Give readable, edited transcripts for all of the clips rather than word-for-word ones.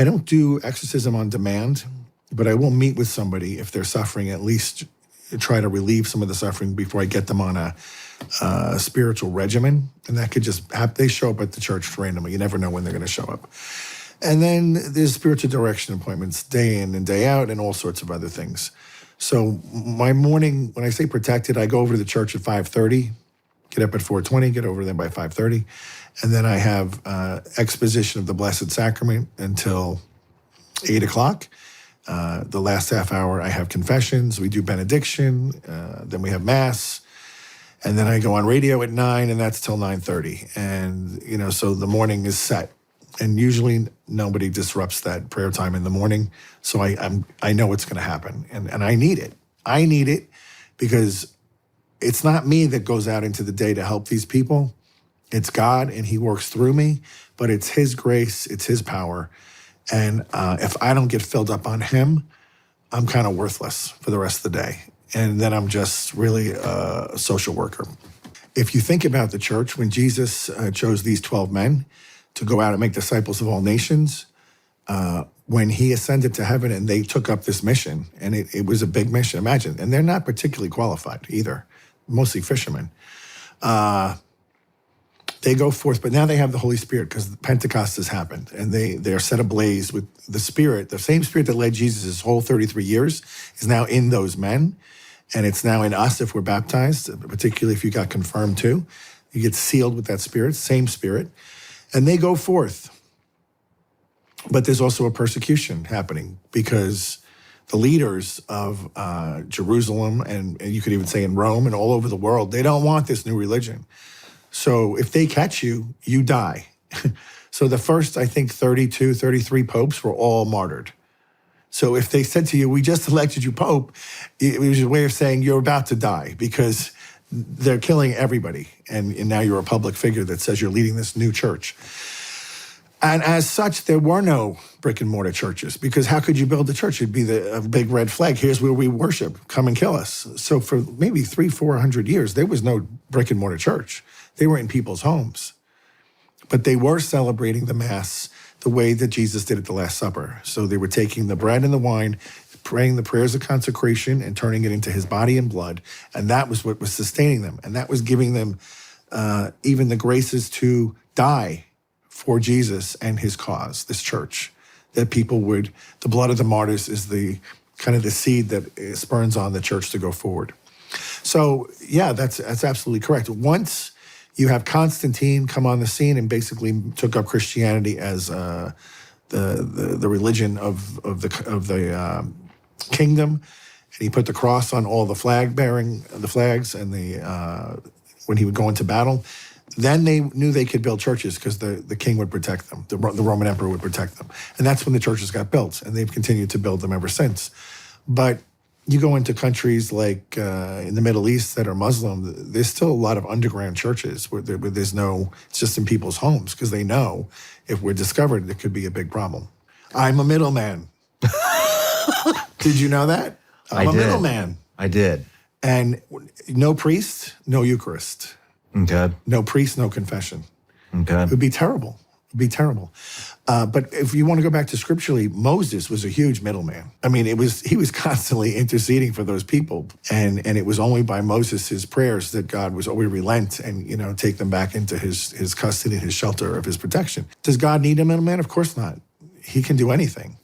I don't do exorcism on demand, but I will meet with somebody if they're suffering, at least try to relieve some of the suffering before I get them on a spiritual regimen. And that could just happen. They show up at the church randomly. You never know when they're going to show up. And then there's spiritual direction appointments day in and day out and all sorts of other things. So my morning, when I say protected, I go over to the church at 5:30, get up at 4:20, get over there by 5:30. And then I have exposition of the Blessed Sacrament until 8 o'clock. The last half hour, I have confessions. We do benediction. Then we have Mass. And then I go on radio at 9, and that's till 9:30. And, so the morning is set. And usually nobody disrupts that prayer time in the morning. So I know what's going to happen. And I need it. I need it because it's not me that goes out into the day to help these people. It's God, and he works through me. But it's his grace. It's his power. And if I don't get filled up on him, I'm kind of worthless for the rest of the day. And then I'm just really a social worker. If you think about the church, when Jesus chose these 12 men to go out and make disciples of all nations, when he ascended to heaven and they took up this mission, and it was a big mission, imagine. And they're not particularly qualified either, mostly fishermen. They go forth, but now they have the Holy Spirit because Pentecost has happened, and they're set ablaze with the Spirit. The same Spirit that led Jesus his whole 33 years is now in those men, and it's now in us if we're baptized, particularly if you got confirmed too. You get sealed with that Spirit, same Spirit, and they go forth. But there's also a persecution happening because the leaders of Jerusalem, and you could even say in Rome and all over the world, they don't want this new religion. So if they catch you, you die. So the first, I think, 32, 33 popes were all martyred. So if they said to you, we just elected you pope, it was a way of saying you're about to die because they're killing everybody. And now you're a public figure that says you're leading this new church. And as such, there were no brick and mortar churches because how could you build a church? It'd be a big red flag. Here's where we worship. Come and kill us. So for maybe 300-400 years, there was no brick and mortar church. They were in people's homes. But they were celebrating the Mass the way that Jesus did at the Last Supper. So they were taking the bread and the wine, praying the prayers of consecration and turning it into his body and blood. And that was what was sustaining them. And that was giving them even the graces to die for Jesus and his cause, this church, that people would, the blood of the martyrs is the kind of the seed that spurns on the church to go forward. So yeah, that's absolutely correct. Once you have Constantine come on the scene and basically took up Christianity as the religion of the kingdom, and he put the cross on all the flags, and when he would go into battle. Then they knew they could build churches because the king would protect them. The Roman emperor would protect them. And that's when the churches got built, and they've continued to build them ever since. But you go into countries like in the Middle East that are Muslim, there's still a lot of underground churches where there's no, it's just in people's homes because they know if we're discovered, it could be a big problem. I'm a middleman. Did you know that? I'm a middleman. I did. And no priest, no Eucharist. Okay. No priest, no confession. Okay. It would be terrible. It would be terrible. But if you want to go back to scripturally, Moses was a huge middleman. I mean, he was constantly interceding for those people. And it was only by Moses' prayers that God was always relent and, take them back into his custody and his shelter of his protection. Does God need a middleman? Of course not. He can do anything.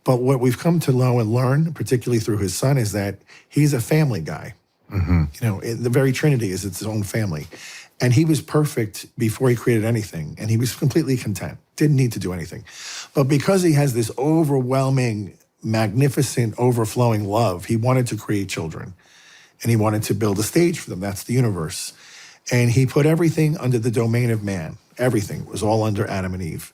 But what we've come to know and learn, particularly through his son, is that he's a family guy. Mm-hmm. The very Trinity is its own family. And he was perfect before he created anything. And he was completely content, didn't need to do anything. But because he has this overwhelming, magnificent, overflowing love, he wanted to create children. And he wanted to build a stage for them. That's the universe. And he put everything under the domain of man. Everything was all under Adam and Eve.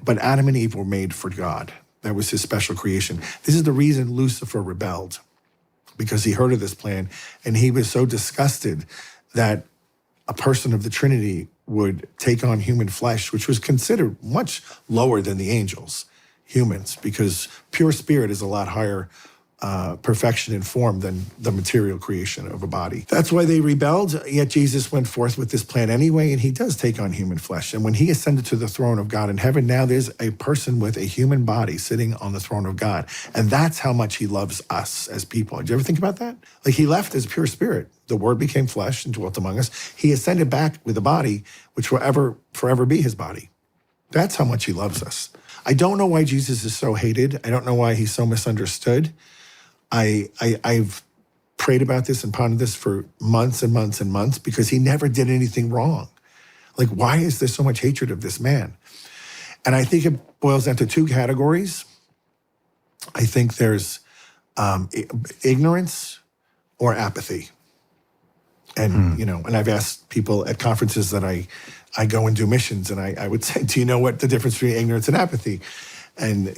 But Adam and Eve were made for God. That was his special creation. This is the reason Lucifer rebelled, because he heard of this plan, and he was so disgusted that a person of the Trinity would take on human flesh, which was considered much lower than the angels, humans, because pure spirit is a lot higher perfection and form than the material creation of a body. That's why they rebelled, yet Jesus went forth with this plan anyway, and he does take on human flesh. And when he ascended to the throne of God in heaven, now there's a person with a human body sitting on the throne of God. And that's how much he loves us as people. Did you ever think about that? Like, he left as pure spirit. The word became flesh and dwelt among us. He ascended back with a body which will forever be his body. That's how much he loves us. I don't know why Jesus is so hated. I don't know why he's so misunderstood. I've prayed about this and pondered this for months and months and months because he never did anything wrong. Like, why is there so much hatred of this man? And I think it boils down to two categories. I think there's ignorance or apathy. And, and I've asked people at conferences that I go and do missions, and I would say, do you know what the difference between ignorance and apathy? And,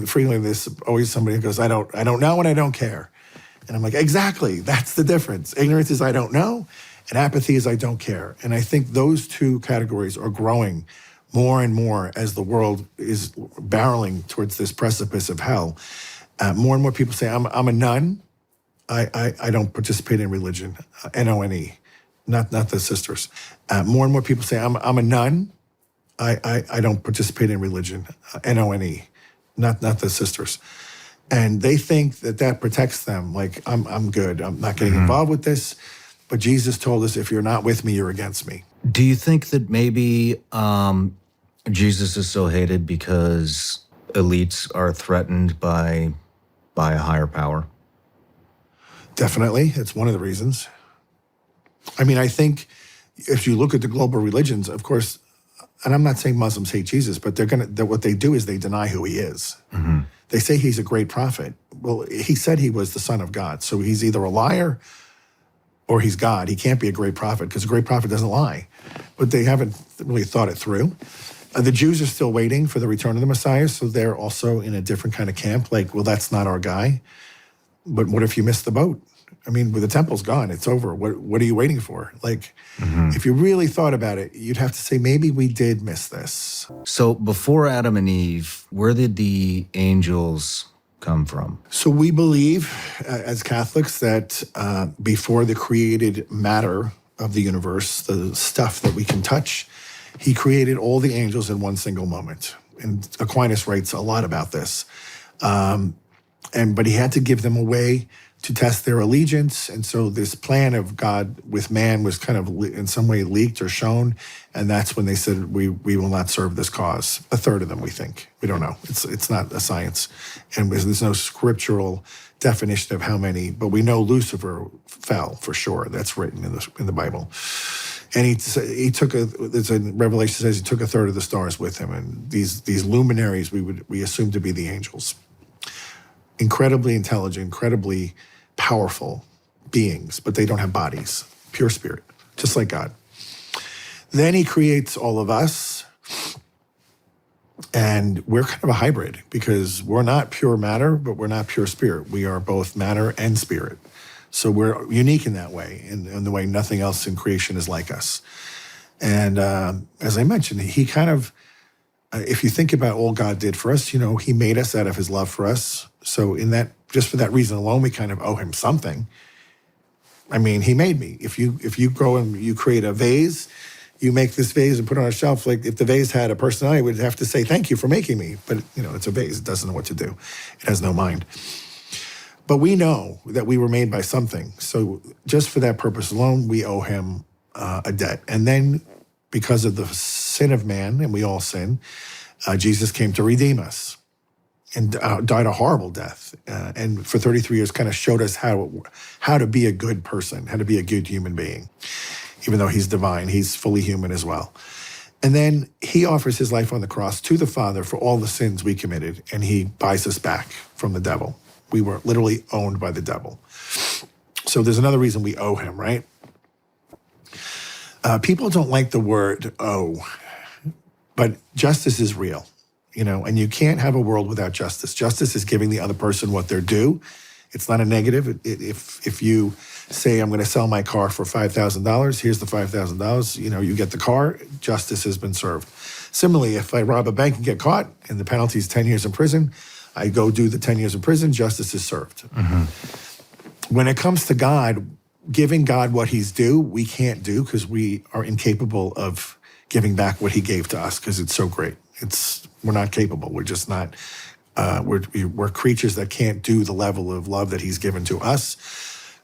frequently there's always somebody who goes, I don't know and I don't care. And I'm like, exactly, that's the difference. Ignorance is I don't know, and apathy is I don't care. And I think those two categories are growing more and more as the world is barreling towards this precipice of hell. More and more people say, I'm a nun. I don't participate in religion, N-O-N-E, not the sisters. More and more people say, I'm a nun. I don't participate in religion, N-O-N-E, not the sisters. And they think that protects them. Like, I'm good. I'm not getting involved with this. But Jesus told us, if you're not with me, you're against me. Do you think that maybe Jesus is so hated because elites are threatened by a higher power? Definitely. It's one of the reasons. I mean, I think if you look at the global religions, of course, and I'm not saying Muslims hate Jesus, but what they do is they deny who he is. Mm-hmm. They say he's a great prophet. Well, he said he was the son of God. So he's either a liar or he's God. He can't be a great prophet because a great prophet doesn't lie. But they haven't really thought it through. The Jews are still waiting for the return of the Messiah, so they're also in a different kind of camp. Like, well, that's not our guy. But what if you miss the boat? I mean, the temple's gone. It's over. What are you waiting for? Like, if you really thought about it, you'd have to say, maybe we did miss this. So before Adam and Eve, where did the angels come from? So we believe, as Catholics, that before the created matter of the universe, the stuff that we can touch, he created all the angels in one single moment. And Aquinas writes a lot about this. But he had to give them a way to test their allegiance. And so this plan of God with man was kind of in some way leaked or shown. And that's when they said, we will not serve this cause. A third of them, we think. We don't know. It's not a science. And there's no scriptural definition of how many, but we know Lucifer fell for sure. That's written in the Bible. And he took there's a Revelation says he took a third of the stars with him. And these luminaries we assume to be the angels. Incredibly intelligent, incredibly powerful beings, but they don't have bodies, pure spirit, just like God. Then he creates all of us, and we're kind of a hybrid because we're not pure matter, but we're not pure spirit. We are both matter and spirit. So we're unique in that way, in the way nothing else in creation is like us. And as I mentioned, he kind of, if you think about all God did for us, he made us out of his love for us. So just for that reason alone, we kind of owe him something. I mean, he made me. If you go and you create a vase, you make this vase and put it on a shelf. Like, if the vase had a personality, I would have to say, thank you for making me. But, it's a vase. It doesn't know what to do. It has no mind. But we know that we were made by something. So just for that purpose alone, we owe him a debt. And then because of the sin of man, and we all sin, Jesus came to redeem us and died a horrible death. And for 33 years kind of showed us how to be a good person, how to be a good human being. Even though he's divine, he's fully human as well. And then he offers his life on the cross to the Father for all the sins we committed, and he buys us back from the devil. We were literally owned by the devil. So there's another reason we owe him, right? People don't like the word owe, but justice is real, and you can't have a world without justice. Justice is giving the other person what they're due. It's not a negative. If you say, I'm going to sell my car for $5,000, here's the $5,000, you get the car, justice has been served. Similarly, if I rob a bank and get caught and the penalty is 10 years in prison, I go do the 10 years in prison, justice is served. When it comes to God, giving God what he's due, we can't do because we are incapable of giving back what he gave to us because it's so great. We're not capable. We're just not, we're creatures that can't do the level of love that he's given to us.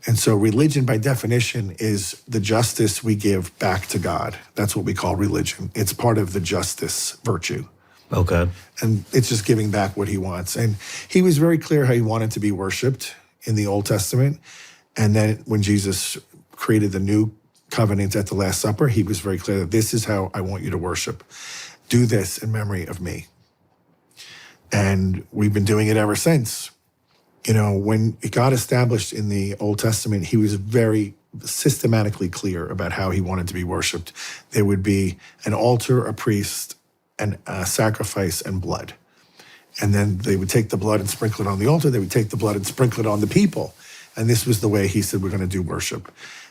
And so religion, by definition, is the justice we give back to God. That's what we call religion. It's part of the justice virtue. Okay. And it's just giving back what he wants. And he was very clear how he wanted to be worshiped in the Old Testament. And then when Jesus created the new covenant at the Last Supper, he was very clear that this is how I want you to worship. Do this in memory of me. And we've been doing it ever since. You know, when it got established in the Old Testament, he was very systematically clear about how he wanted to be worshiped. There would be an altar, a priest, and a sacrifice and blood. And then they would take the blood and sprinkle it on the altar. They would take the blood and sprinkle it on the people. And this was the way he said, we're going to do worship.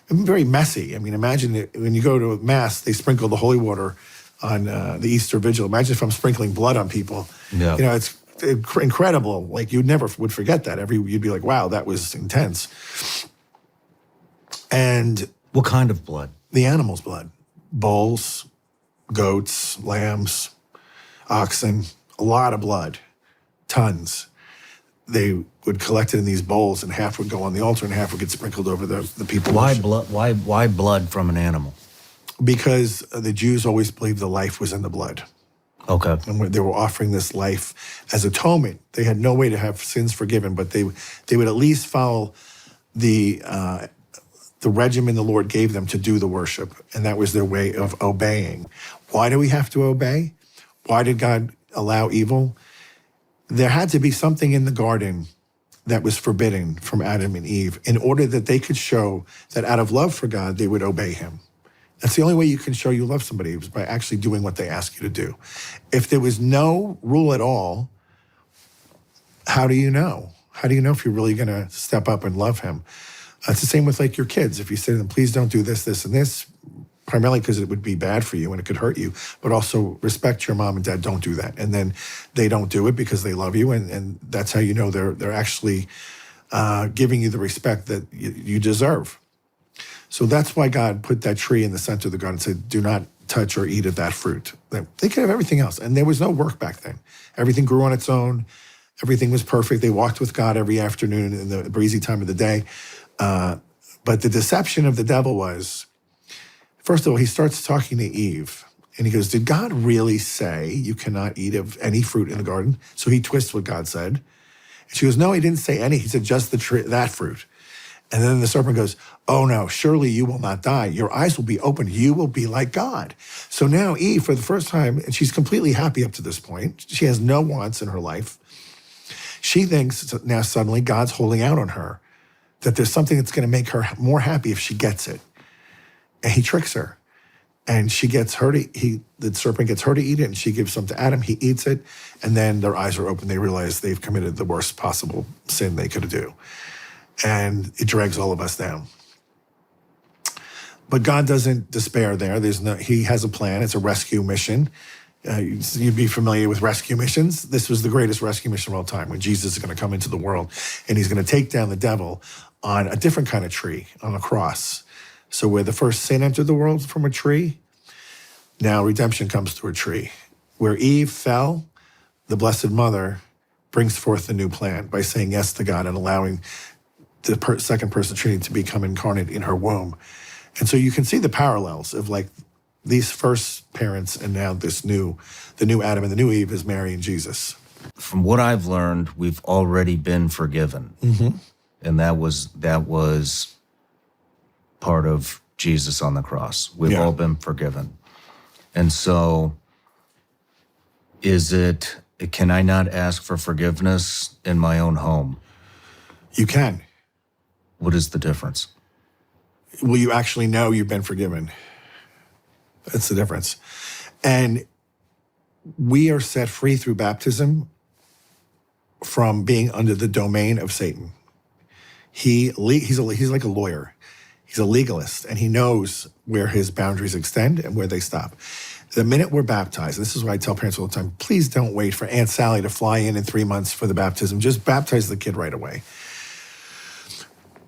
And very messy. I mean, imagine when you go to Mass, they sprinkle the holy water on the Easter Vigil. Imagine if I'm sprinkling blood on people. Yeah. You know, it's incredible. Like, you never would forget that. You'd be like, wow, that was intense. And What kind of blood? the animal's blood, bulls, goats, lambs, oxen, a lot of blood, tons. They would collect it in these bowls, and half would go on the altar and half would get sprinkled over the people. Why blood? Why blood from an animal? Because the Jews always believed the life was in the blood. Okay. And they were offering this life as atonement. They had no way to have sins forgiven, but they would at least follow the regimen the Lord gave them to do the worship, and that was their way of obeying. Why do we have to obey? Why did God allow evil? There had to be something in the garden that was forbidden from Adam and Eve in order that they could show that out of love for God, they would obey him. That's the only way you can show you love somebody, is by actually doing what they ask you to do. If there was no rule at all, how do you know? How do you know if you're really going to step up and love him? It's the same with like your kids. If you say to them, please don't do this, this, and this, primarily because it would be bad for you and it could hurt you, but also respect your mom and dad, don't do that. And then they don't do it because they love you, and that's how you know they're actually giving you the respect that you deserve. So that's why God put that tree in the center of the garden and said, do not touch or eat of that fruit. They could have everything else. And there was no work back then. Everything grew on its own. Everything was perfect. They walked with God every afternoon in the breezy time of the day. But the deception of the devil was, first of all, he starts talking to Eve. And he goes, did God really say you cannot eat of any fruit in the garden? So he twists what God said. And she goes, no, he didn't say any. He said just the tree, that fruit. And then the serpent goes, oh no, surely you will not die. Your eyes will be opened. You will be like God. So now Eve, for the first time, and she's completely happy up to this point. She has no wants in her life. She thinks now suddenly God's holding out on her, that there's something that's going to make her more happy if she gets it. And he tricks her. And she gets her the serpent gets her to eat it, and she gives some to Adam. He eats it, and then their eyes are open. They realize they've committed the worst possible sin they could do. And it drags all of us down. But God doesn't despair there. He has a plan. It's a rescue mission. You'd be familiar with rescue missions. This was the greatest rescue mission of all time, when Jesus is going to come into the world, and he's going to take down the devil on a different kind of tree, on a cross. So where the first sin entered the world from a tree, now redemption comes through a tree. Where Eve fell, the Blessed Mother brings forth the new plan by saying yes to God and allowing the second person Trinity to become incarnate in her womb. And so you can see the parallels of like these first parents and now the new Adam and the new Eve is Mary and Jesus. From what I've learned, we've already been forgiven. Mm-hmm. And that was part of Jesus on the cross. We've all been forgiven. And so can I not ask for forgiveness in my own home? You can. What is the difference? Will you actually know you've been forgiven? That's the difference. And we are set free through baptism from being under the domain of Satan. He's like a lawyer. He's a legalist, and he knows where his boundaries extend and where they stop. The minute we're baptized, this is why I tell parents all the time, please don't wait for Aunt Sally to fly in 3 months for the baptism. Just baptize the kid right away.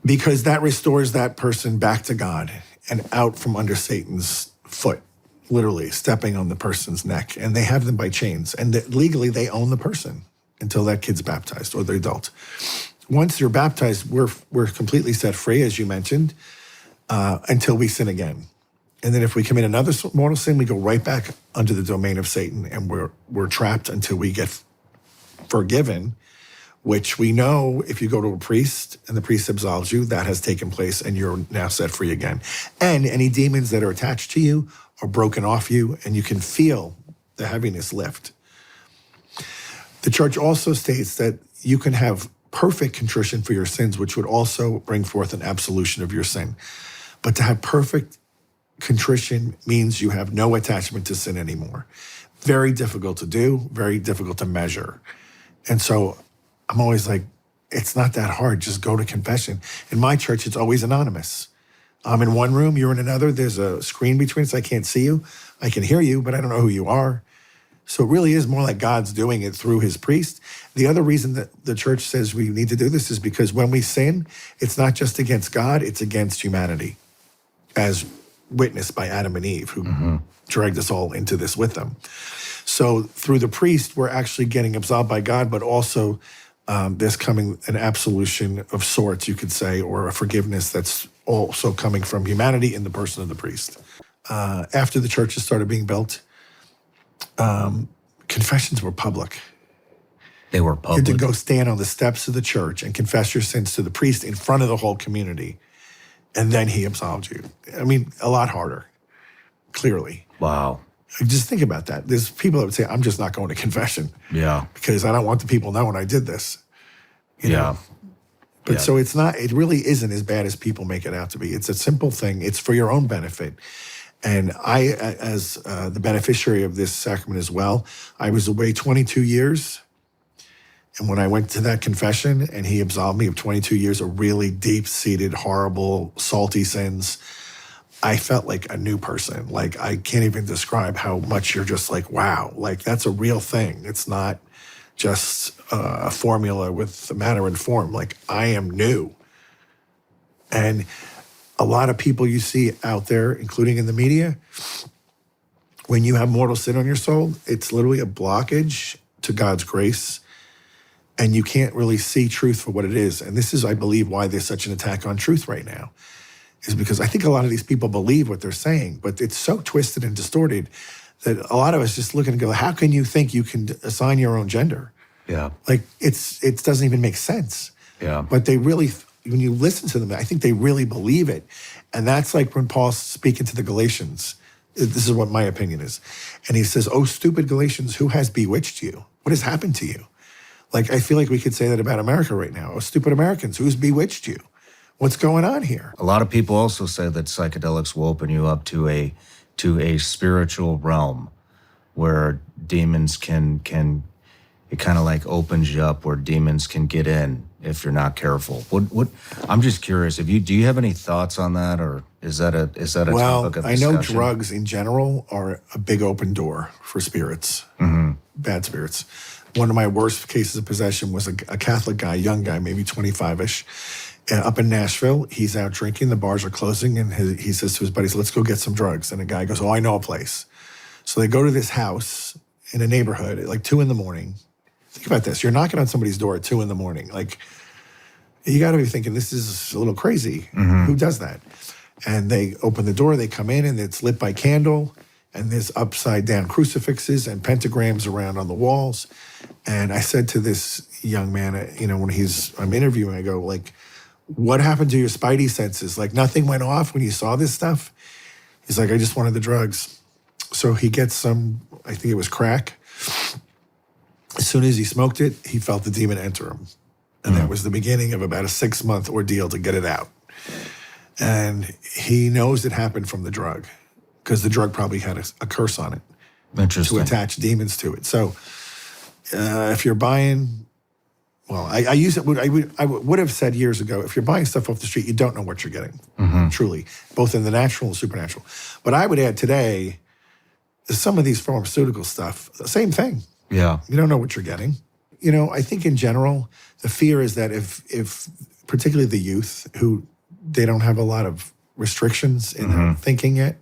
Because that restores that person back to God and out from under Satan's foot, literally stepping on the person's neck. And they have them by chains. And legally, they own the person until that kid's baptized or the adult. Once you're baptized, we're completely set free, as you mentioned, until we sin again. And then if we commit another mortal sin, we go right back under the domain of Satan, and we're trapped until we get forgiven, which we know if you go to a priest and the priest absolves you, that has taken place and you're now set free again. And any demons that are attached to you are broken off you, and you can feel the heaviness lift. The church also states that you can have perfect contrition for your sins, which would also bring forth an absolution of your sin. But to have perfect contrition means you have no attachment to sin anymore. Very difficult to do, very difficult to measure. And so I'm always like, it's not that hard. Just go to confession. In my church, it's always anonymous. I'm in one room, you're in another. There's a screen between us. I can't see you. I can hear you, but I don't know who you are. So it really is more like God's doing it through his priest. The other reason that the church says we need to do this is because when we sin, it's not just against God, it's against humanity, as witnessed by Adam and Eve, who dragged us all into this with them. So through the priest, we're actually getting absolved by God, but also there's coming an absolution of sorts, you could say, or a forgiveness that's also coming from humanity in the person of the priest. After the churches started being built, confessions were public. They were You public. had to go stand on the steps of the church and confess your sins to the priest in front of the whole community, and then he absolved you. I mean, a lot harder, clearly. Wow. Just think about that. There's people that would say, I'm just not going to confession Yeah. because I don't want the people knowing I did this. You know? But Yeah. so it really isn't as bad as people make it out to be. It's a simple thing. It's for your own benefit. And I, as the beneficiary of this sacrament as well, I was away 22 years. And when I went to that confession and he absolved me of 22 years of really deep-seated, horrible, salty sins, I felt like a new person. Like, I can't even describe how much you're just like, wow, like that's a real thing. It's not just a formula with matter and form. Like, I am new. And a lot of people you see out there, including in the media, when you have mortal sin on your soul, it's literally a blockage to God's grace. And you can't really see truth for what it is. And this is, I believe, why there's such an attack on truth right now, is because I think a lot of these people believe what they're saying, but it's so twisted and distorted that a lot of us just look and go, how can you think you can assign your own gender? Yeah. Like, it doesn't even make sense. Yeah. But they really, when you listen to them, I think they really believe it. And that's like when Paul's speaking to the Galatians. This is what my opinion is. And he says, oh, stupid Galatians, who has bewitched you? What has happened to you? Like, I feel like we could say that about America right now. Oh, stupid Americans, who's bewitched you? What's going on here? A lot of people also say that psychedelics will open you up to a spiritual realm where demons can it kind of like opens you up where demons can get in if you're not careful. What I'm just curious, do you have any thoughts on that, or is that a Well, topic of I know discussion? drugs in general are a big open door for spirits, bad spirits. One of my worst cases of possession was a Catholic guy, young guy, maybe 25-ish, up in Nashville. He's out drinking, the bars are closing, and he says to his buddies, let's go get some drugs. And the guy goes, oh, I know a place. So they go to this house in a neighborhood at like 2 a.m. Think about this. You're knocking on somebody's door at 2 a.m. Like, you got to be thinking, this is a little crazy. Who does that? And they open the door, they come in, and it's lit by candle, and there's upside down crucifixes and pentagrams around on the walls. And I said to this young man, when I'm interviewing, I go, like, what happened to your spidey senses? Like, nothing went off when you saw this stuff? He's like, I just wanted the drugs. So he gets some, I think it was crack. As soon as he smoked it, he felt the demon enter him. And that was the beginning of about a 6-month ordeal to get it out. And he knows it happened from the drug, because the drug probably had a curse on it Interesting. to attach demons to it. So if you're buying, well, I use it. I would have said years ago, if you're buying stuff off the street, you don't know what you're getting, truly, both in the natural and supernatural. But I would add today, some of these pharmaceutical stuff, same thing. Yeah. You don't know what you're getting. I think in general, the fear is that if particularly the youth who they don't have a lot of restrictions in their thinking yet,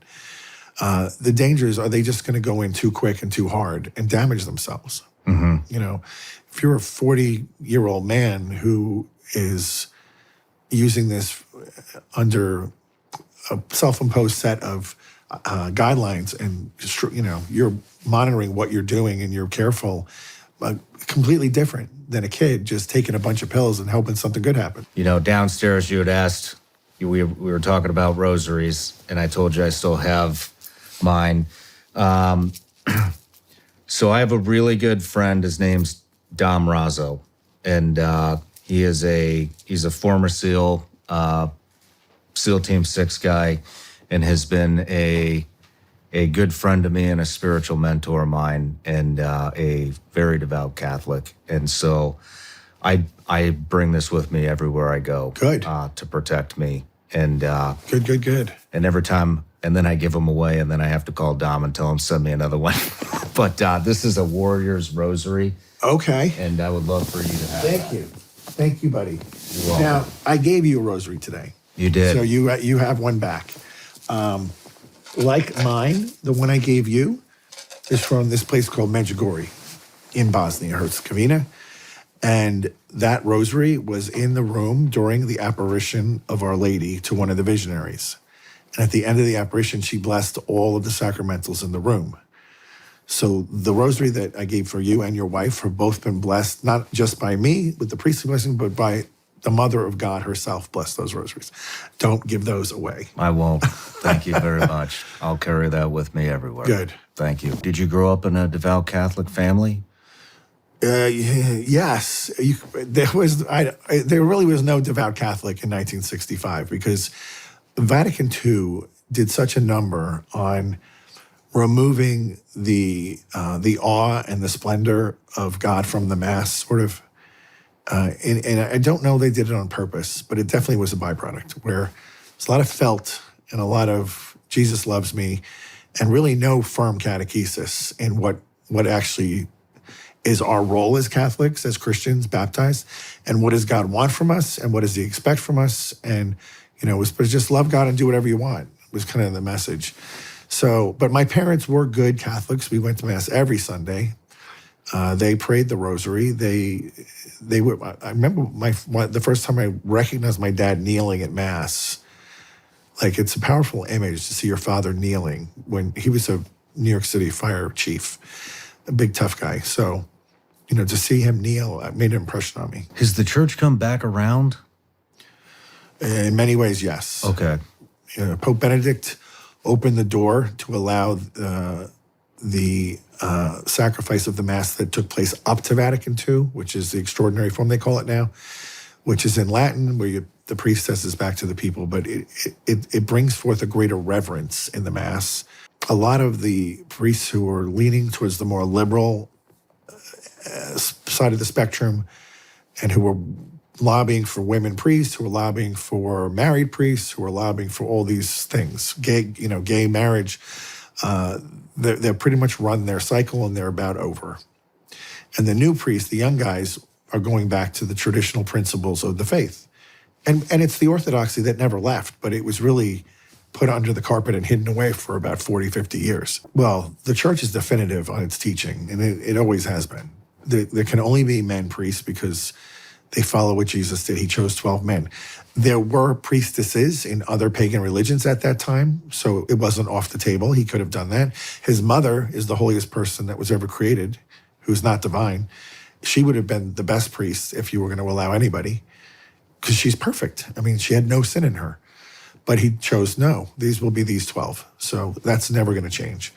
the danger is, are they just going to go in too quick and too hard and damage themselves? If you're a 40-year-old man who is using this under a self-imposed set of guidelines, and you're monitoring what you're doing and you're careful, completely different than a kid just taking a bunch of pills and hoping something good happen. Downstairs you had asked, we were talking about rosaries, and I told you I still have mine. So I have a really good friend. His name's Dom Razzo, and he's a former SEAL, SEAL Team 6 guy, and has been a good friend to me and a spiritual mentor of mine, and a very devout Catholic. And so I bring this with me everywhere I go. Good. To protect me. And Good. And every time, and then I give them away, and then I have to call Dom and tell him send me another one. But this is a Warrior's Rosary, Okay. and I would love for you to have Thank you, buddy. You're welcome. Now, I gave you a rosary today. You did. So you have one back. Like mine, the one I gave you is from this place called Medjugorje in Bosnia Herzegovina. And that rosary was in the room during the apparition of Our Lady to one of the visionaries. And at the end of the apparition, she blessed all of the sacramentals in the room. So the rosary that I gave for you and your wife have both been blessed, not just by me with the priestly blessing, but by the Mother of God herself. Bless those rosaries. Don't give those away. I won't. Thank you very much. I'll carry that with me everywhere. Good. Thank you. Did you grow up in a devout Catholic family? Yes. There really was no devout Catholic in 1965 because Vatican II did such a number on removing the awe and the splendor of God from the Mass, sort of. And I don't know they did it on purpose, but it definitely was a byproduct where there's a lot of felt and a lot of Jesus loves me, and really no firm catechesis in what actually is our role as Catholics, as Christians, baptized, and what does God want from us, and what does He expect from us, and it was just love God and do whatever you want. Was kind of the message. So, but my parents were good Catholics. We went to Mass every Sunday. They prayed the Rosary. They were. I remember the first time I recognized my dad kneeling at Mass. Like, it's a powerful image to see your father kneeling when he was a New York City fire chief, a big tough guy. So, to see him kneel made an impression on me. Has the church come back around? In many ways, yes. Okay. Pope Benedict opened the door to allow the sacrifice of the Mass that took place up to Vatican II, which is the extraordinary form they call it now, which is in Latin, where the priest says this back to the people, but it brings forth a greater reverence in the Mass. A lot of the priests who are leaning towards the more liberal side of the spectrum, and who were lobbying for women priests, who were lobbying for married priests, who were lobbying for all these things, gay marriage, they're pretty much run their cycle and they're about over. And the new priests, the young guys, are going back to the traditional principles of the faith. And it's the orthodoxy that never left, but it was really put under the carpet and hidden away for about 40, 50 years. Well, the church is definitive on its teaching, and it always has been. There can only be men priests because they follow what Jesus did. He chose 12 men. There were priestesses in other pagan religions at that time, so it wasn't off the table. He could have done that. His mother is the holiest person that was ever created, who's not divine. She would have been the best priest if you were going to allow anybody, because she's perfect. I mean, she had no sin in her. But he chose no. These will be these 12. So that's never going to change.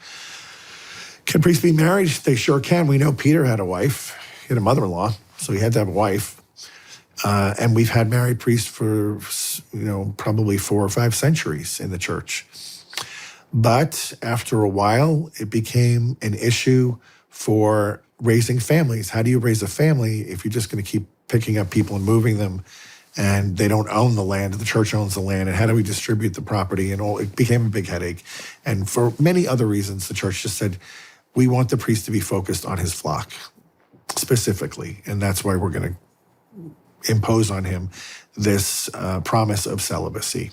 Can priests be married? They sure can. We know Peter had a wife. He had a mother-in-law, so he had to have a wife. And we've had married priests for, probably 4 or 5 centuries in the church. But after a while, it became an issue for raising families. How do you raise a family if you're just going to keep picking up people and moving them and they don't own the land. The church owns the land, and how do we distribute the property? And all, it became a big headache. And for many other reasons, the church just said, we want the priest to be focused on his flock specifically, and that's why we're going to impose on him this promise of celibacy.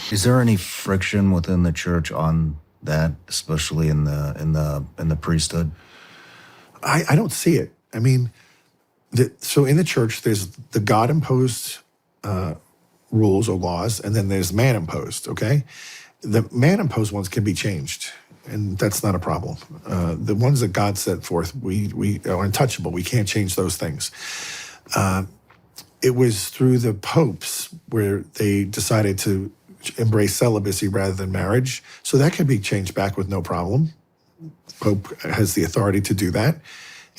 Is there any friction within the church on that, especially in the priesthood? I don't see it. I mean, so in the church, there's the God-imposed rules or laws, and then there's man-imposed, okay? The man-imposed ones can be changed, and that's not a problem. The ones that God set forth, we are untouchable. We can't change those things. It was through the popes where they decided to embrace celibacy rather than marriage. So that can be changed back with no problem. Pope has the authority to do that.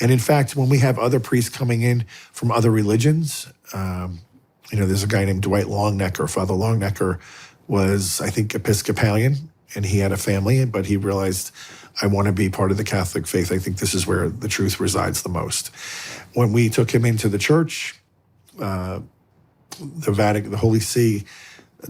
And in fact, when we have other priests coming in from other religions, there's a guy named Dwight Longnecker. Father Longnecker was, I think, Episcopalian, and he had a family, but he realized, I want to be part of the Catholic faith. I think this is where the truth resides the most. When we took him into the church, the Holy See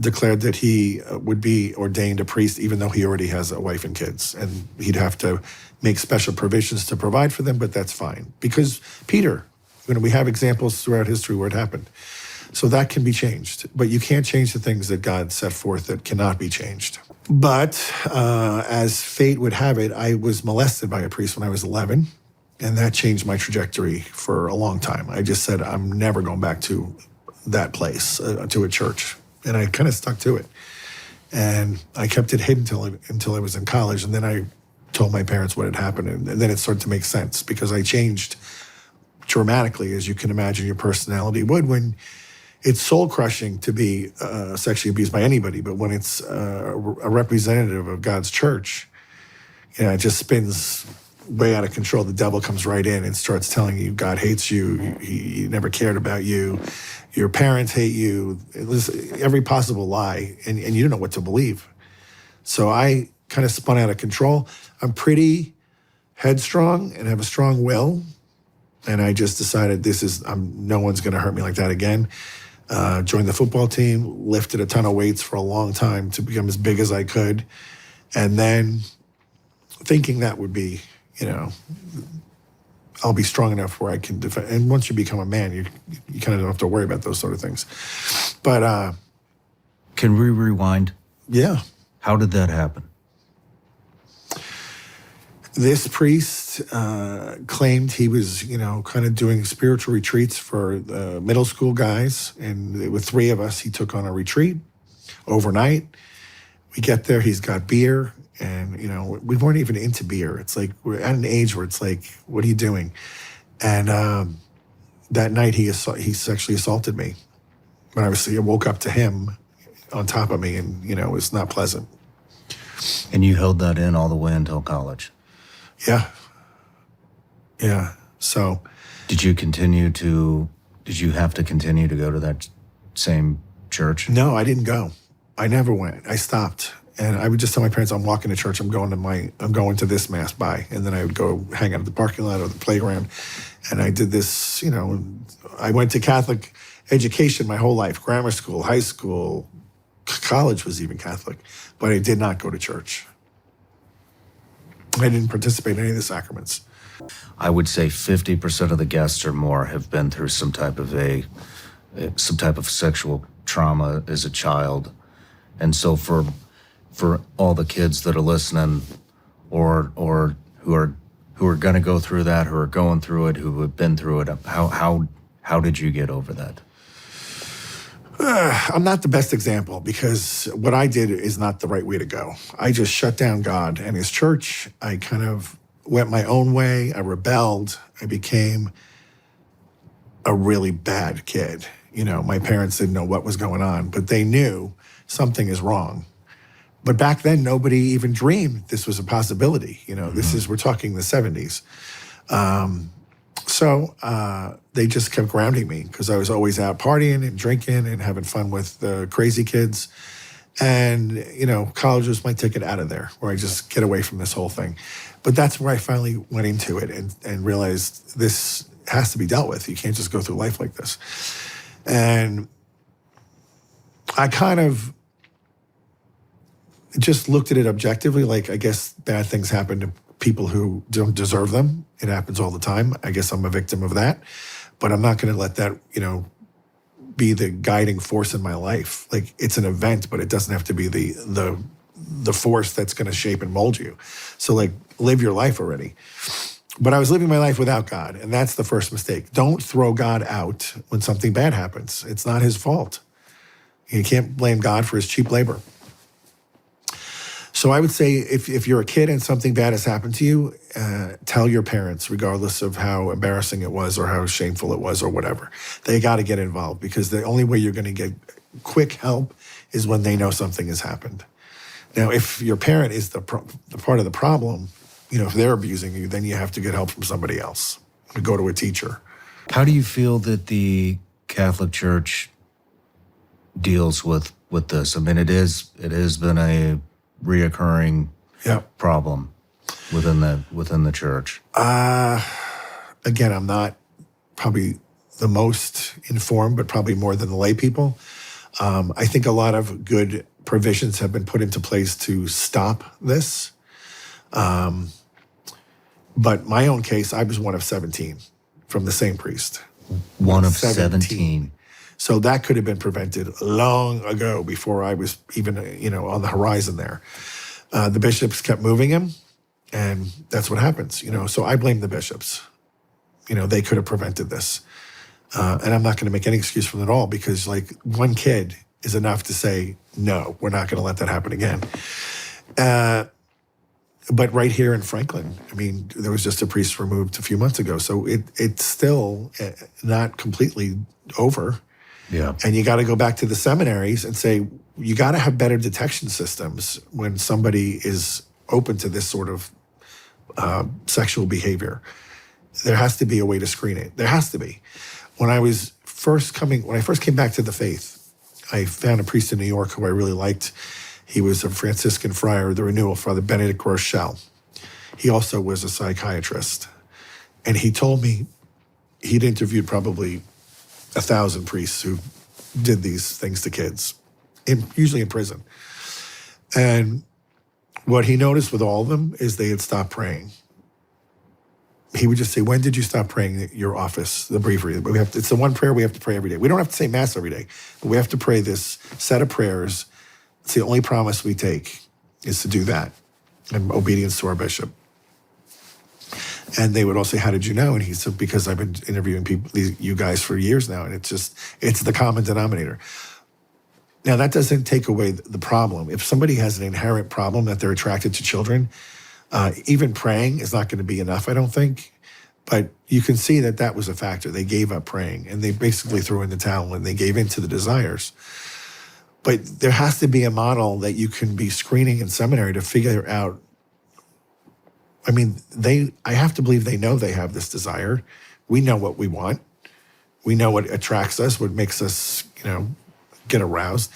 declared that he would be ordained a priest even though he already has a wife and kids. And he'd have to make special provisions to provide for them, but that's fine. Because Peter, we have examples throughout history where it happened. So that can be changed. But you can't change the things that God set forth that cannot be changed. But as fate would have it, I was molested by a priest when I was 11. And that changed my trajectory for a long time. I just said, I'm never going back to that place, to a church. And I kind of stuck to it. And I kept it hidden until I was in college. And then I told my parents what had happened. And then it started to make sense because I changed dramatically, as you can imagine your personality would when it's soul-crushing to be sexually abused by anybody. But when it's a representative of God's church, it just spins way out of control. The devil comes right in and starts telling you God hates you, he never cared about you, your parents hate you. It was every possible lie, and you don't know what to believe. So I kind of spun out of control. I'm pretty headstrong and have a strong will, and I just decided no one's going to hurt me like that again. Joined the football team, lifted a ton of weights for a long time to become as big as I could, and then thinking that would be, I'll be strong enough where I can defend. And once you become a man, you kind of don't have to worry about those sort of things. But can we rewind? Yeah. How did that happen? This priest claimed he was, kind of doing spiritual retreats for the middle school guys. And with 3 of us, he took on a retreat overnight. We get there, he's got beer. And, we weren't even into beer. It's like we're at an age where it's like, what are you doing? And that night he sexually assaulted me. But obviously I woke up to him on top of me and, it was not pleasant. And you held that in all the way until college? Yeah. Yeah. So. Did you have to continue to go to that same church? No, I didn't go. I never went. I stopped. And I would just tell my parents, I'm walking to church, I'm going to this mass, bye. And then I would go hang out at the parking lot or the playground. And I did this, I went to Catholic education my whole life, grammar school, high school, college was even Catholic, but I did not go to church. I didn't participate in any of the sacraments. I would say 50% of the guests or more have been through some type of sexual trauma as a child. And so for all the kids that are listening or who are going to go through that, who are going through it, who have been through it, how did you get over that? I'm not the best example because what I did is not the right way to go. I just shut down God and his church. I kind of went my own way. I rebelled. I became a really bad kid. My parents didn't know what was going on, but they knew something is wrong. But back then, nobody even dreamed this was a possibility. We're talking the 70s. So they just kept grounding me because I was always out partying and drinking and having fun with the crazy kids. And, college was my ticket out of there, where I just get away from this whole thing. But that's where I finally went into it and realized this has to be dealt with. You can't just go through life like this. And I kind of just looked at it objectively. Like, I guess bad things happen to people who don't deserve them. It happens all the time. I guess I'm a victim of that. But I'm not going to let that, be the guiding force in my life. Like, it's an event, but it doesn't have to be the force that's going to shape and mold you. So, like, live your life already. But I was living my life without God, and that's the first mistake. Don't throw God out when something bad happens. It's not his fault. You can't blame God for his cheap labor. So I would say if you're a kid and something bad has happened to you, tell your parents, regardless of how embarrassing it was or how shameful it was or whatever. They got to get involved, because the only way you're going to get quick help is when they know something has happened. Now, if your parent is the part of the problem, if they're abusing you, then you have to get help from somebody else. Go to a teacher. How do you feel that the Catholic Church deals with this? I mean, it has been a reoccurring problem within the church. Again, I'm not probably the most informed, but probably more than the lay people. I think a lot of good provisions have been put into place to stop this. But my own case, I was one of 17 from the same priest. One of 17. So that could have been prevented long ago, before I was even, on the horizon there. The bishops kept moving him, and that's what happens, So I blame the bishops. They could have prevented this. And I'm not going to make any excuse for them at all, because, like, one kid is enough to say, no, we're not going to let that happen again. But right here in Franklin, I mean, there was just a priest removed a few months ago. So it's still not completely over. Yeah. And you got to go back to the seminaries and say, you got to have better detection systems when somebody is open to this sort of sexual behavior. There has to be a way to screen it. There has to be. When I first came back to the faith, I found a priest in New York who I really liked. He was a Franciscan friar, the Renewal, Father Benedict Rochelle. He also was a psychiatrist. And he told me he'd interviewed probably 1,000 priests who did these things to kids, usually in prison. And what he noticed with all of them is they had stopped praying. He would just say, when did you stop praying at your office, the breviary? It's the one prayer we have to pray every day. We don't have to say Mass every day, but we have to pray this set of prayers. It's the only promise we take, is to do that, in obedience to our bishop. And they would all say, how did you know? And he said, because I've been interviewing you guys for years now, and it's the common denominator. Now, that doesn't take away the problem. If somebody has an inherent problem that they're attracted to children, even praying is not going to be enough, I don't think. But you can see that was a factor. They gave up praying, and they basically threw in the towel, and they gave in to the desires. But there has to be a model that you can be screening in seminary to figure out. I mean, I have to believe they know they have this desire. We know what we want. We know what attracts us, what makes us, get aroused.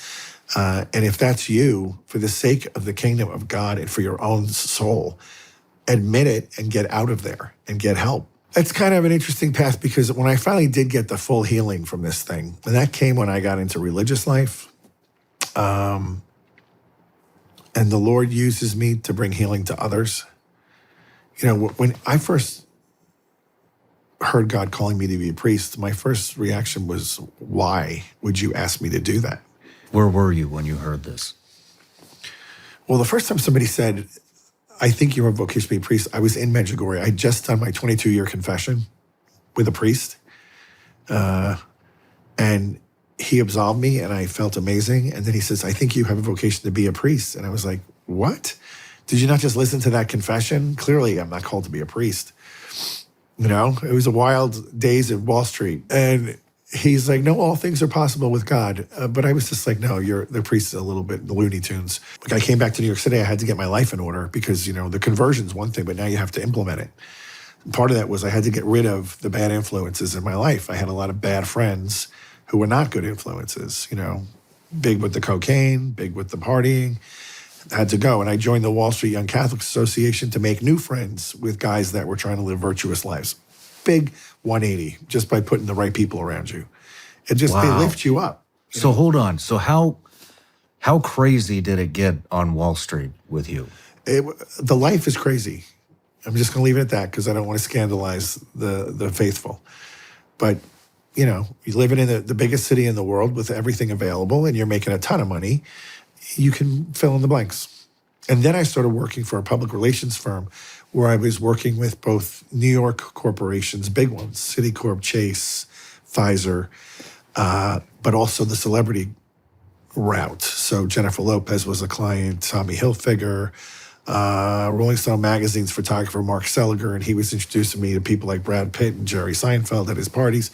And if that's you, for the sake of the kingdom of God and for your own soul, admit it and get out of there and get help. It's kind of an interesting path, because when I finally did get the full healing from this thing, and that came when I got into religious life, and the Lord uses me to bring healing to others. When I first heard God calling me to be a priest, my first reaction was, why would you ask me to do that? Where were you when you heard this? Well, the first time somebody said, I think you're a vocation to be a priest, I was in Medjugorje. I'd just done my 22-year confession with a priest. And he absolved me, and I felt amazing. And then he says, I think you have a vocation to be a priest. And I was like, what? Did you not just listen to that confession? Clearly, I'm not called to be a priest. It was a wild days of Wall Street. And he's like, no, all things are possible with God. But I was just like, no, the priest is a little bit Looney Tunes. Like, I came back to New York City, I had to get my life in order, because, the conversion's one thing, but now you have to implement it. And part of that was I had to get rid of the bad influences in my life. I had a lot of bad friends who were not good influences, big with the cocaine, big with the partying. I had to go. And I joined the Wall Street Young Catholics Association to make new friends with guys that were trying to live virtuous lives. Big 180, just by putting the right people around you. It just, They lift you up. So hold on. So how How crazy did it get on Wall Street with you? The life is crazy. I'm just going to leave it at that because I don't want to scandalize the faithful. But, you're living in the biggest city in the world with everything available and you're making a ton of money, you can fill in the blanks. And then I started working for a public relations firm where I was working with both New York corporations, big ones, Citicorp, Chase, Pfizer, but also the celebrity route. So Jennifer Lopez was a client, Tommy Hilfiger, Rolling Stone magazine's photographer Mark Seliger, and he was introducing me to people like Brad Pitt and Jerry Seinfeld at his parties.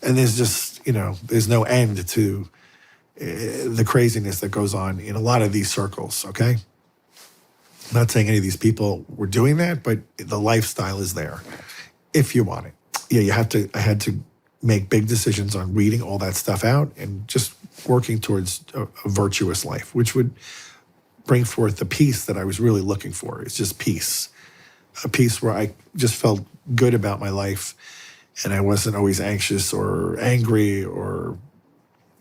And there's just, there's no end to the craziness that goes on in a lot of these circles, okay? I'm not saying any of these people were doing that, but the lifestyle is there if you want it. Yeah, I had to make big decisions on reading all that stuff out and just working towards a virtuous life, which would bring forth the peace that I was really looking for. It's just peace, a peace where I just felt good about my life and I wasn't always anxious or angry or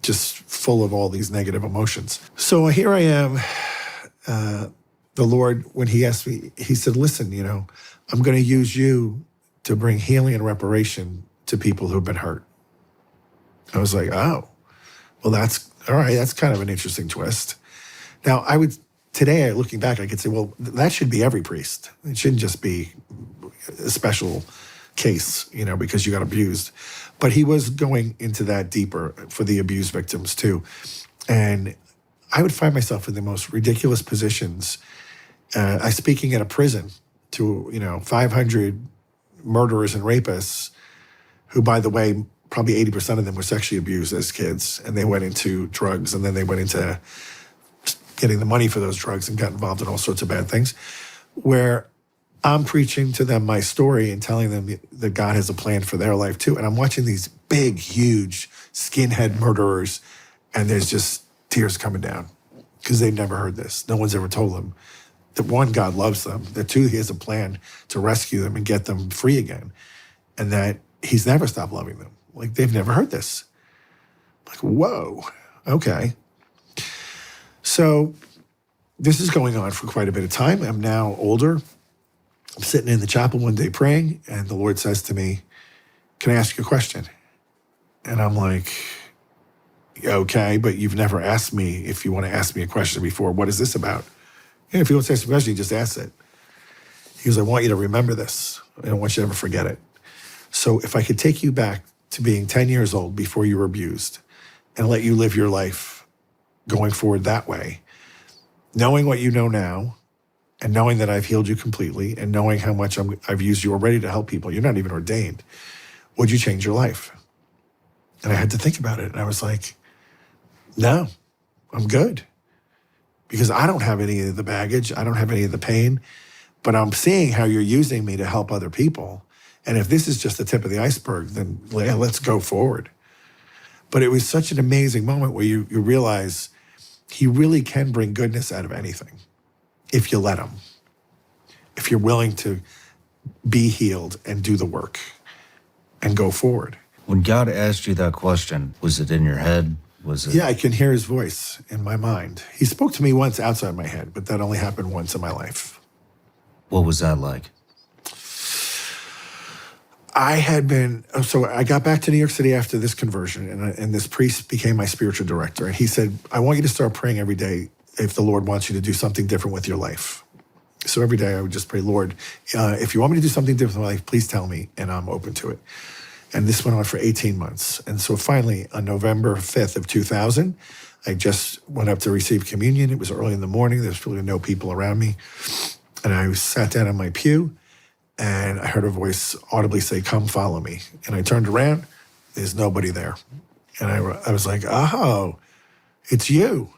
just full of all these negative emotions. So here I am. The Lord, when he asked me, he said, listen, I'm going to use you to bring healing and reparation to people who've been hurt. I was like, oh, well, that's all right. That's kind of an interesting twist. Now, today, looking back, I could say, well, that should be every priest. It shouldn't just be a special case, because you got abused. But he was going into that deeper for the abused victims too. And I would find myself in the most ridiculous positions. I speaking in a prison to, 500 murderers and rapists who, by the way, probably 80% of them were sexually abused as kids. And they went into drugs and then they went into getting the money for those drugs and got involved in all sorts of bad things, where I'm preaching to them my story and telling them that God has a plan for their life too. And I'm watching these big, huge skinhead murderers, and there's just tears coming down because they've never heard this. No one's ever told them that, one, God loves them, that two, he has a plan to rescue them and get them free again, and that he's never stopped loving them. Like, they've never heard this. Like, whoa, okay. So this is going on for quite a bit of time. I'm now older. I'm sitting in the chapel one day praying, and the Lord says to me, can I ask you a question? And I'm like, okay, but you've never asked me if you want to ask me a question before. What is this about? And if you want to ask a question, you just ask it. He goes, I want you to remember this. I don't want you to ever forget it. So if I could take you back to being 10 years old before you were abused and let you live your life going forward that way, knowing what you know now, and knowing that I've healed you completely, and knowing how much I've used you already to help people, you're not even ordained, would you change your life? And I had to think about it. And I was like, no, I'm good. Because I don't have any of the baggage. I don't have any of the pain. But I'm seeing how you're using me to help other people. And if this is just the tip of the iceberg, then let's go forward. But it was such an amazing moment where you realize he really can bring goodness out of anything if you let him, if you're willing to be healed and do the work and go forward. When God asked you that question, was it in your head? Was it? Yeah, I can hear his voice in my mind. He spoke to me once outside my head, but that only happened once in my life. What was that like? So I got back to New York City after this conversion, and this priest became my spiritual director. And he said, I want you to start praying every day if the Lord wants you to do something different with your life. So every day I would just pray, Lord, if you want me to do something different with my life, please tell me, and I'm open to it. And this went on for 18 months. And so finally, on November 5th of 2000, I just went up to receive communion. It was early in the morning. There was really no people around me. And I sat down on my pew, and I heard a voice audibly say, come follow me. And I turned around, there's nobody there. And I was like, oh, it's you.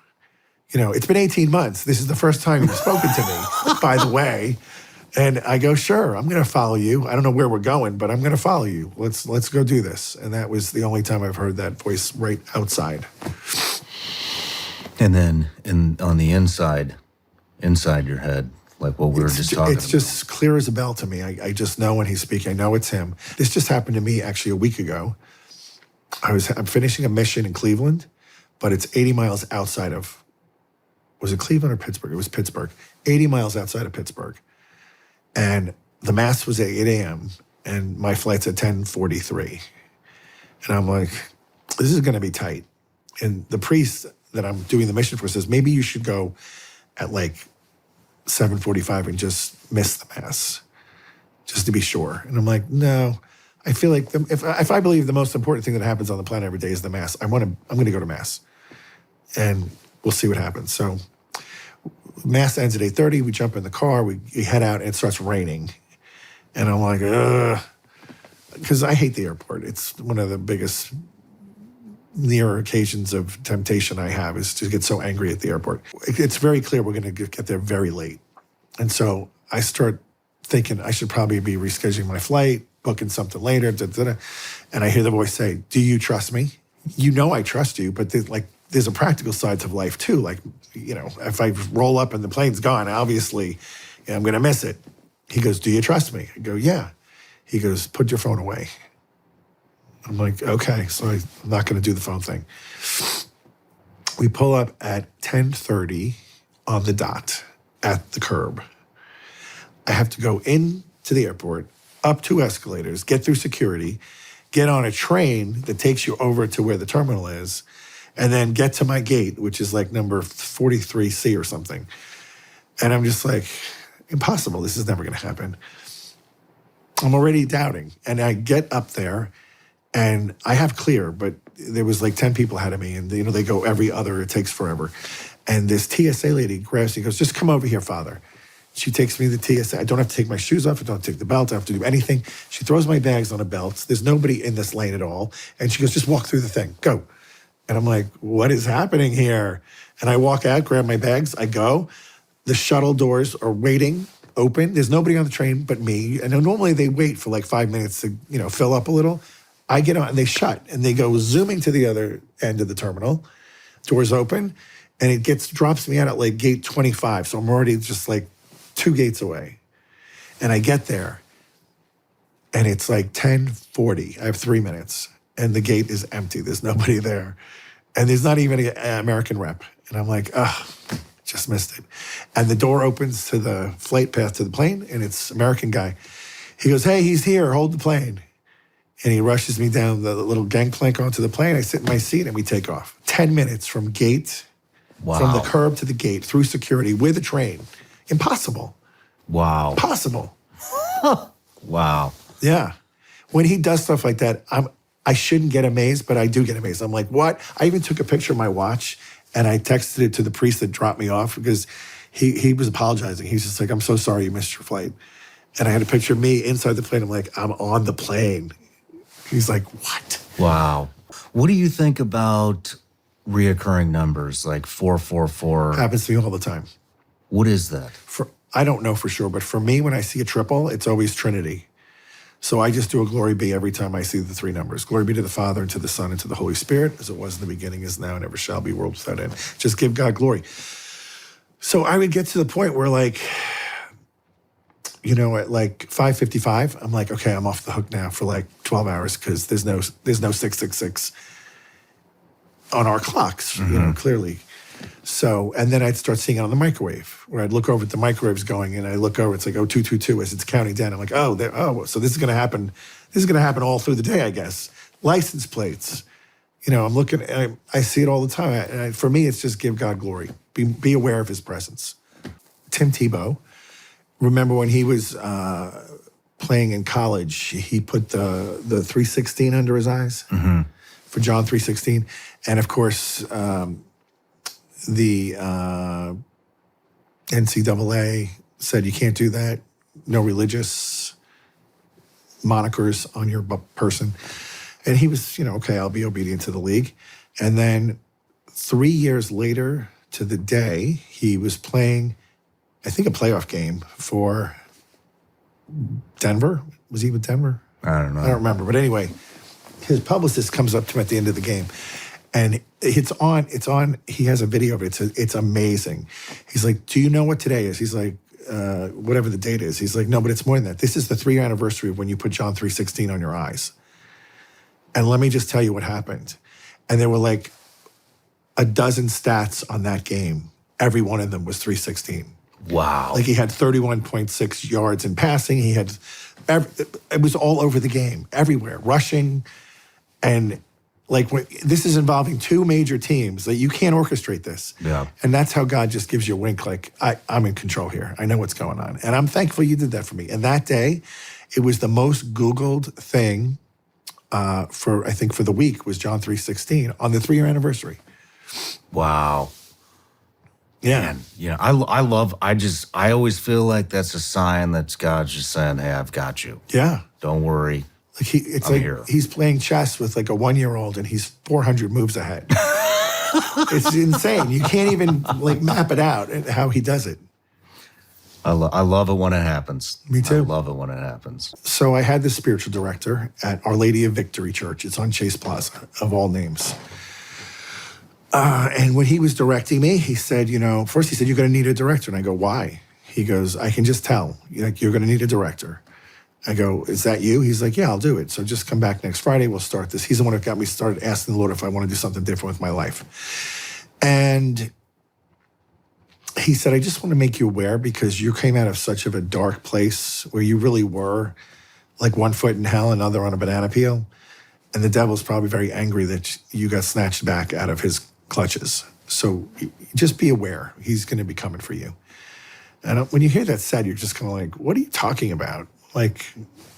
It's been 18 months. This is the first time you've spoken to me, by the way. And I go, sure, I'm going to follow you. I don't know where we're going, but I'm going to follow you. Let's go do this. And that was the only time I've heard that voice right outside. And then on the inside your head, like what we were just talking about. It's just clear as a bell to me. I just know when he's speaking. I know it's him. This just happened to me actually a week ago. I'm finishing a mission in Cleveland, but it's 80 miles outside of was it Cleveland or Pittsburgh? It was Pittsburgh, 80 miles outside of Pittsburgh. And the mass was at 8 a.m. and my flight's at 10:43. And I'm like, this is going to be tight. And the priest that I'm doing the mission for says, maybe you should go at like 7:45 and just miss the mass, just to be sure. And I'm like, no, I feel like if I believe the most important thing that happens on the planet every day is the mass, I'm going to go to mass, and we'll see what happens. So mass ends at 8:30. We jump in the car, we head out, and it starts raining. And I'm like, ugh, because I hate the airport. It's one of the biggest near occasions of temptation I have is to get so angry at the airport. It's very clear we're going to get there very late. And so I start thinking I should probably be rescheduling my flight, booking something later, and I hear the voice say, do you trust me? You know I trust you, but there's a practical side to life too. Like, if I roll up and the plane's gone, obviously I'm going to miss it. He goes, do you trust me? I go, yeah. He goes, put your phone away. I'm like, okay, so I'm not going to do the phone thing. We pull up at 10:30 on the dot at the curb. I have to go into the airport, up 2 escalators, get through security, get on a train that takes you over to where the terminal is, and then get to my gate, which is like number 43C or something. And I'm just like, impossible. This is never going to happen. I'm already doubting. And I get up there, and I have clear, but there was like 10 people ahead of me, and they go every other, it takes forever. And this TSA lady grabs me and goes, just come over here, Father. She takes me to the TSA. I don't have to take my shoes off. I don't have to take the belt. I don't have to do anything. She throws my bags on a belt. There's nobody in this lane at all. And she goes, just walk through the thing. Go. And I'm like, what is happening here? And I walk out, grab my bags. I go. The shuttle doors are waiting, open. There's nobody on the train but me. And normally they wait for like 5 minutes to, fill up a little. I get on and they shut and they go zooming to the other end of the terminal. Doors open and it drops me out at like gate 25. So I'm already just like 2 gates away. And I get there and it's like 10:40. I have 3 minutes and the gate is empty. There's nobody there. And there's not even an American rep. And I'm like, just missed it. And the door opens to the flight path to the plane and it's American guy. He goes, hey, he's here, hold the plane. And he rushes me down the little gangplank onto the plane. I sit in my seat and we take off. 10 minutes from gate, from the curb to the gate, through security, with a train. Impossible. Wow. Impossible. Wow. Yeah. When he does stuff like that, I shouldn't get amazed, but I do get amazed. I'm like, what? I even took a picture of my watch and I texted it to the priest that dropped me off because he was apologizing. He's just like, I'm so sorry you missed your flight. And I had a picture of me inside the plane. I'm like, I'm on the plane. He's like, what? Wow. What do you think about reoccurring numbers like 444? Happens to me all the time. What is that? I don't know for sure, but for me, when I see a triple, it's always Trinity. So I just do a glory be every time I see the 3 numbers. Glory be to the Father, and to the Son, and to the Holy Spirit, as it was in the beginning, is now, and ever shall be, world without end. Just give God glory. So I would get to the point where at like 5:55, I'm like, okay, I'm off the hook now for like 12 hours because there's no 666 on our clocks, clearly. So, and then I'd start seeing it on the microwave, where I'd look over at the microwave's going, and I look over, it's like 0222 as it's counting down. I'm like, so this is going to happen. This is going to happen all through the day, I guess. License plates, I'm looking, I see it all the time. And for me, it's just give God glory. Be aware of His presence. Tim Tebow. Remember when he was playing in college, he put the 316 under his eyes for John 3:16. And of course, the NCAA said you can't do that. No religious monikers on your person. And he was, okay, I'll be obedient to the league. And then 3 years later to the day, he was playing, I think, a playoff game for Denver. Was he with Denver? I don't know. I don't remember. But anyway, his publicist comes up to him at the end of the game. And it's on, he has a video of it. It's amazing. He's like, do you know what today is? He's like, whatever the date is. He's like, no, but it's more than that. This is the 3-year anniversary of when you put John 3:16 on your eyes. And let me just tell you what happened. And there were like a dozen stats on that game every one of them was 316. Wow. Like he had 31.6 yards in passing. He had, it was all over the game, everywhere, rushing. And like this is involving two major teams that you can't orchestrate this. Yeah. And that's how God just gives you a wink, like, I'm in control here. I know what's going on. And I'm thankful you did that for me. And that day, it was the most Googled thing I think for the week was John 3:16 on the 3-year anniversary. Wow. Yeah. Man, I always feel like that's a sign that God's just saying, hey, I've got you. Yeah. Don't worry. Like it's I'm like here. He's playing chess with like a 1-year-old and he's 400 moves ahead. It's insane. You can't even like map it out and how he does it. I love it when it happens. Me too. I love it when it happens. So I had this spiritual director at Our Lady of Victory Church. It's on Chase Plaza, of all names. And when he was directing me, he said, first he said, you're going to need a director. And I go, why? He goes, I can just tell. You're going to need a director. I go, is that you? He's like, yeah, I'll do it. So just come back next Friday. We'll start this. He's the one who got me started asking the Lord if I want to do something different with my life. And he said, I just want to make you aware because you came out of such of a dark place where you really were like one foot in hell, another on a banana peel. And the devil's probably very angry that you got snatched back out of his clutches. So just be aware. He's going to be coming for you. And when you hear that said, you're just kind of like, what are you talking about? Like,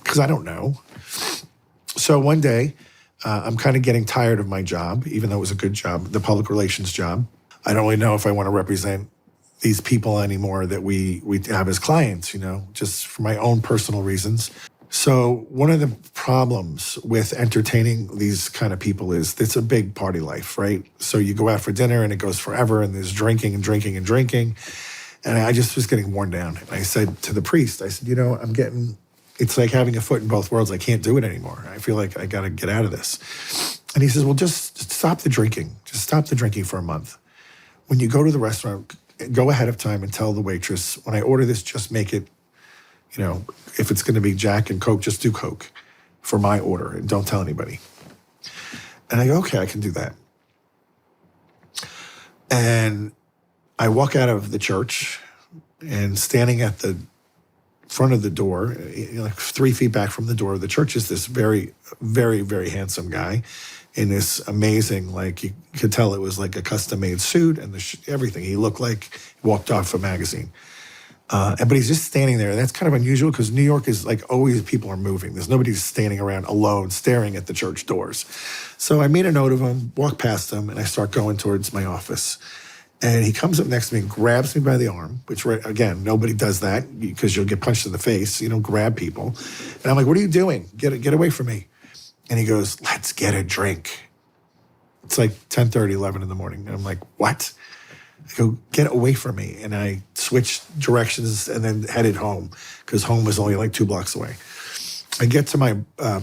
because I don't know. So one day, I'm kind of getting tired of my job, even though it was a good job, the public relations job. I don't really know if I want to represent these people anymore that we have as clients, just for my own personal reasons. So one of the problems with entertaining these kind of people is it's a big party life, right? So you go out for dinner and it goes forever and there's drinking and drinking and drinking. And I just was getting worn down. And I said to the priest, I said, it's like having a foot in both worlds. I can't do it anymore. I feel like I got to get out of this. And he says, well, just stop the drinking. Just stop the drinking for a month. When you go to the restaurant, go ahead of time and tell the waitress, when I order this, just make it, if it's going to be Jack and Coke, just do Coke for my order and don't tell anybody. And I go, okay, I can do that. And I walk out of the church and standing at the front of the door, like 3 feet back from the door of the church is this very, very, very handsome guy in this amazing, like you could tell it was like a custom-made suit and everything. He looked like he walked off a magazine. But he's just standing there. And that's kind of unusual because New York is like always people are moving. There's nobody standing around alone staring at the church doors. So I made a note of him, walk past him, and I start going towards my office. And he comes up next to me and grabs me by the arm, which, again, nobody does that because you'll get punched in the face. You don't grab people. And I'm like, what are you doing? Get away from me. And he goes, let's get a drink. It's like 10:30, 11 in the morning. And I'm like, what? I go, get away from me. And I switched directions and then headed home because home was only like 2 blocks away. I get to my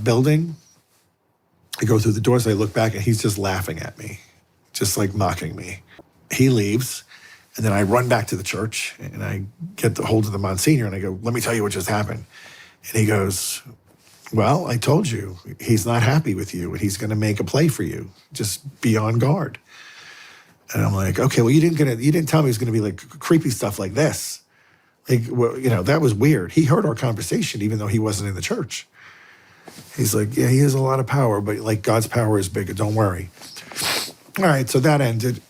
building. I go through the doors. I look back and he's just laughing at me, just like mocking me. He leaves, and then I run back to the church, and I get the hold of the Monsignor, and I go, let me tell you what just happened. And he goes, well, I told you, he's not happy with you, and he's going to make a play for you. Just be on guard. And I'm like, okay, well, you didn't tell me it was going to be like creepy stuff like this. Like, well, that was weird. He heard our conversation, even though he wasn't in the church. He's like, yeah, he has a lot of power, but like God's power is bigger. Don't worry. All right, so that ended.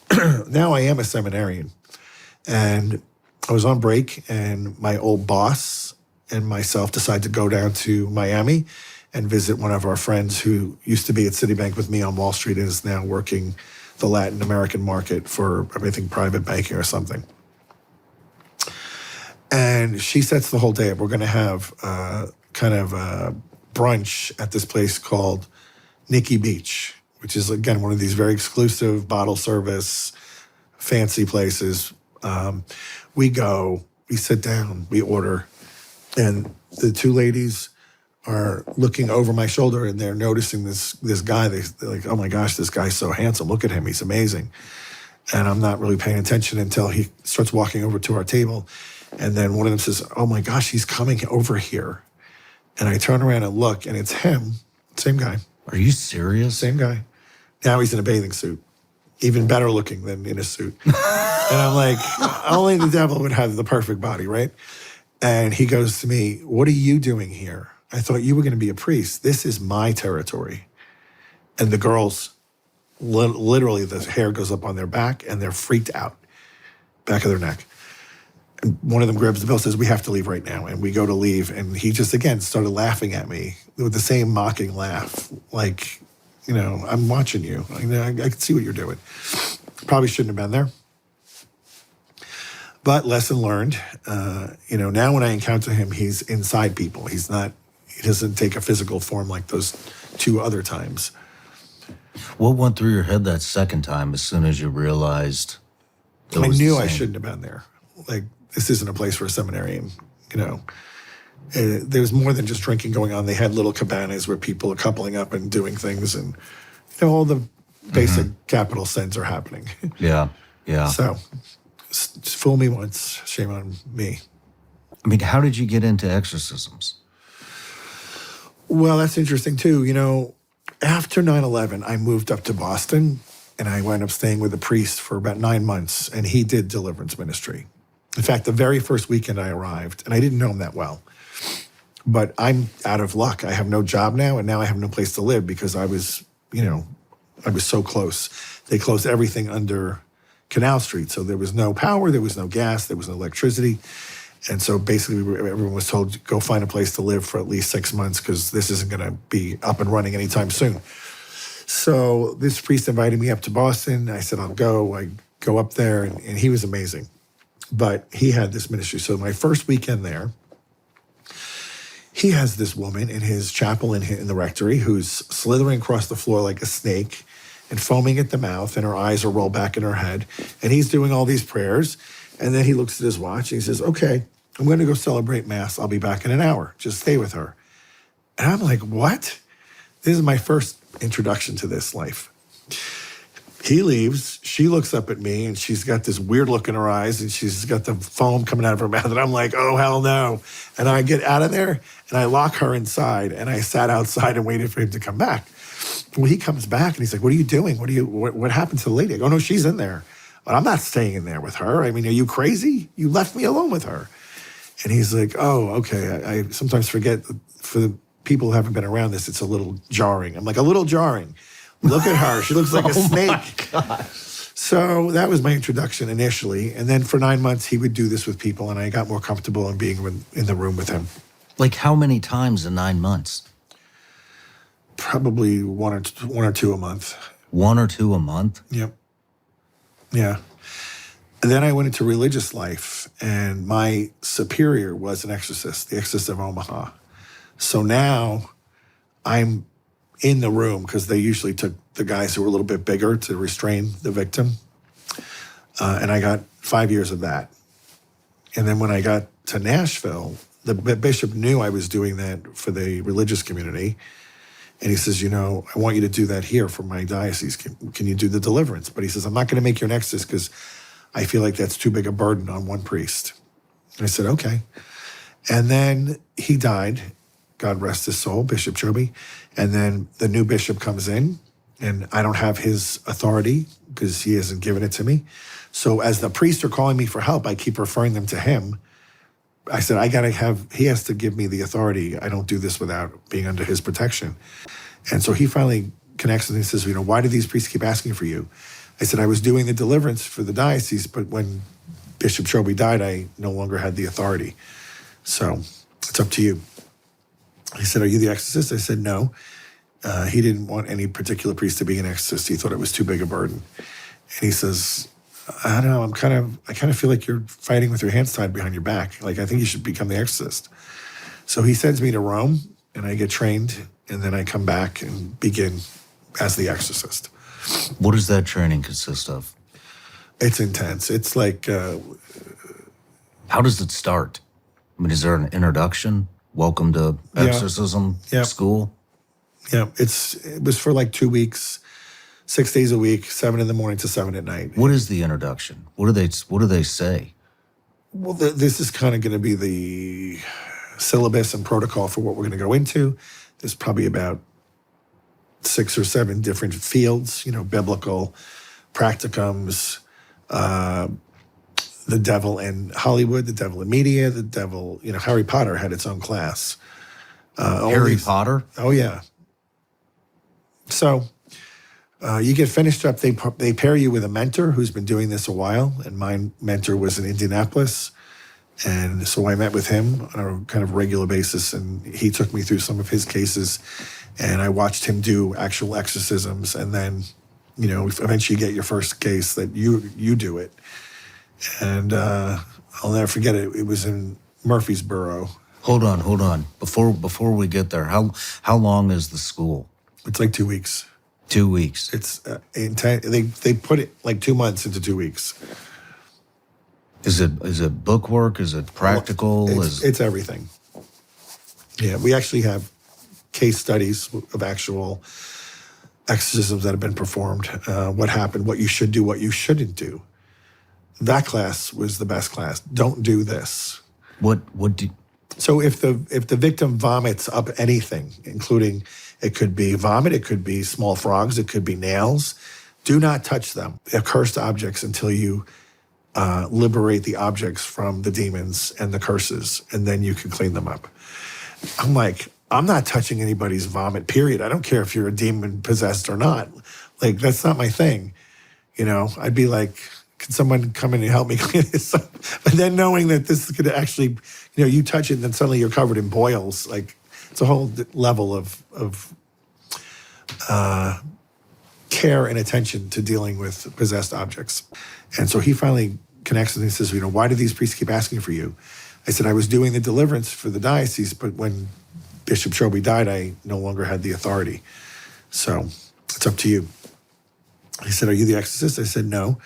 Now I am a seminarian. And I was on break, and my old boss and myself decided to go down to Miami and visit one of our friends who used to be at Citibank with me on Wall Street and is now working the Latin American market for, I think, private banking or something. And she sets the whole day up. We're going to have kind of a brunch at this place called Nikki Beach, which is, again, one of these very exclusive bottle service, fancy places. We go, we sit down, we order, and the two ladies are looking over my shoulder and they're noticing this guy. They're like, oh my gosh, this guy's so handsome. Look at him, he's amazing. And I'm not really paying attention until he starts walking over to our table. And then one of them says, oh my gosh, he's coming over here. And I turn around and look, and it's him, same guy. Are you serious? Same guy. Now he's in a bathing suit, even better looking than in a suit. And I'm like, only the devil would have the perfect body, right? And he goes to me, what are you doing here? I thought you were going to be a priest. This is my territory. And the girls, literally, the hair goes up on their back and they're freaked out, back of their neck. And one of them grabs the bell, says, we have to leave right now. And we go to leave. And he just, again, started laughing at me with the same mocking laugh. Like, I'm watching you. I can see what you're doing. Probably shouldn't have been there. But lesson learned. Now when I encounter him, he's inside people. He doesn't take a physical form like those 2 other times. What went through your head that second time as soon as you realized I knew I shouldn't have been there. Like, this isn't a place for a seminarian, There was more than just drinking going on. They had little cabanas where people are coupling up and doing things, and all the basic capital sins are happening. Yeah, yeah. So, fool me once, shame on me. I mean, how did you get into exorcisms? Well, that's interesting too. After 9/11, I moved up to Boston, and I wound up staying with a priest for about 9 months, and he did deliverance ministry. In fact, the very first weekend I arrived, and I didn't know him that well, but I'm out of luck. I have no job now, and now I have no place to live because I was so close. They closed everything under Canal Street, so there was no power, there was no gas, there was no electricity. And so basically everyone was told, go find a place to live for at least 6 months because this isn't going to be up and running anytime soon. So this priest invited me up to Boston. I said, I'll go. I go up there, and he was amazing. But he had this ministry. So my first weekend there, he has this woman in his chapel in the rectory who's slithering across the floor like a snake and foaming at the mouth, and her eyes are rolled back in her head. And he's doing all these prayers. And then he looks at his watch and he says, okay, I'm going to go celebrate Mass. I'll be back in an hour. Just stay with her. And I'm like, what? This is my first introduction to this life. He leaves. She looks up at me, and she's got this weird look in her eyes, and she's got the foam coming out of her mouth. And I'm like, oh, hell no. And I get out of there, and I lock her inside, and I sat outside and waited for him to come back. Well, he comes back, and he's like, what are you doing? What happened to the lady? I go, no, she's in there. But I'm not staying in there with her. I mean, are you crazy? You left me alone with her. And he's like, oh, okay. I sometimes forget, for the people who haven't been around this, it's a little jarring. I'm like, a little jarring. Look at her. She looks like a snake. My God. So that was my introduction initially. And then for 9 months, he would do this with people, and I got more comfortable in being in the room with him. Like how many times in 9 months? Probably one or two a month. 1 or 2 a month? Yep. Yeah. And then I went into religious life, and my superior was an exorcist, the Exorcist of Omaha. So now I'm in the room, because they usually took the guys who were a little bit bigger to restrain the victim. And I got 5 years of that. And then when I got to Nashville, the bishop knew I was doing that for the religious community. And he says, I want you to do that here for my diocese. Can you do the deliverance? But he says, I'm not going to make you an exorcist because I feel like that's too big a burden on one priest. And I said, okay. And then he died. God rest his soul, Bishop Joby. And then the new bishop comes in, and I don't have his authority because he hasn't given it to me. So as the priests are calling me for help, I keep referring them to him. I said, he has to give me the authority. I don't do this without being under his protection. And so he finally connects with me and says, why do these priests keep asking for you? I said, I was doing the deliverance for the diocese, but when Bishop Joby died, I no longer had the authority. So it's up to you. He said, are you the exorcist? I said, no. He didn't want any particular priest to be an exorcist. He thought it was too big a burden. And he says, I don't know, I kind of feel like you're fighting with your hands tied behind your back. Like, I think you should become the exorcist. So he sends me to Rome, and I get trained, and then I come back and begin as the exorcist. What does that training consist of? It's intense. It's like... How does it start? I mean, is there an introduction? Welcome to exorcism school? Yeah, it was for like 2 weeks, 6 days a week, 7 in the morning to 7 at night. What is the introduction? What do they say? Well, this is kind of going to be the syllabus and protocol for what we're going to go into. There's probably about 6 or 7 different fields, biblical, practicums, the devil in Hollywood, the devil in media, the devil, Harry Potter had its own class. Harry Potter? Oh, yeah. So you get finished up, they pair you with a mentor who's been doing this a while, and my mentor was in Indianapolis. And so I met with him on a kind of regular basis, and he took me through some of his cases, and I watched him do actual exorcisms, and then, eventually you get your first case that you do it. And I'll never forget it. It was in Murfreesboro. Hold on. Before we get there, how long is the school? It's like 2 weeks. 2 weeks. It's they put it like 2 months into 2 weeks. Is it book work? Is it practical? It's everything. Yeah, we actually have case studies of actual exorcisms that have been performed. What happened? What you should do? What you shouldn't do? That class was the best class. Don't do this. What do? So if the victim vomits up anything, including it could be vomit, it could be small frogs, it could be nails, do not touch them. They're cursed objects until you liberate the objects from the demons and the curses, and then you can clean them up. I'm like, I'm not touching anybody's vomit, period. I don't care if you're a demon possessed or not. Like, that's not my thing. I'd be like, can someone come in and help me clean this up? But then knowing that this could actually, you touch it and then suddenly you're covered in boils. Like, it's a whole level of care and attention to dealing with possessed objects. And so he finally connects with me and says, why do these priests keep asking for you? I said, I was doing the deliverance for the diocese, but when Bishop Shobi died, I no longer had the authority. So it's up to you. He said, are you the exorcist? I said, no.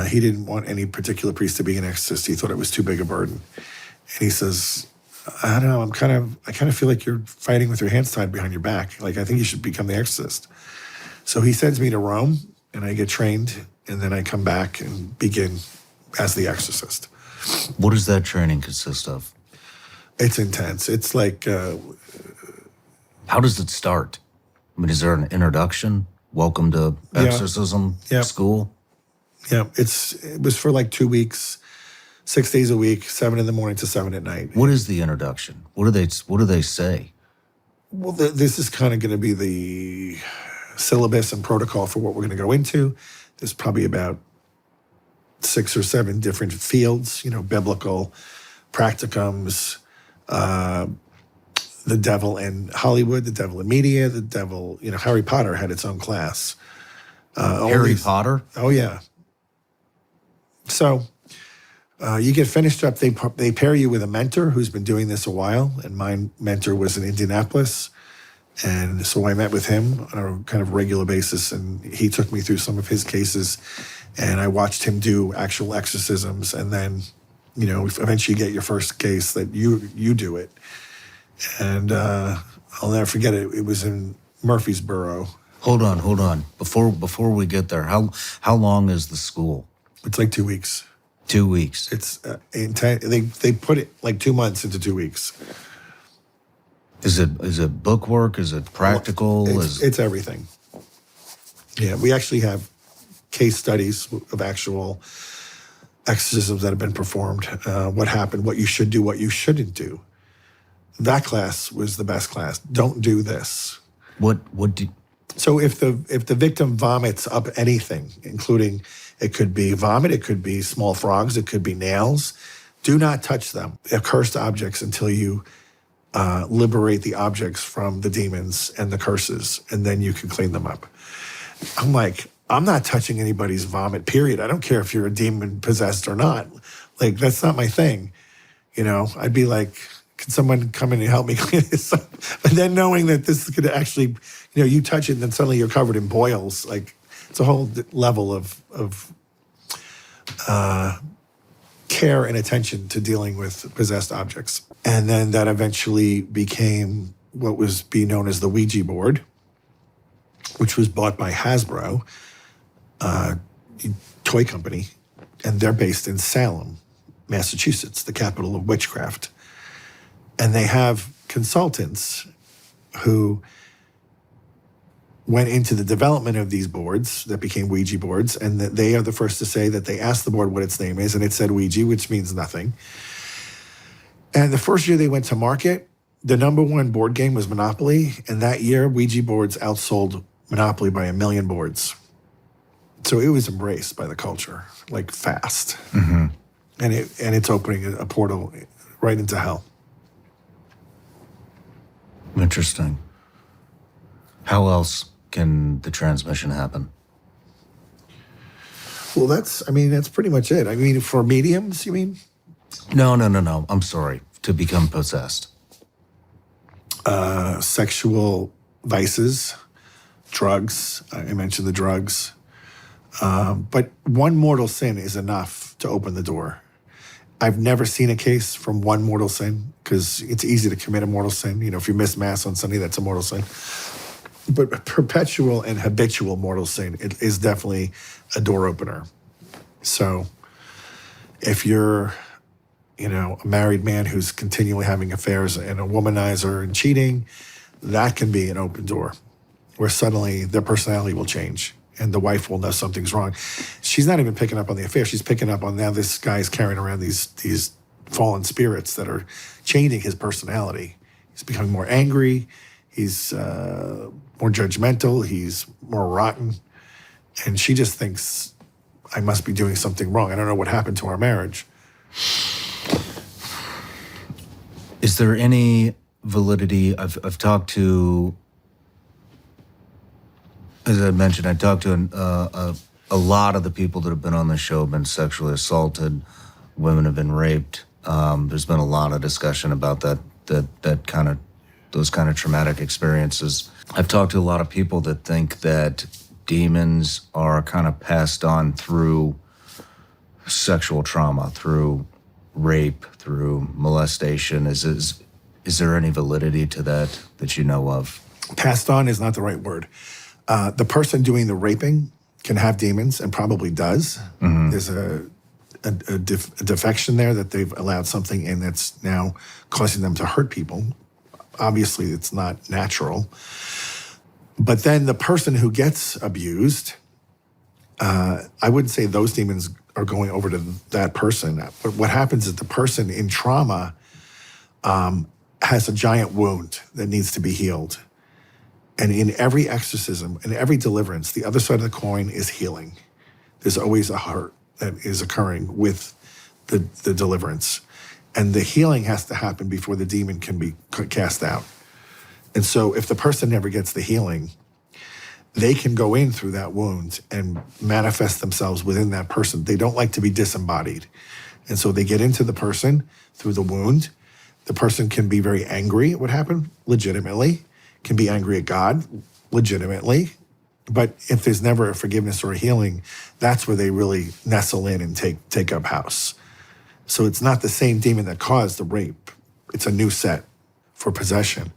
He didn't want any particular priest to be an exorcist. He thought it was too big a burden. And he says, I don't know, I kind of feel like you're fighting with your hands tied behind your back. Like, I think you should become the exorcist. So he sends me to Rome, and I get trained, and then I come back and begin as the exorcist. What does that training consist of? It's intense. It's like... how does it start? I mean, is there an introduction? Welcome to exorcism school? Yeah, it was for like 2 weeks, 6 days a week, 7 in the morning to 7 at night. What is the introduction? What do they say? Well, this is kind of going to be the syllabus and protocol for what we're going to go into. There's probably about 6 or 7 different fields, biblical, practicums, the devil in Hollywood, the devil in media, the devil, Harry Potter had its own class. Harry Potter? Oh, yeah. So you get finished up, they pair you with a mentor who's been doing this a while, and my mentor was in Indianapolis. And so I met with him on a kind of regular basis, and he took me through some of his cases, and I watched him do actual exorcisms, and then, eventually you get your first case that you do it. And I'll never forget it. It was in Murfreesboro. Hold on. Before we get there, how long is the school? It's like 2 weeks. 2 weeks. It's intense. They put it like 2 months into 2 weeks. Is it book work? Is it practical? It's everything. Yeah, we actually have case studies of actual exorcisms that have been performed. What happened? What you should do? What you shouldn't do? That class was the best class. Don't do this. What do? So if the victim vomits up anything, including it could be vomit, it could be small frogs, it could be nails, do not touch them. They're cursed objects until you liberate the objects from the demons and the curses, and then you can clean them up. I'm like, I'm not touching anybody's vomit, period. I don't care if you're a demon possessed or not. Like, that's not my thing. I'd be like, can someone come in and help me clean this up? But then knowing that this could actually, you touch it and then suddenly you're covered in boils. Like, it's a whole level of care and attention to dealing with possessed objects. And then that eventually became what was being known as the Ouija board, which was bought by Hasbro, toy company, and they're based in Salem, Massachusetts, the capital of witchcraft. And they have consultants who went into the development of these boards that became Ouija boards, and that they are the first to say that they asked the board what its name is, and it said Ouija, which means nothing. And the first year they went to market, the number one board game was Monopoly, and that year Ouija boards outsold Monopoly by 1 million boards. So it was embraced by the culture, like fast. Mm-hmm. And it's opening a portal right into hell. Interesting. How else can the transmission happen? Well, that's pretty much it. I mean, for mediums, you mean? No. I'm sorry. To become possessed. Sexual vices, drugs. I mentioned the drugs. But one mortal sin is enough to open the door. I've never seen a case from one mortal sin, because it's easy to commit a mortal sin. You know, if you miss Mass on Sunday, that's a mortal sin. But perpetual and habitual mortal sin is definitely a door opener. So if you're, a married man who's continually having affairs and a womanizer and cheating, that can be an open door where suddenly their personality will change and the wife will know something's wrong. She's not even picking up on the affair. She's picking up on now this guy's carrying around these fallen spirits that are changing his personality. He's becoming more angry. He's more judgmental. He's more rotten. And she just thinks, I must be doing something wrong. I don't know what happened to our marriage. Is there any validity? I've talked to, as I mentioned, I talked to a lot of the people that have been on the show have been sexually assaulted. Women have been raped. There's been a lot of discussion about that kind of those kind of traumatic experiences. I've talked to a lot of people that think that demons are kind of passed on through sexual trauma, through rape, through molestation. Is there any validity to that you know of? Passed on is not the right word. The person doing the raping can have demons and probably does. Mm-hmm. There's a defection there that they've allowed something in that's now causing them to hurt people. Obviously, it's not natural. But then the person who gets abused, I wouldn't say those demons are going over to that person. But what happens is the person in trauma has a giant wound that needs to be healed. And in every exorcism, in every deliverance, the other side of the coin is healing. There's always a hurt that is occurring with the deliverance. And the healing has to happen before the demon can be cast out. And so if the person never gets the healing, they can go in through that wound and manifest themselves within that person. They don't like to be disembodied. And so they get into the person through the wound. The person can be very angry at what happened, legitimately, can be angry at God, legitimately. But if there's never a forgiveness or a healing, that's where they really nestle in and take up house. So it's not the same demon that caused the rape. It's a new set for possession.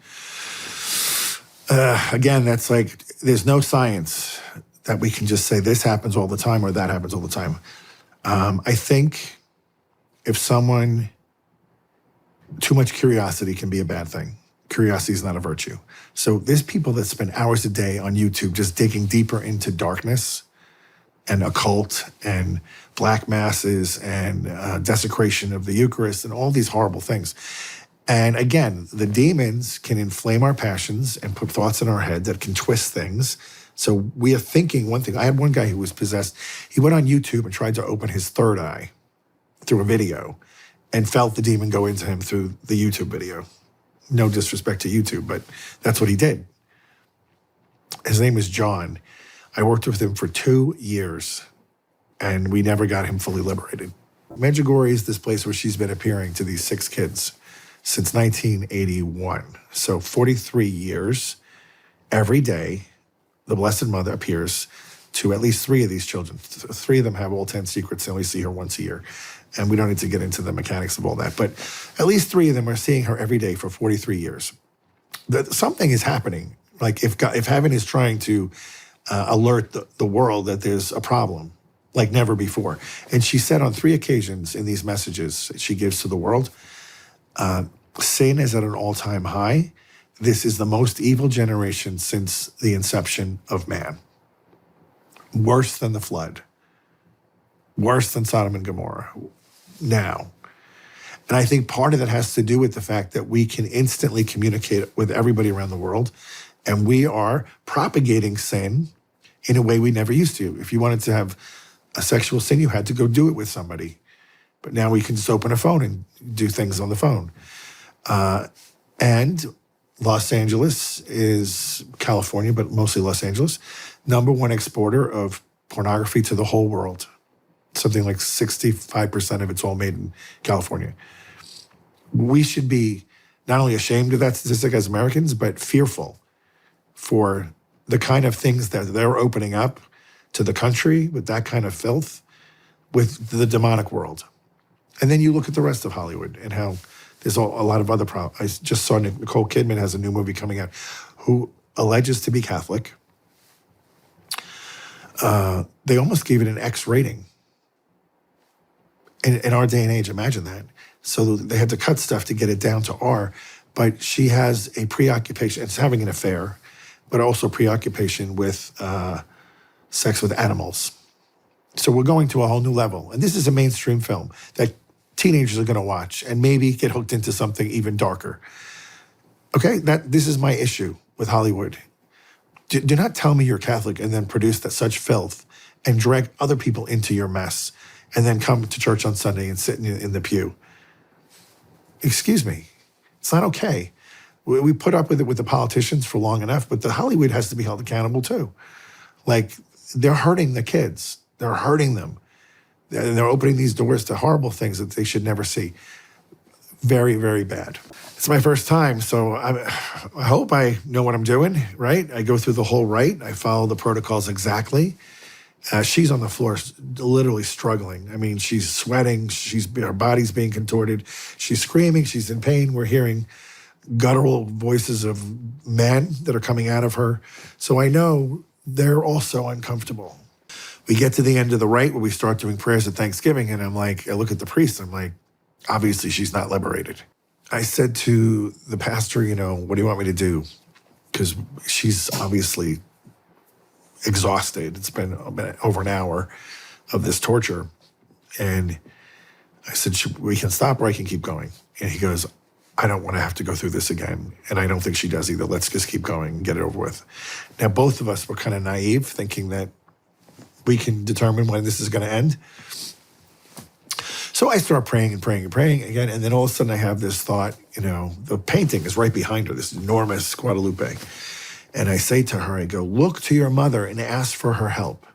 Again, that's like, there's no science that we can just say this happens all the time or that happens all the time. I think if someone, too much curiosity can be a bad thing. Curiosity is not a virtue. So there's people that spend hours a day on YouTube just digging deeper into darkness and occult and black masses and desecration of the Eucharist and all these horrible things. And again, the demons can inflame our passions and put thoughts in our head that can twist things. So we are thinking one thing. I had one guy who was possessed. He went on YouTube and tried to open his third eye through a video and felt the demon go into him through the YouTube video. No disrespect to YouTube, but that's what he did. His name is John. I worked with him for 2 years, and we never got him fully liberated. Medjugorje is this place where she's been appearing to these 6 kids since 1981. So 43 years, every day, the Blessed Mother appears to at least 3 of these children. 3 of them have all 10 secrets. They only see her once a year. And we don't need to get into the mechanics of all that. But at least 3 of them are seeing her every day for 43 years. Something is happening. Like if heaven is trying to alert the world that there's a problem, like never before. And she said on 3 occasions in these messages she gives to the world, sin is at an all-time high. this is the most evil generation since the inception of man. Worse than the flood. Worse than Sodom and Gomorrah. Now. And I think part of that has to do with the fact that we can instantly communicate with everybody around the world, and we are propagating sin in a way we never used to. If you wanted to have a sexual sin, you had to go do it with somebody. But now we can just open a phone and do things on the phone. And Los Angeles is California, but mostly Los Angeles, #1 exporter of pornography to the whole world. Something like 65% of it's all made in California. We should be not only ashamed of that statistic as Americans, but fearful for the kind of things that they're opening up to the country with that kind of filth, with the demonic world. And then you look at the rest of Hollywood and how there's a lot of other problems. I just saw Nicole Kidman has a new movie coming out who alleges to be Catholic. They almost gave it an X rating. In our day and age, imagine that. So they had to cut stuff to get it down to R, but she has a preoccupation, it's having an affair, but also preoccupation with sex with animals. So we're going to a whole new level. And this is a mainstream film that teenagers are gonna watch and maybe get hooked into something even darker. Okay, this is my issue with Hollywood. Do not tell me you're Catholic and then produce such filth and drag other people into your mess and then come to church on Sunday and sit in the pew. Excuse me, it's not okay. We put up with it with the politicians for long enough, but the Hollywood has to be held accountable too. Like, they're hurting the kids. They're hurting them. And they're opening these doors to horrible things that they should never see. Very, very bad. It's my first time, so I hope I know what I'm doing, right? I go through the whole rite. I follow the protocols exactly. She's on the floor literally struggling. I mean, she's sweating. Her body's being contorted. She's screaming. She's in pain. We're hearing guttural voices of men that are coming out of her. So I know they're also uncomfortable. We get to the end of the rite where we start doing prayers at Thanksgiving, and I look at the priest, I'm like, obviously she's not liberated. I said to the pastor, what do you want me to do? Because she's obviously exhausted. It's been over an hour of this torture. And I said, we can stop or I can keep going. And he goes, I don't want to have to go through this again. And I don't think she does either. Let's just keep going and get it over with. Now, both of us were kind of naive, thinking that we can determine when this is going to end. So I start praying and praying and praying again. And then all of a sudden I have this thought, the painting is right behind her, this enormous Guadalupe. And I say to her, I go, look to your mother and ask for her help.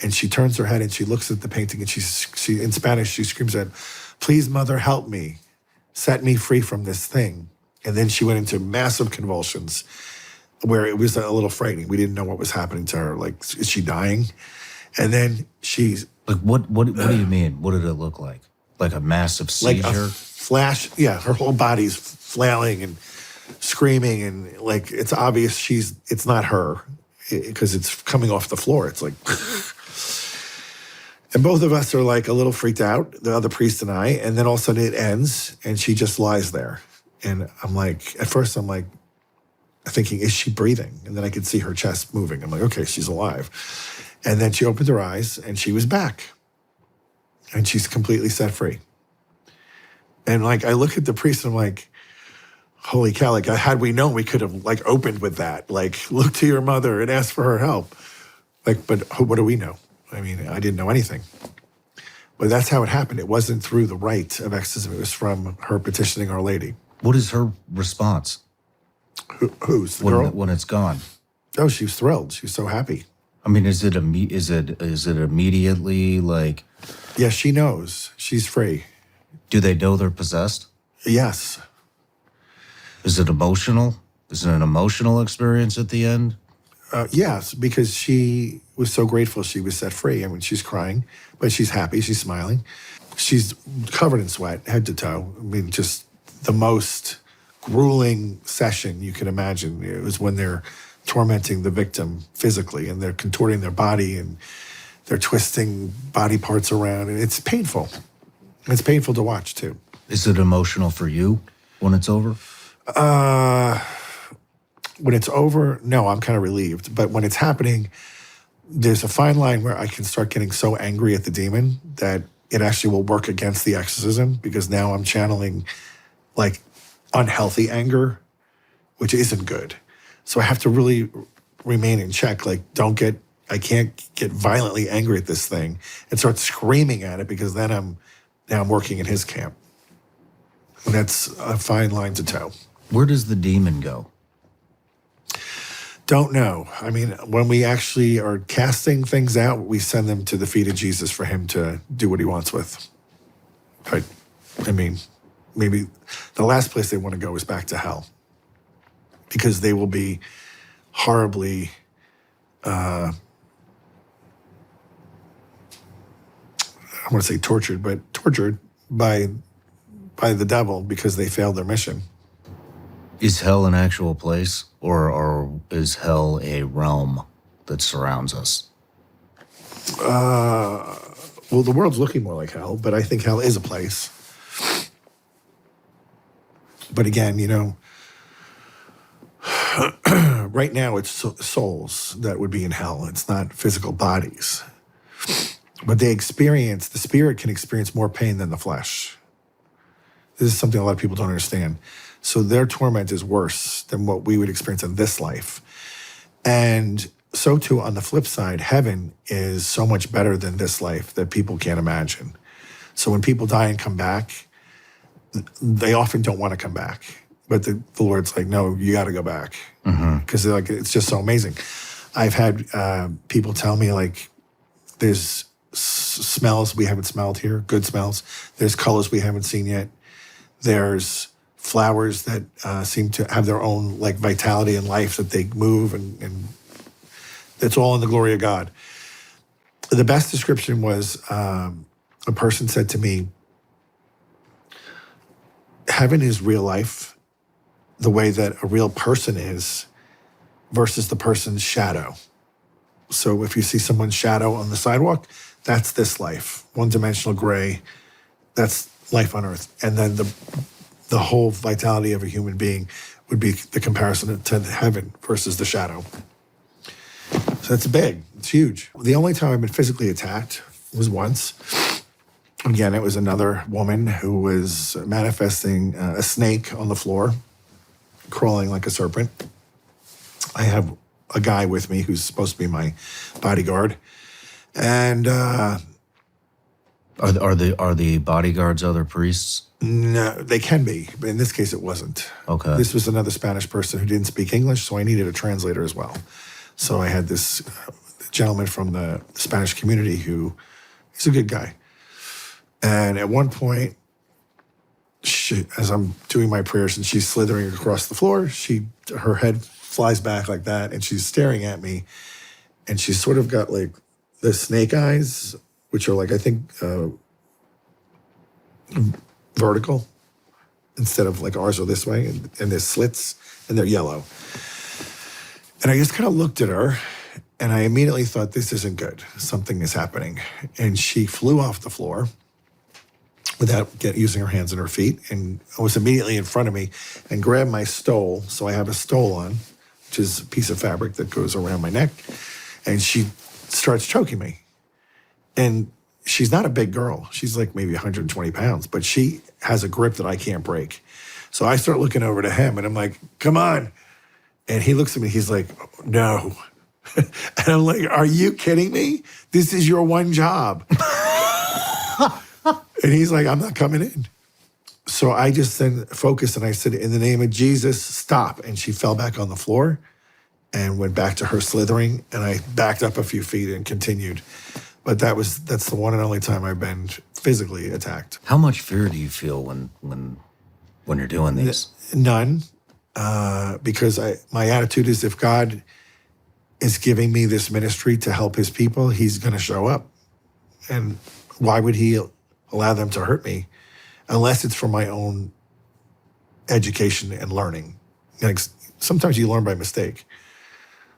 And she turns her head and she looks at the painting and she in Spanish, she screams out, please, mother, help me. Set me free from this thing. And then she went into massive convulsions where it was a little frightening. We didn't know what was happening to her. Like, is she dying? And then she's... Like, what do you mean? What did it look like? Like a massive seizure? Like a flash. Yeah, her whole body's flailing and screaming, and like it's obvious it's not her because it's coming off the floor. It's like, and both of us are like a little freaked out, the other priest and I, and then all of a sudden it ends and she just lies there. And I'm like, at first I'm like thinking, is she breathing? And then I could see her chest moving. I'm like, okay, she's alive. And then she opened her eyes and she was back and she's completely set free. And like, I look at the priest and I'm like, holy cow, like had we known, we could have like opened with that. Like, look to your mother and ask for her help. Like, but what do we know? I mean, I didn't know anything. But that's how it happened. It wasn't through the rite of exorcism. It was from her petitioning Our Lady. What is her response? Who's the girl? When it's gone? Oh, she was thrilled. She was so happy. I mean, is it immediately like? Yeah, she knows. She's free. Do they know they're possessed? Yes. Is it emotional? Is it an emotional experience at the end? Yes, because she was so grateful she was set free. I mean, she's crying, but she's happy. She's smiling. She's covered in sweat, head to toe. I mean, just the most grueling session you can imagine. It was when they're tormenting the victim physically and they're contorting their body and they're twisting body parts around. And it's painful. It's painful to watch, too. Is it emotional for you when it's over? When it's over, no, I'm kind of relieved. But when it's happening, there's a fine line where I can start getting so angry at the demon that it actually will work against the exorcism, because now I'm channeling like unhealthy anger, which isn't good. So I have to really remain in check. Like, I can't get violently angry at this thing and start screaming at it, because then I'm working in his camp. And that's a fine line to toe. Where does the demon go? Don't know. I mean, when we actually are casting things out, we send them to the feet of Jesus for him to do what he wants with. But, I mean, maybe the last place they want to go is back to hell, because they will be horribly, I want to say tortured by the devil, because they failed their mission. Is hell an actual place, or is hell a realm that surrounds us? Well, the world's looking more like hell, but I think hell is a place. But again, right now it's souls that would be in hell. It's not physical bodies. But the spirit can experience more pain than the flesh. This is something a lot of people don't understand. So their torment is worse than what we would experience in this life. And so too, on the flip side, heaven is so much better than this life that people can't imagine. So when people die and come back, they often don't want to come back. But the Lord's like, no, you got to go back. Because they're like, it's just so amazing. I've had people tell me, like, there's smells we haven't smelled here, good smells. There's colors we haven't seen yet. There's flowers that seem to have their own like vitality and life, that they move, and it's all in the glory of God. The best description was a person said to me, heaven is real life the way that a real person is versus the person's shadow. So if you see someone's shadow on the sidewalk, that's this life, one-dimensional gray, that's life on earth. And then the whole vitality of a human being would be the comparison to heaven versus the shadow. So that's big, it's huge. The only time I've been physically attacked was once. Again, it was another woman who was manifesting a snake on the floor, crawling like a serpent. I have a guy with me who's supposed to be my bodyguard. And Are the bodyguards other priests? no, they can be, but in this case it wasn't. Okay. This was another Spanish person who didn't speak English, so I needed a translator as well. So I had this gentleman from the Spanish community who, he's a good guy. And at one point, as I'm doing my prayers and she's slithering across the floor, her head flies back like that, and she's staring at me, and she's sort of got like the snake eyes, which are like, I think, vertical instead of like ours are this way, and there's slits and they're yellow. And I just kind of looked at her, and I immediately thought, this isn't good. Something is happening. And she flew off the floor without using her hands and her feet, and was immediately in front of me and grabbed my stole. So I have a stole on, which is a piece of fabric that goes around my neck, and she starts choking me. And she's not a big girl. She's like maybe 120 pounds, but she has a grip that I can't break. So I start looking over to him, and I'm like, come on. And he looks at me, he's like, no. And I'm like, are you kidding me? This is your one job. And he's like, I'm not coming in. So I just then focused, and I said, in the name of Jesus, stop. And she fell back on the floor and went back to her slithering, and I backed up a few feet and continued. But that's the one and only time I've been physically attacked. How much fear do you feel when you're doing these? None, because my attitude is, if God is giving me this ministry to help his people, he's going to show up. And why would he allow them to hurt me unless it's for my own education and learning? Like, sometimes you learn by mistake.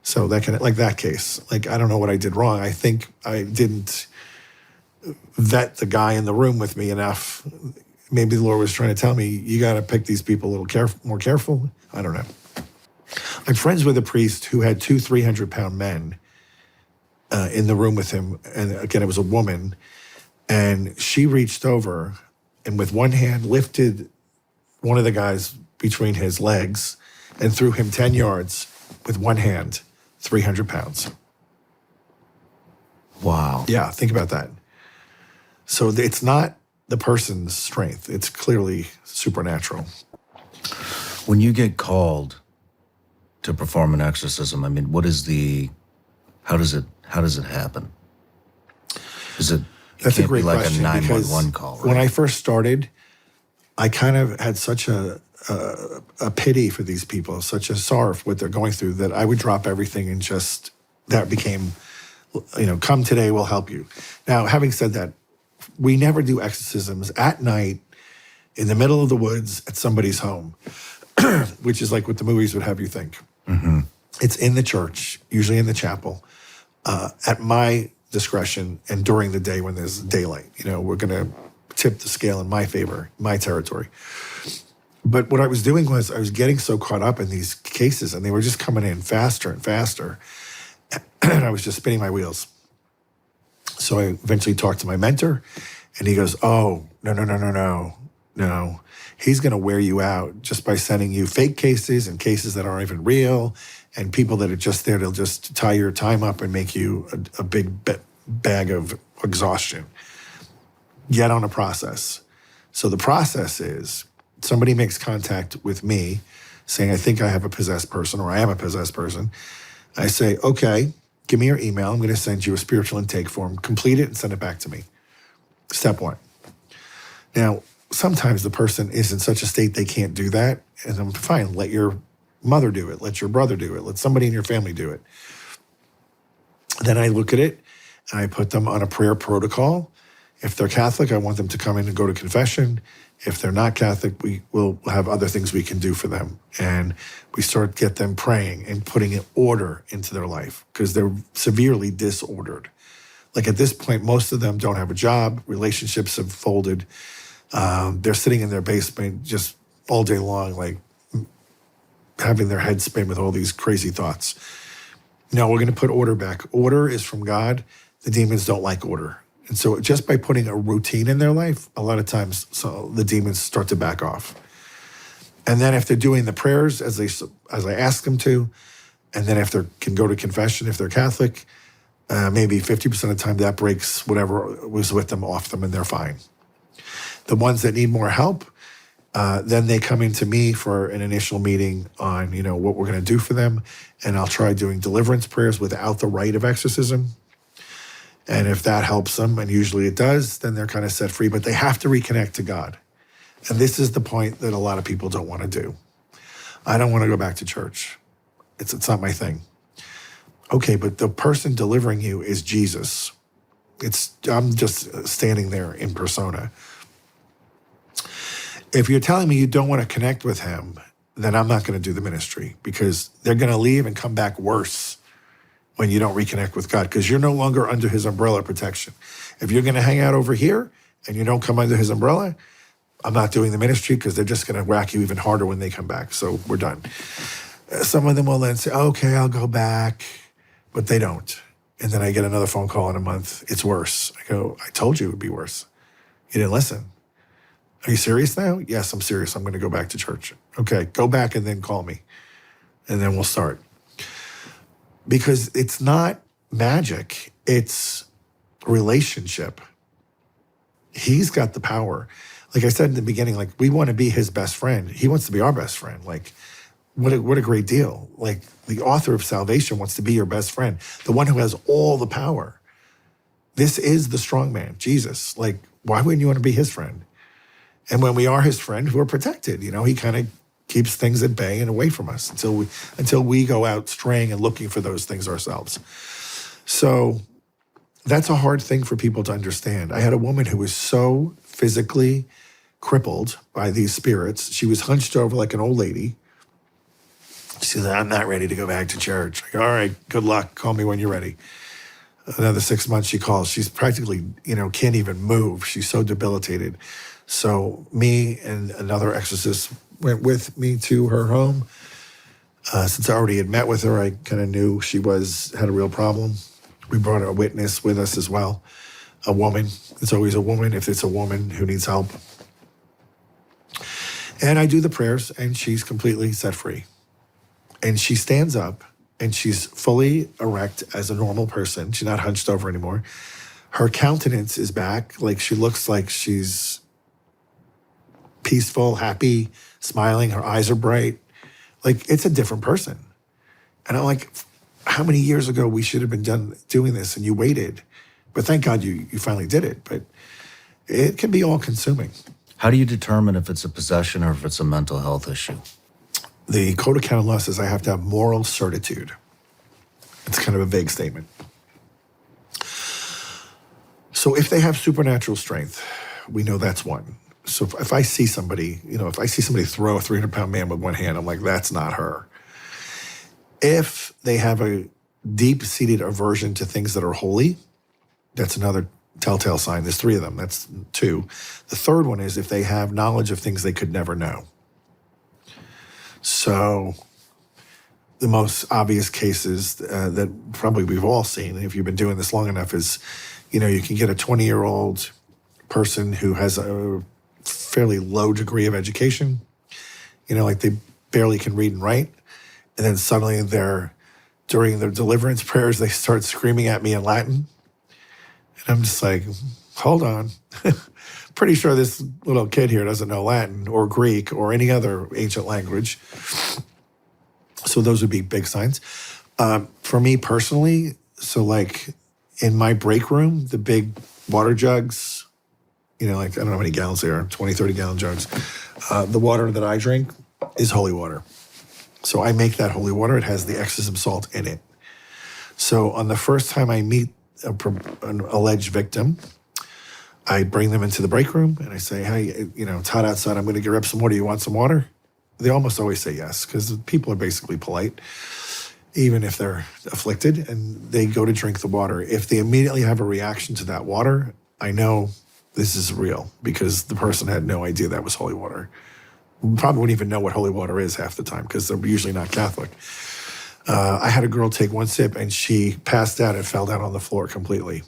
So like that case, like, I don't know what I did wrong. I think I didn't vet the guy in the room with me enough. Maybe the Lord was trying to tell me, you got to pick these people a little more careful. I don't know. I'm friends with a priest who had two 300-pound men in the room with him. And again, it was a woman. And she reached over and with one hand lifted one of the guys between his legs and threw him 10 yards with one hand, 300 pounds. Wow. Yeah, think about that. So it's not the person's strength. It's clearly supernatural. When you get called to perform an exorcism, I mean, how does it happen? That's a great like question, a because 911 call, right? when I first started, I kind of had such a pity for these people, such a sorrow for what they're going through, that I would drop everything and just, that became, come today, we'll help you. Now, having said that, we never do exorcisms at night in the middle of the woods at somebody's home, which is like what the movies would have you think. Mm-hmm. It's in the church, usually in the chapel, at my discretion and during the day when there's daylight. We're going to tip the scale in my favor, my territory. But what I was doing was I was getting so caught up in these cases, and they were just coming in faster and faster, and I was just spinning my wheels. So I eventually talked to my mentor, and he goes, oh, no. He's going to wear you out just by sending you fake cases and cases that aren't even real, and people that are just there to just tie your time up and make you a big bag of exhaustion. Get on a process. So the process is somebody makes contact with me saying, I think I have a possessed person, or I am a possessed person. I say, okay, give me your email. I'm going to send you a spiritual intake form. Complete it and send it back to me. Step one. Now, sometimes the person is in such a state they can't do that. And I'm fine. Let your mother do it. Let your brother do it. Let somebody in your family do it. Then I look at it and I put them on a prayer protocol. If they're Catholic, I want them to come in and go to confession. If they're not Catholic, we will have other things we can do for them. And we get them praying and putting an order into their life because they're severely disordered. Like at this point, most of them don't have a job. Relationships have folded. They're sitting in their basement just all day long, like having their head spin with all these crazy thoughts. No, we're going to put order back. Order is from God. The demons don't like order. And so just by putting a routine in their life, a lot of times the demons start to back off. And then if they're doing the prayers as I ask them to, and then if they can go to confession, if they're Catholic, maybe 50% of the time that breaks whatever was with them off them and they're fine. The ones that need more help, then they come into me for an initial meeting on, what we're going to do for them. And I'll try doing deliverance prayers without the rite of exorcism. And if that helps them, and usually it does, then they're kind of set free, but they have to reconnect to God. And this is the point that a lot of people don't want to do. I don't want to go back to church. It's not my thing. Okay, but the person delivering you is Jesus. I'm just standing there in persona. If you're telling me you don't want to connect with him, then I'm not going to do the ministry because they're going to leave and come back worse when you don't reconnect with God, because you're no longer under his umbrella protection. If you're going to hang out over here and you don't come under his umbrella, I'm not doing the ministry because they're just going to whack you even harder when they come back. So we're done. Some of them will then say, okay, I'll go back, but they don't. And then I get another phone call in a month. It's worse. I go, I told you it would be worse. You didn't listen. Are you serious now? Yes, I'm serious. I'm going to go back to church. Okay, go back and then call me. And then we'll start. Because it's not magic, it's relationship. He's got the power. Like I said in the beginning, like we want to be his best friend. He wants to be our best friend. Like what a great deal. Like the author of salvation wants to be your best friend, the one who has all the power. This is the strong man, Jesus. Like why wouldn't you want to be his friend? And when we are his friend, we're protected. He kind of keeps things at bay and away from us until we go out straying and looking for those things ourselves. So that's a hard thing for people to understand. I had a woman who was so physically crippled by these spirits. She was hunched over like an old lady. She said, I'm not ready to go back to church. I go, all right, good luck. Call me when you're ready. Another 6 months she calls. She's practically, can't even move. She's so debilitated. So me and another exorcist went with me to her home. Since I already had met with her, I kind of knew she had a real problem. We brought a witness with us as well, a woman. It's always a woman if it's a woman who needs help. And I do the prayers, and she's completely set free. And she stands up, and she's fully erect as a normal person. She's not hunched over anymore. Her countenance is back. Like, she looks like she's peaceful, happy, smiling. Her eyes are bright. Like, it's a different person. And I'm like, how many years ago we should have been doing this, and you waited. But thank God you finally did it. But it can be all consuming. How do you determine if it's a possession or if it's a mental health issue? The Code of Canon Law says I have to have moral certitude. It's kind of a vague statement. So if they have supernatural strength, we know that's one. So if I see somebody, if I see somebody throw a 300-pound man with one hand, I'm like, that's not her. If they have a deep-seated aversion to things that are holy, that's another telltale sign. There's 3 of them. That's 2. The third one is if they have knowledge of things they could never know. So the most obvious cases that probably we've all seen, if you've been doing this long enough, is, you can get a 20-year-old person who has a fairly low degree of education, like they barely can read and write. And then suddenly during their deliverance prayers, they start screaming at me in Latin. And I'm just like, hold on. Pretty sure this little kid here doesn't know Latin or Greek or any other ancient language. So those would be big signs. For me personally, so like in my break room, the big water jugs, like I don't know how many gallons they are, 20, 30 gallon jugs. The water that I drink is holy water. So I make that holy water. It has the exorcism salt in it. So on the first time I meet an alleged victim, I bring them into the break room and I say, hey, it's hot outside. I'm going to grab some water. You want some water? They almost always say yes, because people are basically polite, even if they're afflicted, and they go to drink the water. If they immediately have a reaction to that water, I know this is real, because the person had no idea that was holy water. Probably wouldn't even know what holy water is half the time, because they're usually not Catholic. I had a girl take one sip and she passed out and fell down on the floor completely.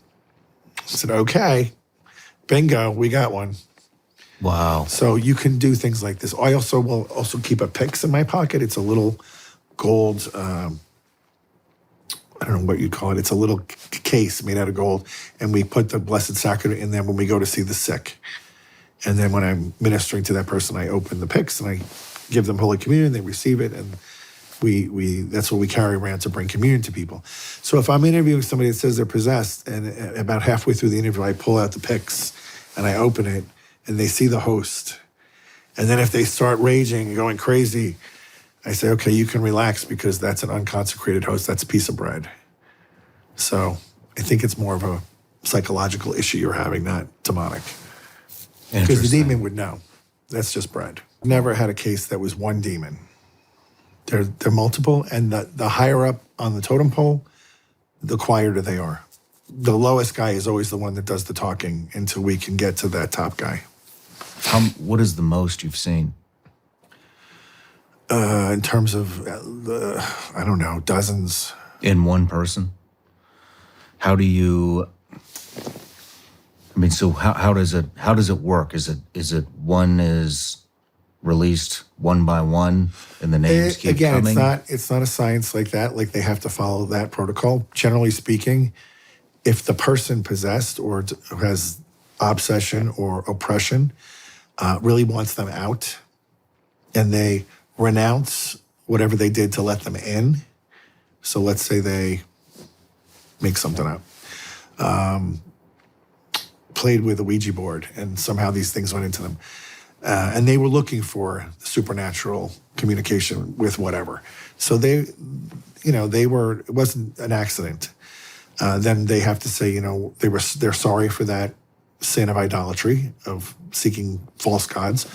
I said, okay, bingo, we got one. Wow. So you can do things like this. I also will keep a pyx in my pocket. It's a little gold, I don't know what you'd call it. It's a little case made out of gold. And we put the Blessed Sacrament in there when we go to see the sick. And then when I'm ministering to that person, I open the pyx and I give them Holy Communion. They receive it. And that's what we carry around to bring communion to people. So if I'm interviewing somebody that says they're possessed, and about halfway through the interview, I pull out the pyx and I open it, and they see the host. And then if they start raging and going crazy, I say, okay, you can relax, because that's an unconsecrated host. That's a piece of bread. So I think it's more of a psychological issue you're having, not demonic. Because the demon would know. That's just bread. Never had a case that was one demon. They're multiple, and the higher up on the totem pole, the quieter they are. The lowest guy is always the one that does the talking until we can get to that top guy. What is the most you've seen? In terms of, I don't know, dozens. In one person? How do you? I mean, so how does it work? Is it one is released one by one, and the names keep coming? Again, it's not a science like that. Like, they have to follow that protocol. Generally speaking, if the person possessed or has obsession or oppression really wants them out, and they renounce whatever they did to let them in. So let's say they make something up. Played with a Ouija board, and somehow these things went into them. And they were looking for supernatural communication with whatever. So it wasn't an accident. Then they have to say, they're sorry for that sin of idolatry, of seeking false gods,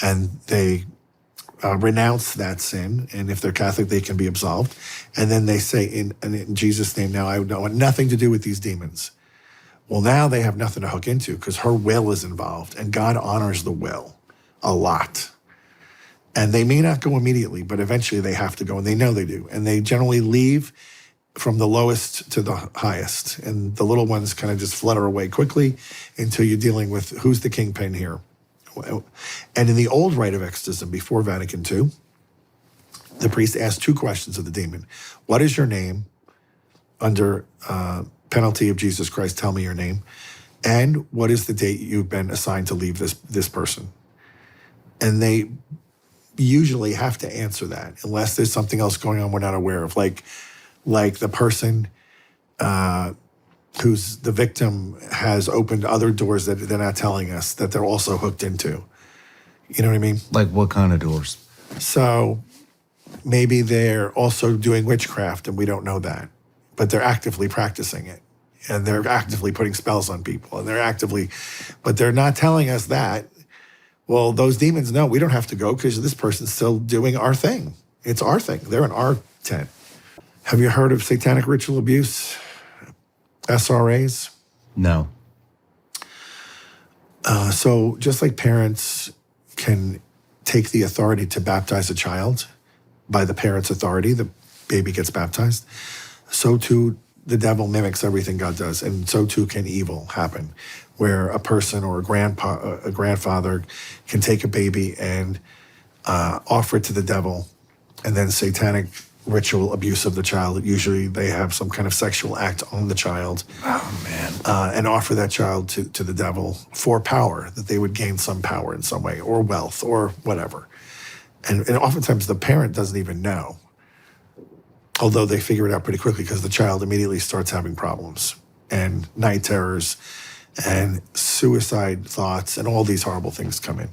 and they renounce that sin. And if they're Catholic, they can be absolved. And then they say, in Jesus' name, now I want nothing to do with these demons. Well, now they have nothing to hook into, because her will is involved, and God honors the will a lot. And they may not go immediately, but eventually they have to go, and they know they do. And they generally leave from the lowest to the highest. And the little ones kind of just flutter away quickly until you're dealing with who's the kingpin here. And in the old rite of exorcism, before Vatican II, the priest asked 2 questions of the demon. What is your name? Under penalty of Jesus Christ, tell me your name. And what is the date you've been assigned to leave this person? And they usually have to answer that unless there's something else going on we're not aware of. Like the person who's the victim has opened other doors that they're not telling us that they're also hooked into. You know what I mean? Like what kind of doors? So maybe they're also doing witchcraft and we don't know that, but they're actively practicing it. And they're actively putting spells on people, and but they're not telling us that. Well, those demons know we don't have to go because this person's still doing our thing. It's our thing. They're in our tent. Have you heard of satanic ritual abuse? SRAs? No. So just like parents can take the authority to baptize a child by the parent's authority, the baby gets baptized, so too the devil mimics everything God does, and so too can evil happen, where a person or a grandfather can take a baby and offer it to the devil, and then satanic ritual abuse of the child. Usually they have some kind of sexual act on the child. Oh, man. And offer that child to the devil for power, that they would gain some power in some way, or wealth, or whatever. And oftentimes the parent doesn't even know, although they figure it out pretty quickly because the child immediately starts having problems and night terrors and suicide thoughts and all these horrible things come in.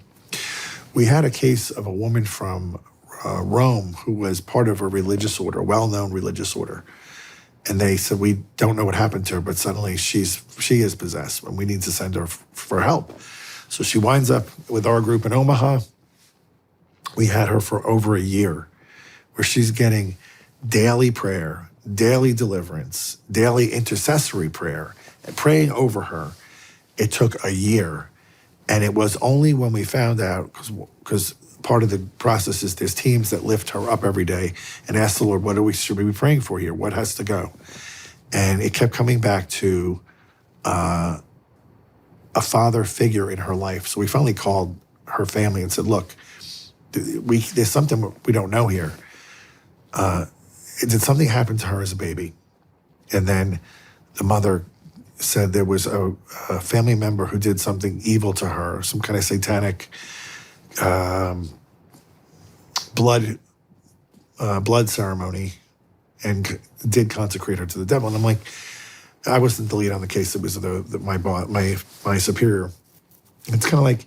We had a case of a woman from Rome who was part of a religious order, a well-known religious order. And they said, we don't know what happened to her, but suddenly she is possessed and we need to send her for help. So she winds up with our group in Omaha. We had her for over a year where she's getting daily prayer, daily deliverance, daily intercessory prayer, and praying over her. It took a year. And it was only when we found out, because part of the process is there's teams that lift her up every day and ask the Lord, should we be praying for here? What has to go? And it kept coming back to a father figure in her life. So we finally called her family and said, look, there's something we don't know here. Did something happen to her as a baby? And then the mother said there was a family member who did something evil to her, some kind of satanic blood ceremony, and did consecrate her to the devil. And I'm like, I wasn't the lead on the case. It was my superior. It's kind of like,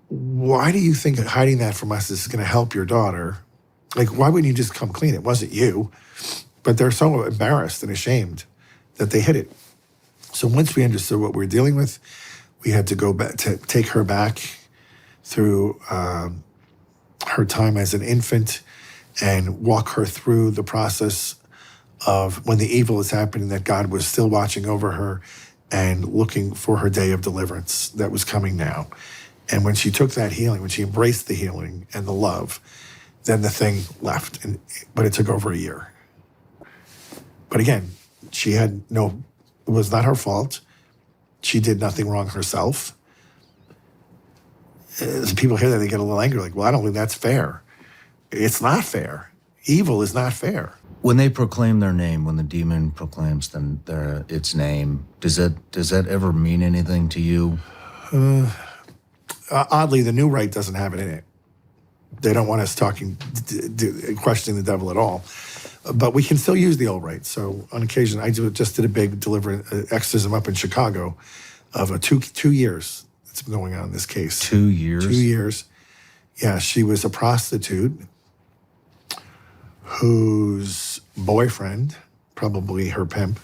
why do you think hiding that from us is going to help your daughter? Like, why wouldn't you just come clean? It wasn't you. But they're so embarrassed and ashamed that they hid it. So once we understood what we were dealing with, we had to go back to take her back through her time as an infant and walk her through the process of when the evil is happening, that God was still watching over her and looking for her day of deliverance that was coming now. And when she took that healing, when she embraced the healing and the love, then the thing left. But it took over a year. But again, it was not her fault. She did nothing wrong herself. As people hear that, they get a little angry, like, well, I don't think that's fair. It's not fair. Evil is not fair. When they proclaim their name, when the demon proclaims its name, does that ever mean anything to you? Oddly, the new rite doesn't have it in it. They don't want us questioning the devil at all. But we can still use the old rite. So on occasion, I just did a big exorcism up in Chicago of 2 years. It's been going on in this case. 2 years? 2 years. Yeah, she was a prostitute whose boyfriend, probably her pimp,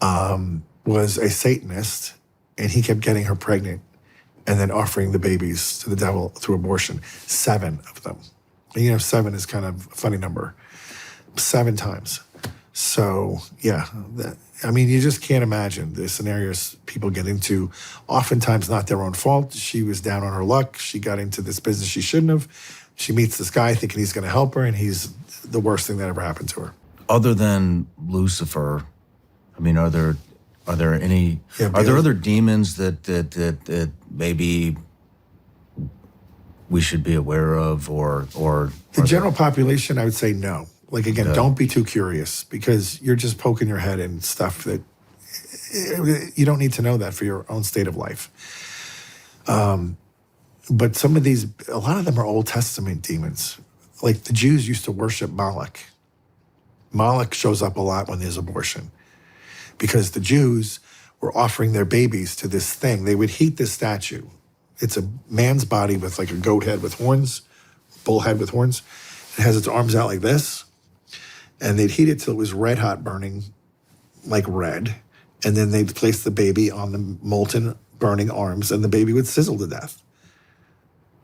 was a Satanist, and he kept getting her pregnant and then offering the babies to the devil through abortion. 7 of them. And 7 is kind of a funny number. 7 times. So, yeah, you just can't imagine the scenarios people get into. Oftentimes not their own fault. She was down on her luck. She got into this business she shouldn't have. She meets this guy thinking he's going to help her, and he's the worst thing that ever happened to her. Other than Lucifer, I mean, are there any Yeah, are there other demons that maybe we should be aware of, or The general population, I would say no. Like, again, don't be too curious, because you're just poking your head in stuff that you don't need to know that for your own state of life. But some of these, a lot of them are Old Testament demons. Like, the Jews used to worship Moloch. Moloch shows up a lot when there's abortion, because the Jews were offering their babies to this thing. They would heat this statue. It's a man's body with like a goat head with horns, bull head with horns. It has its arms out like this. And they'd heat it till it was red hot burning, like red. And then they'd place the baby on the molten burning arms, and the baby would sizzle to death.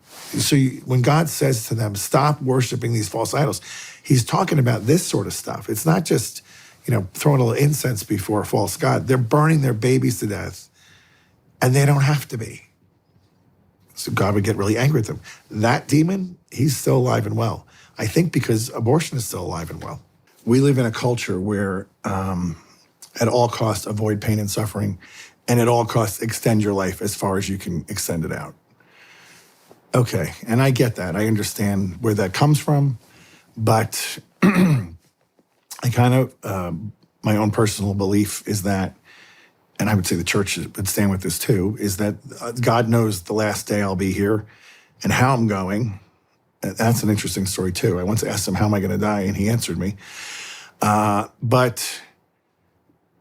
So when God says to them, stop worshiping these false idols, he's talking about this sort of stuff. It's not just, throwing a little incense before a false god. They're burning their babies to death, and they don't have to be. So God would get really angry with them. That demon, he's still alive and well. I think because abortion is still alive and well. We live in a culture where at all costs avoid pain and suffering, and at all costs extend your life as far as you can extend it out. Okay, and I get that. I understand where that comes from, but I kind of, my own personal belief is that, and I would say the church would stand with this too, is that God knows the last day I'll be here and how I'm going. That's an interesting story too. I once asked him, how am I going to die? And he answered me. But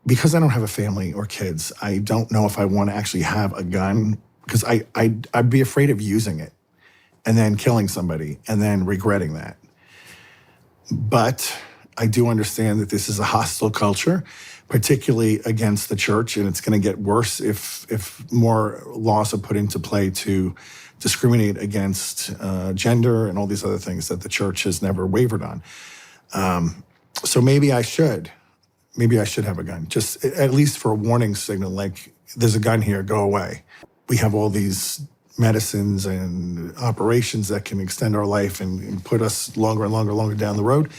because I don't have a family or kids, I don't know if I want to actually have a gun, because I'd be afraid of using it and then killing somebody and then regretting that. But I do understand that this is a hostile culture, particularly against the church, and it's going to get worse if more laws are put into play to discriminate against gender and all these other things that the church has never wavered on. So maybe I should have a gun, just at least for a warning signal, like, there's a gun here, go away. We have all these medicines and operations that can extend our life and put us longer and longer down the road.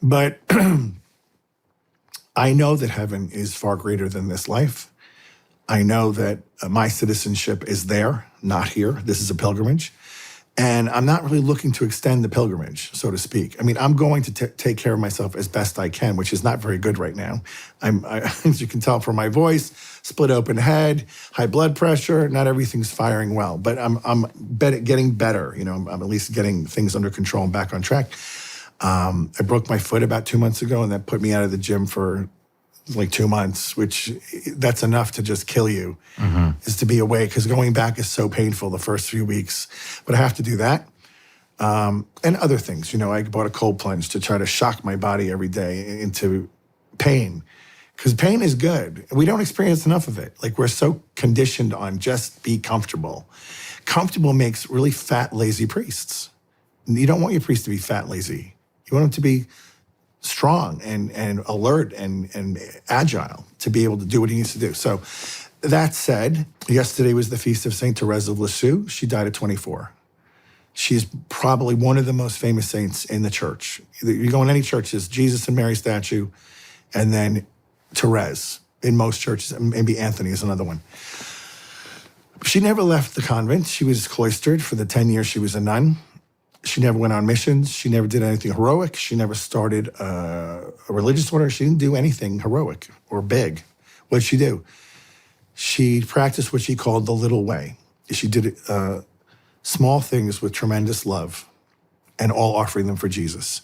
But I know that heaven is far greater than this life. I know that my citizenship is there, not here. This is a pilgrimage. And I'm not really looking to extend the pilgrimage, so to speak. I mean, I'm going to take care of myself as best I can, which is not very good right now. As you can tell from my voice, split open head, high blood pressure, not everything's firing well. But I'm getting better. I'm at least getting things under control and back on track. I broke my foot about 2 months ago, and that put me out of the gym for like 2 months, which that's enough to just kill you, is to be away, because going back is so painful the first few weeks. But I have to do that. And other things, I bought a cold plunge to try to shock my body every day into pain, because pain is good. We don't experience enough of it. Like, we're so conditioned on just be comfortable. Comfortable makes really fat, lazy priests. You don't want your priest to be fat, lazy. You want him to be strong and alert and agile to be able to do what he needs to do. So that said, yesterday was the feast of Saint Therese of Lisieux. She died at 24. She's probably one of the most famous saints in the church. You go in any church, there's Jesus and Mary statue, and then Therese in most churches. Maybe Anthony is another one. She never left the convent. She was cloistered for the 10 years she was a nun. She never went on missions. She never did anything heroic. She never started a religious order. She didn't do anything heroic or big. What did she do? She practiced what she called the little way. She did small things with tremendous love, and all offering them for Jesus.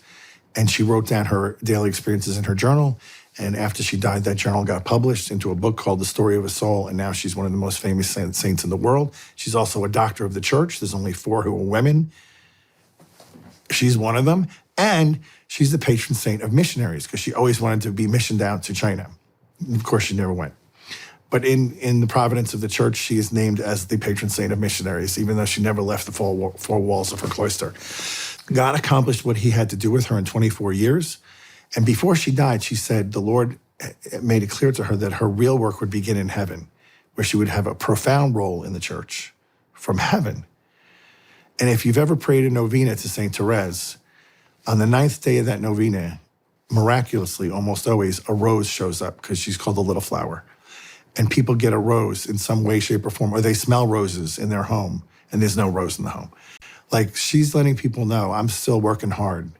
And she wrote down her daily experiences in her journal. And after she died, that journal got published into a book called The Story of a Soul. And now she's one of the most famous saints in the world. She's also a doctor of the church. There's only 4 who are women. She's one of them. And she's the patron saint of missionaries, because she always wanted to be missioned out to China. Of course, she never went. But in the providence of the church, she is named as the patron saint of missionaries, even though she never left the 4 walls of her cloister. God accomplished what he had to do with her in 24 years. And before she died, she said the Lord made it clear to her that her real work would begin in heaven, where she would have a profound role in the church from heaven. And if you've ever prayed a novena to St. Therese, on the 9th day of that novena, miraculously, almost always, a rose shows up because she's called the little flower. And people get a rose in some way, shape, or form, or they smell roses in their home, and there's no rose in the home. Like, she's letting people know, I'm still working hard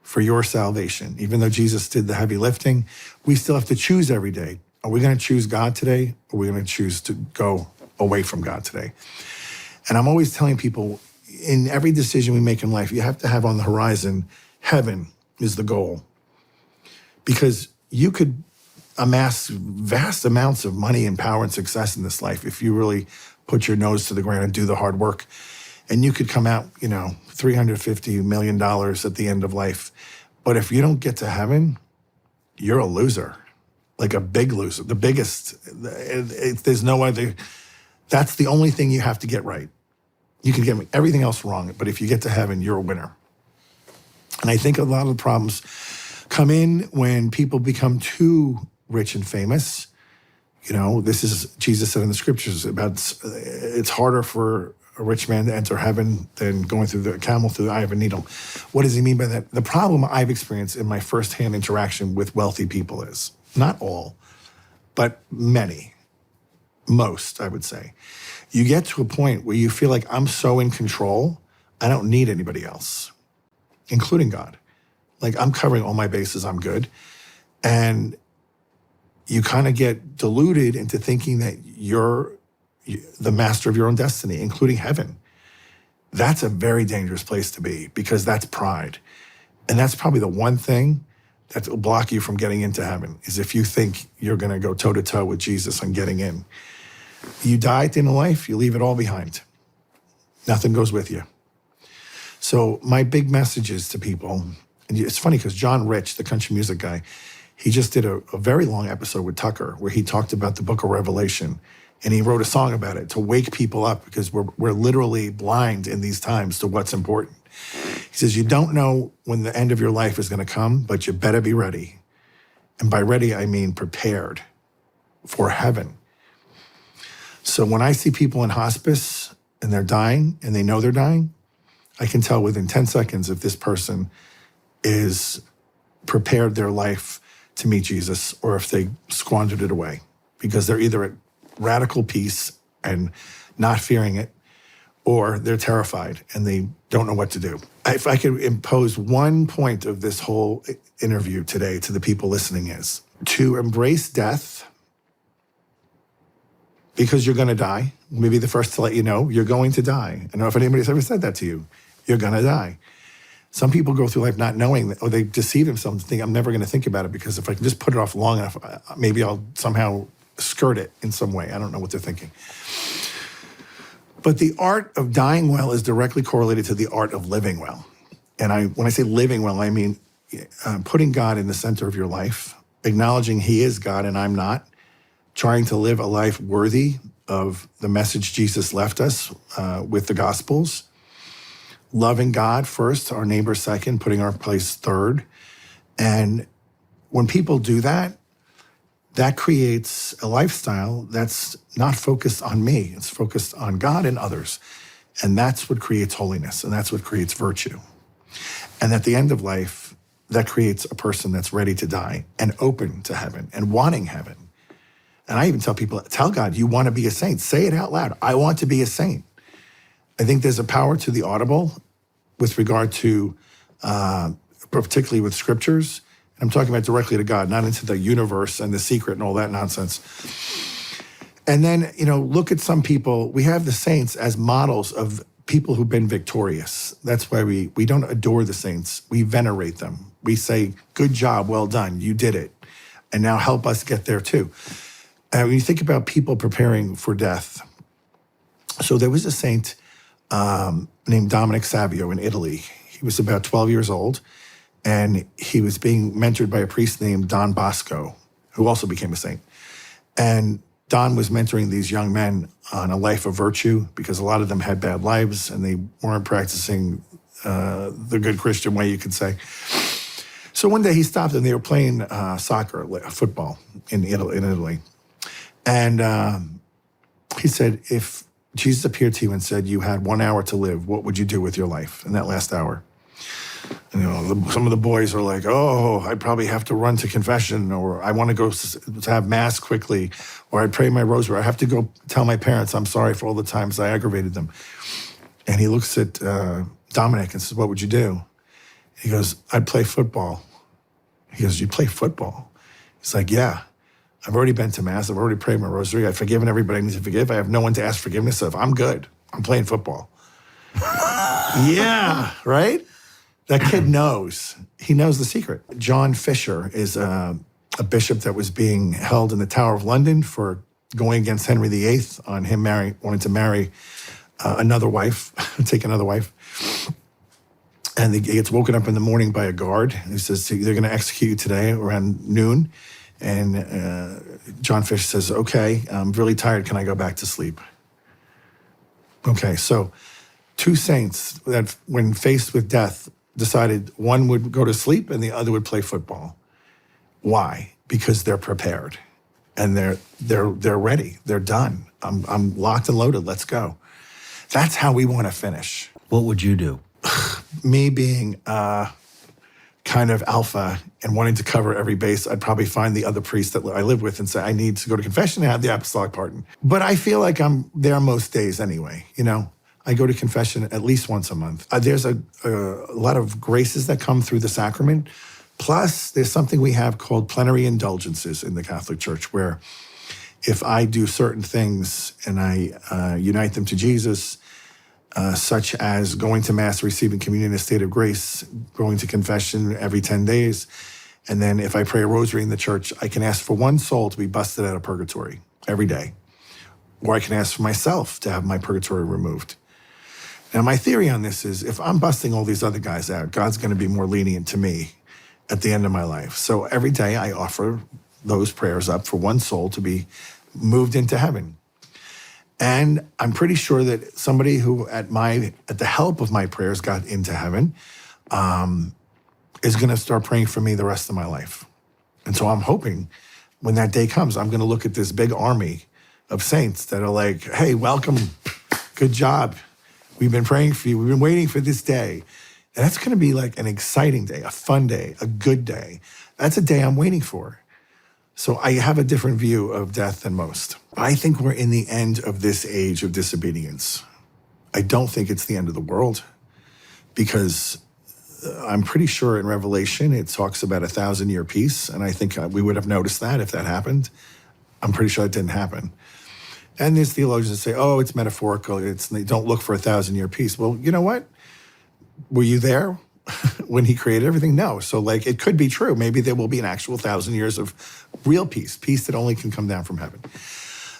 for your salvation. Even though Jesus did the heavy lifting, we still have to choose every day. Are we going to choose God today, or are we going to choose to go away from God today? And I'm always telling people, in every decision we make in life, you have to have on the horizon, heaven is the goal. Because you could amass vast amounts of money and power and success in this life if you really put your nose to the ground and do the hard work. And you could come out, $350 million at the end of life. But if you don't get to heaven, you're a loser, like a big loser, the biggest. There's no other. That's the only thing you have to get right. You can get everything else wrong, but if you get to heaven, you're a winner. And I think a lot of the problems come in when people become too rich and famous. This is, Jesus said in the scriptures about it's harder for a rich man to enter heaven than going through the camel through the eye of a needle. What does he mean by that? The problem I've experienced in my firsthand interaction with wealthy people is, not all, but many, most, I would say. You get to a point where you feel like I'm so in control, I don't need anybody else, including God. Like, I'm covering all my bases, I'm good. And you kind of get deluded into thinking that you're the master of your own destiny, including heaven. That's a very dangerous place to be, because that's pride. And that's probably the one thing that will block you from getting into heaven, is if you think you're going to go toe-to-toe with Jesus on getting in. You die at the end of life, you leave it all behind. Nothing goes with you. So my big message is to people, and it's funny because John Rich, the country music guy, he just did a very long episode with Tucker where he talked about the book of Revelation, and he wrote a song about it to wake people up, because we're literally blind in these times to what's important. He says, you don't know when the end of your life is going to come, but you better be ready. And by ready, I mean prepared for heaven. So when I see people in hospice and they're dying and they know they're dying, I can tell within 10 seconds if this person is prepared their life to meet Jesus or if they squandered it away, because they're either at radical peace and not fearing it, or they're terrified and they don't know what to do. If I could impose one point of this whole interview today to the people listening, is to embrace death, because you're going to die. Maybe the first to let you know you're going to die. I don't know if anybody's ever said that to you. You're going to die. Some people go through life not knowing that, or they deceive themselves and think, I'm never going to think about it, because if I can just put it off long enough, maybe I'll somehow skirt it in some way. I don't know what they're thinking. But the art of dying well is directly correlated to the art of living well. And when I say living well, I mean putting God in the center of your life, acknowledging he is God and I'm not, trying to live a life worthy of the message Jesus left us with the Gospels, loving God first, our neighbor second, putting our place third. And when people do that, that creates a lifestyle that's not focused on me. It's focused on God and others. And that's what creates holiness, and that's what creates virtue. And at the end of life, that creates a person that's ready to die and open to heaven and wanting heaven. And I even tell people, tell God you want to be a saint. Say it out loud. I want to be a saint. I think there's a power to the audible with regard to, particularly with scriptures. I'm talking about directly to God, not into the universe and the secret and all that nonsense. And then, look at some people. We have the saints as models of people who've been victorious. That's why we don't adore the saints. We venerate them. We say, good job, well done, you did it. And now help us get there too. When you think about people preparing for death, so there was a saint named Dominic Savio in Italy. He was about 12 years old, and he was being mentored by a priest named Don Bosco, who also became a saint. And Don was mentoring these young men on a life of virtue, because a lot of them had bad lives and they weren't practicing the good Christian way, you could say. So one day he stopped and they were playing soccer, football in Italy. And he said, if Jesus appeared to you and said, you had 1 hour to live. What would you do with your life in that last hour? And, some of the boys are like, oh, I'd probably have to run to confession, or I want to go to have mass quickly, or I'd pray my rosary. I have to go tell my parents I'm sorry for all the times I aggravated them. And he looks at Dominic and says, what would you do? He goes, I'd play football. He goes, you'd play football? He's like, yeah. I've already been to mass. I've already prayed my rosary. I've forgiven everybody I need to forgive. I have no one to ask forgiveness of. I'm good. I'm playing football. Yeah, right? That kid knows. He knows the secret. John Fisher is a bishop that was being held in the Tower of London for going against Henry VIII on him wanting to marry another wife, take another wife. And he gets woken up in the morning by a guard. He says, they're going to execute you today around noon. And John Fisher says, okay, I'm really tired. Can I go back to sleep? Okay, so two saints that when faced with death decided one would go to sleep and the other would play football. Why? Because they're prepared and they're ready. They're done. I'm locked and loaded. Let's go. That's how we want to finish. What would you do? Me being kind of alpha and wanting to cover every base, I'd probably find the other priest that I live with and say, I need to go to confession and have the apostolic pardon. But I feel like I'm there most days anyway, I go to confession at least once a month. There's a lot of graces that come through the sacrament. Plus, there's something we have called plenary indulgences in the Catholic Church, where if I do certain things and I unite them to Jesus, such as going to Mass, receiving communion in a state of grace, going to confession every 10 days, and then if I pray a rosary in the church, I can ask for one soul to be busted out of purgatory every day. Or I can ask for myself to have my purgatory removed. Now, my theory on this is if I'm busting all these other guys out, God's going to be more lenient to me at the end of my life. So every day I offer those prayers up for one soul to be moved into heaven. And I'm pretty sure that somebody who, at the help of my prayers, got into heaven, is going to start praying for me the rest of my life. And so I'm hoping when that day comes, I'm going to look at this big army of saints that are like, hey, welcome, good job. We've been praying for you. We've been waiting for this day. And that's going to be like an exciting day, a fun day, a good day. That's a day I'm waiting for. So I have a different view of death than most. I think we're in the end of this age of disobedience. I don't think it's the end of the world, because I'm pretty sure in Revelation it talks about 1,000-year peace, and I think we would have noticed that if that happened. I'm pretty sure it didn't happen. And there's theologians that say, oh, it's metaphorical. Don't look for 1,000-year peace. Well, you know what? Were you there when he created everything? No. So it could be true. Maybe there will be an actual 1,000 years of real peace that only can come down from heaven.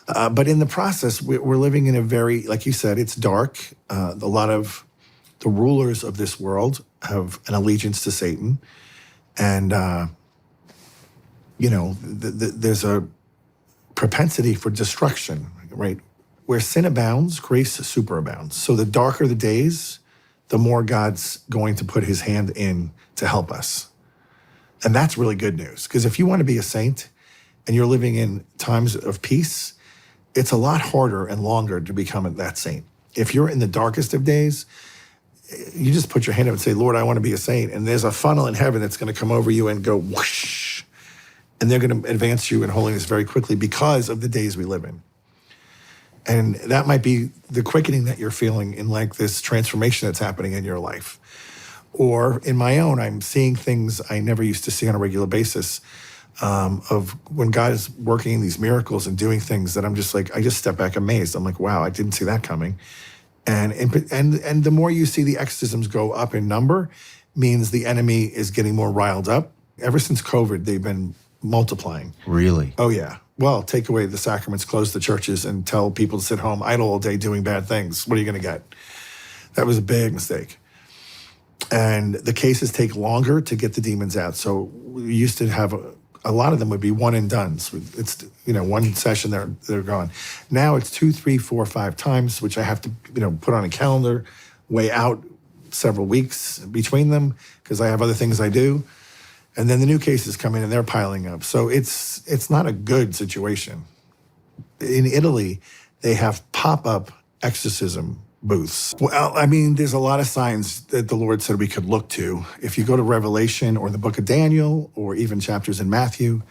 But in the process, we're living in a very, like you said, it's dark. A lot of the rulers of this world have an allegiance to Satan. And, there's a propensity for destruction, right? Where sin abounds, grace superabounds. So the darker the days, the more God's going to put his hand in to help us. And that's really good news, because if you want to be a saint and you're living in times of peace, it's a lot harder and longer to become that saint. If you're in the darkest of days, you just put your hand up and say, Lord, I want to be a saint. And there's a funnel in heaven that's going to come over you and go whoosh. And they're going to advance you in holiness very quickly because of the days we live in. And that might be the quickening that you're feeling in this transformation that's happening in your life. Or in my own, I'm seeing things I never used to see on a regular basis, of when God is working these miracles and doing things that I'm just I just step back amazed. I'm like, wow, I didn't see that coming. And the more you see the exorcisms go up in number, means the enemy is getting more riled up. Ever since COVID, they've been multiplying. Really? Oh, yeah. Well, take away the sacraments, close the churches, and tell people to sit home idle all day doing bad things. What are you going to get? That was a big mistake. And the cases take longer to get the demons out. So we used to have a lot of them would be one and done. So it's, one session, they're gone. Now it's 2, 3, 4, 5 times, which I have to, put on a calendar, weigh out several weeks between them because I have other things I do. And then the new cases come in and they're piling up. So it's not a good situation. In Italy, they have pop-up exorcism booths. Well, I mean, there's a lot of signs that the Lord said we could look to. If you go to Revelation or the book of Daniel or even chapters in Matthew,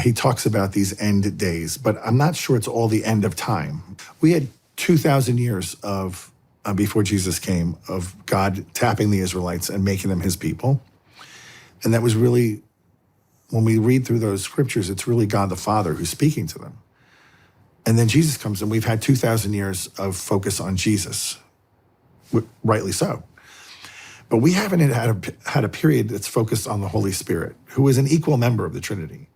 he talks about these end days, but I'm not sure it's all the end of time. We had 2,000 years of, before Jesus came, of God tapping the Israelites and making them his people. And that was really, when we read through those scriptures, it's really God the Father who's speaking to them. And then Jesus comes, and we've had 2,000 years of focus on Jesus, rightly so. But we haven't had a period that's focused on the Holy Spirit, who is an equal member of the Trinity.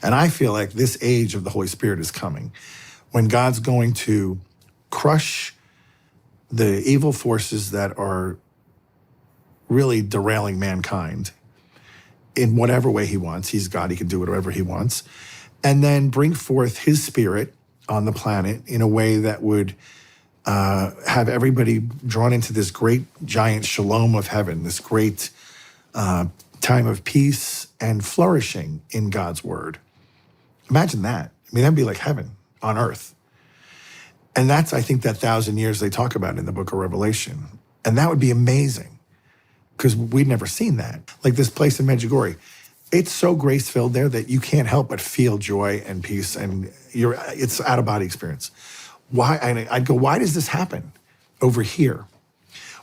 And I feel like this age of the Holy Spirit is coming, when God's going to crush the evil forces that are really derailing mankind in whatever way he wants. He's God, he can do whatever he wants. And then bring forth his Spirit on the planet in a way that would have everybody drawn into this great giant shalom of heaven, this great time of peace and flourishing in God's word. Imagine that. I mean, that'd be like heaven on earth. And that's, I think, that 1,000 years they talk about in the book of Revelation. And that would be amazing, because we'd never seen that. Like this place in Medjugorje, it's so grace-filled there that you can't help but feel joy and peace, and it's out-of-body experience. Why? I'd go, why does this happen over here?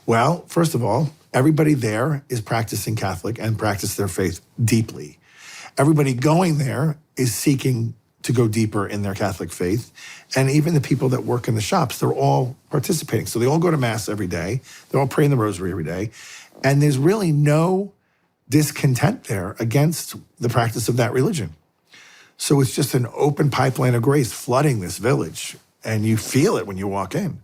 Well, first of all, everybody there is practicing Catholic and practice their faith deeply. Everybody going there is seeking to go deeper in their Catholic faith. And even the people that work in the shops, they're all participating. So they all go to Mass every day. They're all praying the rosary every day. And there's really no discontent there against the practice of that religion. So it's just an open pipeline of grace flooding this village. And you feel it when you walk in.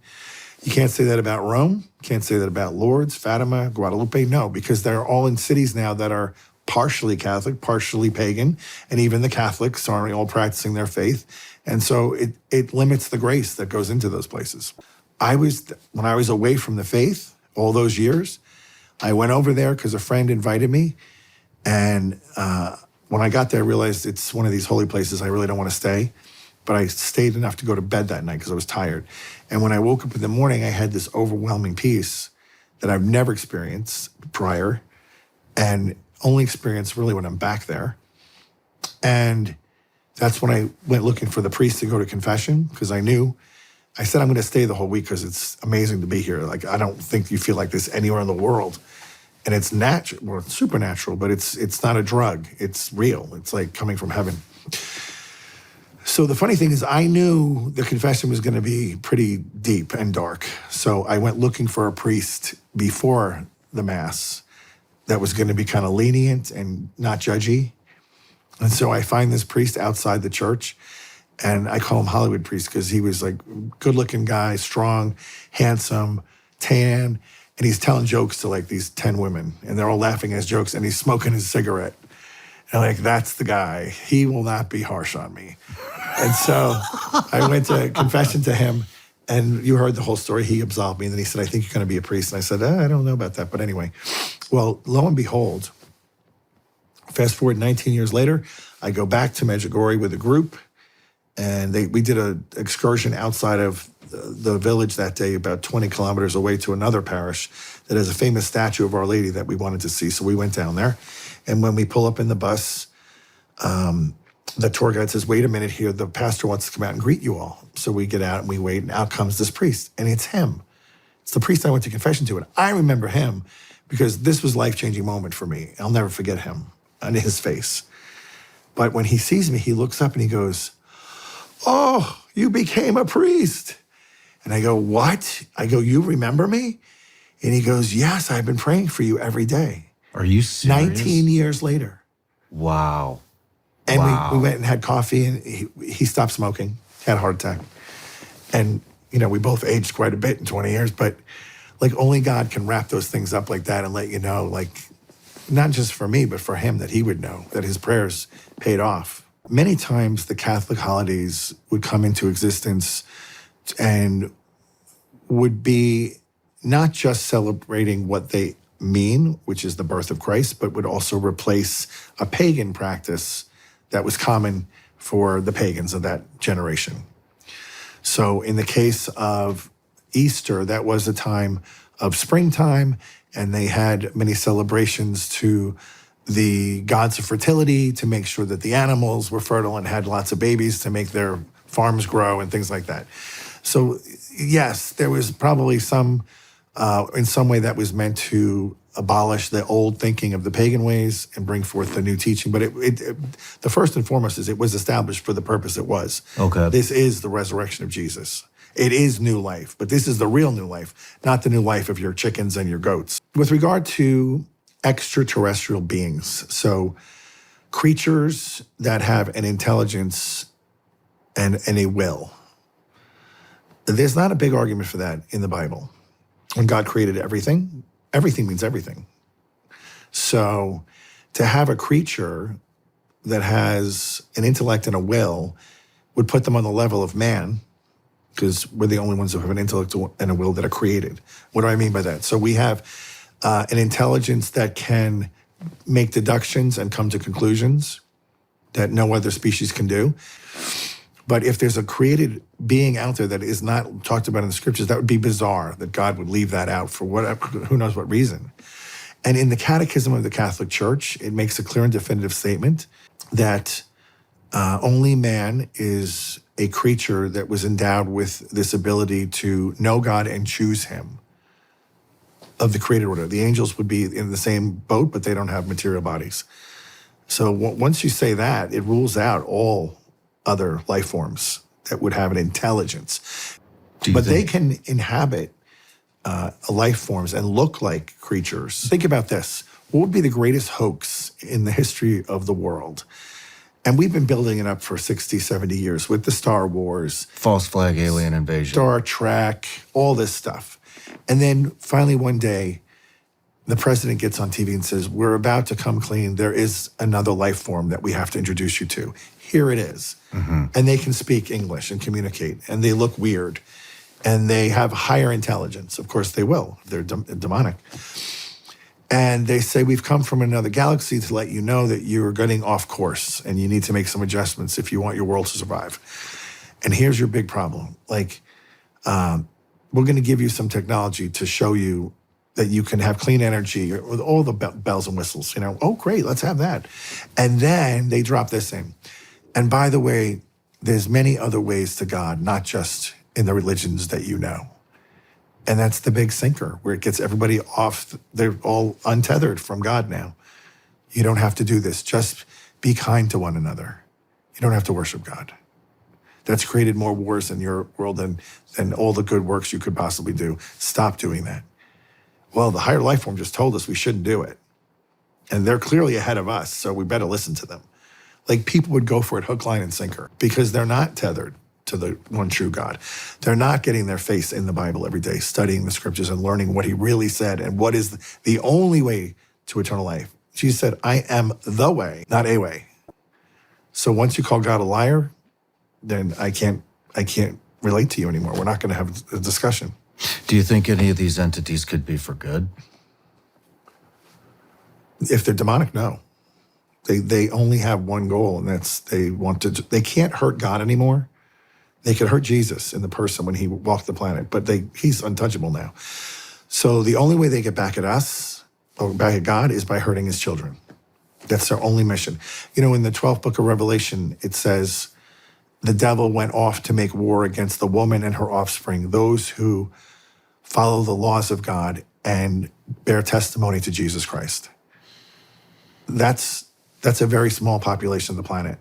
You can't say that about Rome. Can't say that about Lourdes, Fatima, Guadalupe. No, because they're all in cities now that are partially Catholic, partially pagan, and even the Catholics aren't all practicing their faith. And so it limits the grace that goes into those places. When I was away from the faith all those years, I went over there because a friend invited me. And when I got there, I realized it's one of these holy places I really don't want to stay. But I stayed enough to go to bed that night because I was tired. And when I woke up in the morning, I had this overwhelming peace that I've never experienced prior, and only experienced really when I'm back there. And that's when I went looking for the priest to go to confession, because I said, I'm going to stay the whole week because it's amazing to be here. Like, I don't think you feel like this anywhere in the world. And it's natural, well, it's supernatural, but it's not a drug. It's real. It's like coming from heaven. So the funny thing is, I knew the confession was going to be pretty deep and dark. So I went looking for a priest before the Mass that was going to be kind of lenient and not judgy. And so I find this priest outside the church, and I call him Hollywood priest because he was like good-looking guy, strong, handsome, tan, and he's telling jokes to like these 10 women, and they're all laughing at his jokes, and he's smoking his cigarette. And like, that's the guy. He will not be harsh on me. And so I went to confession to him, and you heard the whole story. He absolved me, and then he said, I think you're going to be a priest. And I said, I don't know about that. But anyway, well, lo and behold, fast forward 19 years later, I go back to Medjugorje with a group, and we did an excursion outside of the village that day, about 20 kilometers away, to another parish that has a famous statue of Our Lady that we wanted to see. So we went down there. And when we pull up in the bus, the tour guide says, wait a minute here, the pastor wants to come out and greet you all. So we get out and we wait, and out comes this priest, and it's him. It's the priest I went to confession to, and I remember him because this was a life-changing moment for me. I'll never forget him and his face. But when he sees me, he looks up and he goes, oh, you became a priest. And I go, what? I go, you remember me? And he goes, yes, I've been praying for you every day. Are you serious? 19 years later. Wow. And wow. we went and had coffee, and he stopped smoking, had a heart attack. And, we both aged quite a bit in 20 years, but like only God can wrap those things up like that and let you know, like, not just for me, but for him, that he would know that his prayers paid off. Many times the Catholic holidays would come into existence and would be not just celebrating what they mean, which is the birth of Christ, but would also replace a pagan practice that was common for the pagans of that generation. So in the case of Easter, that was a time of springtime, and they had many celebrations to the gods of fertility to make sure that the animals were fertile and had lots of babies to make their farms grow and things like that. So yes, there was probably some, in some way that was meant to abolish the old thinking of the pagan ways and bring forth the new teaching. But the first and foremost is it was established for the purpose it was. Okay. This is the resurrection of Jesus. It is new life, but this is the real new life, not the new life of your chickens and your goats. With regard to extraterrestrial beings, so creatures that have an intelligence and a will, there's not a big argument for that in the Bible. When God created everything, everything means everything. So to have a creature that has an intellect and a will would put them on the level of man, because we're the only ones who have an intellect and a will that are created. What do I mean by that? So we have an intelligence that can make deductions and come to conclusions that no other species can do. But if there's a created being out there that is not talked about in the scriptures, that would be bizarre that God would leave that out for whatever, who knows what reason. And in the Catechism of the Catholic Church, it makes a clear and definitive statement that only man is a creature that was endowed with this ability to know God and choose him of the created order. The angels would be in the same boat, but they don't have material bodies. So once you say that, it rules out all other life forms that would have an intelligence. But they can inhabit life forms and look like creatures. Think about this. What would be the greatest hoax in the history of the world? And we've been building it up for 60, 70 years with the Star Wars. False flag alien invasion. Star Trek, all this stuff. And then finally one day, the president gets on TV and says, we're about to come clean. There is another life form that we have to introduce you to. Here it is. Mm-hmm. And they can speak English and communicate, and they look weird, and they have higher intelligence. Of course they will. They're demonic. And they say, we've come from another galaxy to let you know that you're getting off course and you need to make some adjustments if you want your world to survive. And here's your big problem. Like, we're going to give you some technology to show you that you can have clean energy with all the bells and whistles. You know, oh, great, let's have that. And then they drop this in. And by the way, there's many other ways to God, not just in the religions that you know. And that's the big sinker, where it gets everybody off. They're all untethered from God now. You don't have to do this. Just be kind to one another. You don't have to worship God. That's created more wars in your world than all the good works you could possibly do. Stop doing that. Well, the higher life form just told us we shouldn't do it. And they're clearly ahead of us, so we better listen to them. Like, people would go for it hook, line, and sinker because they're not tethered to the one true God. They're not getting their face in the Bible every day, studying the scriptures and learning what he really said and what is the only way to eternal life. Jesus said, I am the way, not a way. So once you call God a liar, then I can't relate to you anymore. We're not going to have a discussion. Do you think any of these entities could be for good? If they're demonic, no. They only have one goal, and that's they can't hurt God anymore. They could hurt Jesus in the person when he walked the planet, but he's untouchable now. So the only way they get back at us, or back at God, is by hurting his children. That's their only mission. You know, in the 12th book of Revelation, it says, the devil went off to make war against the woman and her offspring, those who follow the laws of God and bear testimony to Jesus Christ. That's a very small population of the planet.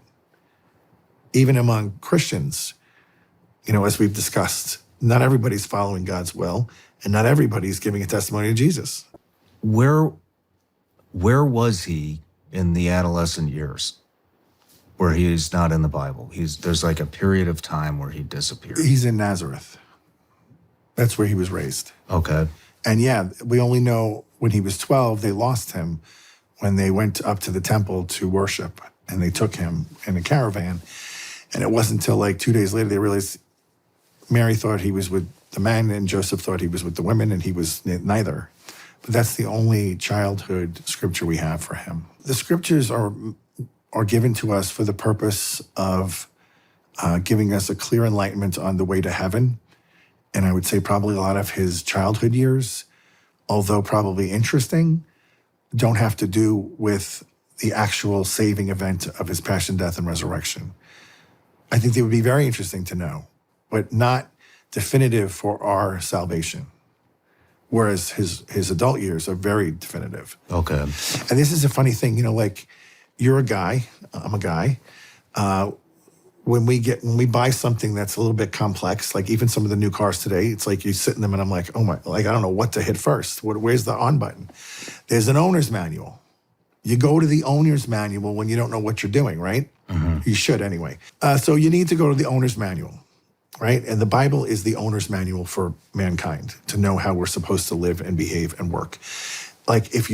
Even among Christians, you know, as we've discussed, not everybody's following God's will, and not everybody's giving a testimony to Jesus. Where was he in the adolescent years where he is not in the Bible? There's like a period of time where he disappeared. He's in Nazareth. That's where he was raised. Okay. And yeah, we only know when he was 12, they lost him when they went up to the temple to worship, and they took him in a caravan. And it wasn't until like 2 days later they realized Mary thought he was with the men and Joseph thought he was with the women, and he was neither. But that's the only childhood scripture we have for him. The scriptures are given to us for the purpose of giving us a clear enlightenment on the way to heaven and I would say probably a lot of his childhood years, although probably interesting, don't have to do with the actual saving event of his passion, death, and resurrection. I think they would be very interesting to know, but not definitive for our salvation. Whereas his adult years are very definitive. Okay. And this is a funny thing, like you're a guy, I'm a guy. When we buy something that's a little bit complex, like even some of the new cars today, it's like you sit in them and I'm like, oh my, like I don't know what to hit first. Where's the on button? There's an owner's manual. You go to the owner's manual when you don't know what you're doing, right? Mm-hmm. You should anyway. So you need to go to the owner's manual, right? And the Bible is the owner's manual for mankind to know how we're supposed to live and behave and work. Like if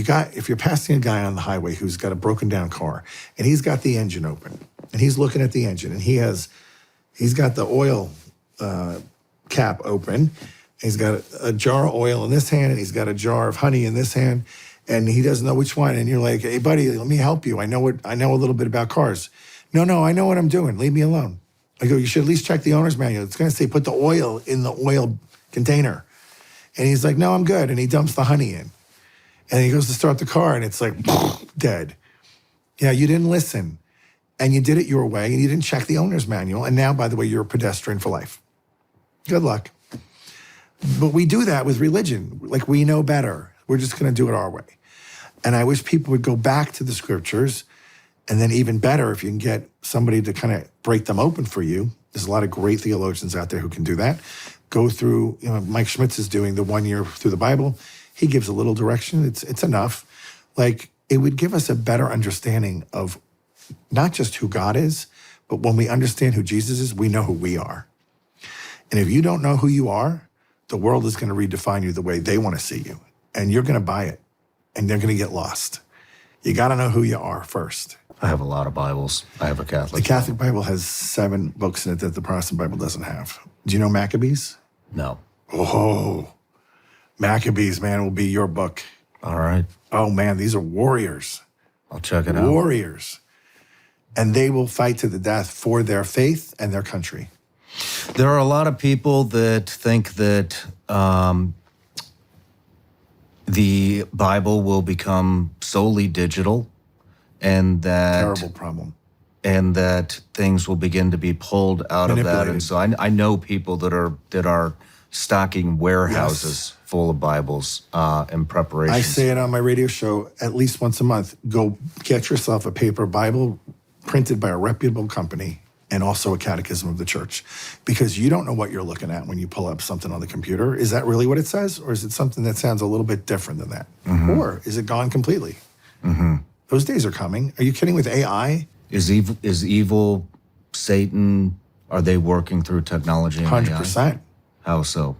you're passing a guy on the highway who's got a broken down car and he's got the engine open and he's looking at the engine and he's got the oil cap open. He's got a jar of oil in this hand and he's got a jar of honey in this hand and he doesn't know which one. And you're like, hey buddy, let me help you. I know a little bit about cars. No, I know what I'm doing. Leave me alone. I go, you should at least check the owner's manual. It's going to say put the oil in the oil container. And he's like, no, I'm good. And he dumps the honey in. And he goes to start the car and it's like, dead. Yeah, you didn't listen. And you did it your way and you didn't check the owner's manual. And now, by the way, you're a pedestrian for life. Good luck. But we do that with religion. Like we know better. We're just going to do it our way. And I wish people would go back to the scriptures. And then even better, if you can get somebody to kind of break them open for you. There's a lot of great theologians out there who can do that. Go through, Mike Schmitz is doing the 1 year through the Bible. He gives a little direction. It's enough. Like it would give us a better understanding of not just who God is, but when we understand who Jesus is, we know who we are. And if you don't know who you are, the world is going to redefine you the way they want to see you. And you're going to buy it. And they're going to get lost. You got to know who you are first. I have a lot of Bibles. I have a Catholic. The Catholic Bible has 7 books in it that the Protestant Bible doesn't have. Do you know Maccabees? No. Oh, Maccabees, man, will be your book. All right. Oh, man, these are warriors. I'll check it out. Warriors. And they will fight to the death for their faith and their country. There are a lot of people that think that the Bible will become solely digital and that... Terrible problem. And that things will begin to be pulled out of that. And so I know people that are stocking warehouses full of Bibles in preparation. I say it on my radio show at least once a month. Go get yourself a paper Bible printed by a reputable company and also a catechism of the church. Because you don't know what you're looking at when you pull up something on the computer. Is that really what it says? Or is it something that sounds a little bit different than that? Mm-hmm. Or is it gone completely? Mm-hmm. Those days are coming. Are you kidding with AI? Is evil, Satan, are they working through technology and 100%. AI? How so?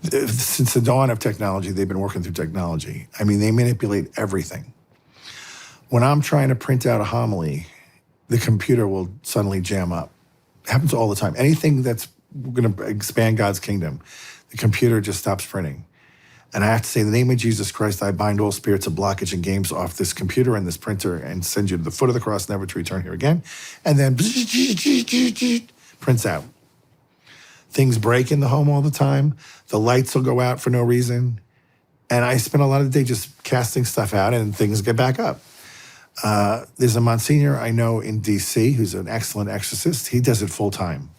Since the dawn of technology, they've been working through technology. I mean, they manipulate everything. When I'm trying to print out a homily, the computer will suddenly jam up. It happens all the time. Anything that's going to expand God's kingdom, the computer just stops printing. And I have to say, in the name of Jesus Christ, I bind all spirits of blockage and games off this computer and this printer and send you to the foot of the cross, never to return here again. And then prints out. Things break in the home all the time. The lights will go out for no reason. And I spend a lot of the day just casting stuff out and things get back up. There's a Monsignor I know in D.C. who's an excellent exorcist. He does it full time.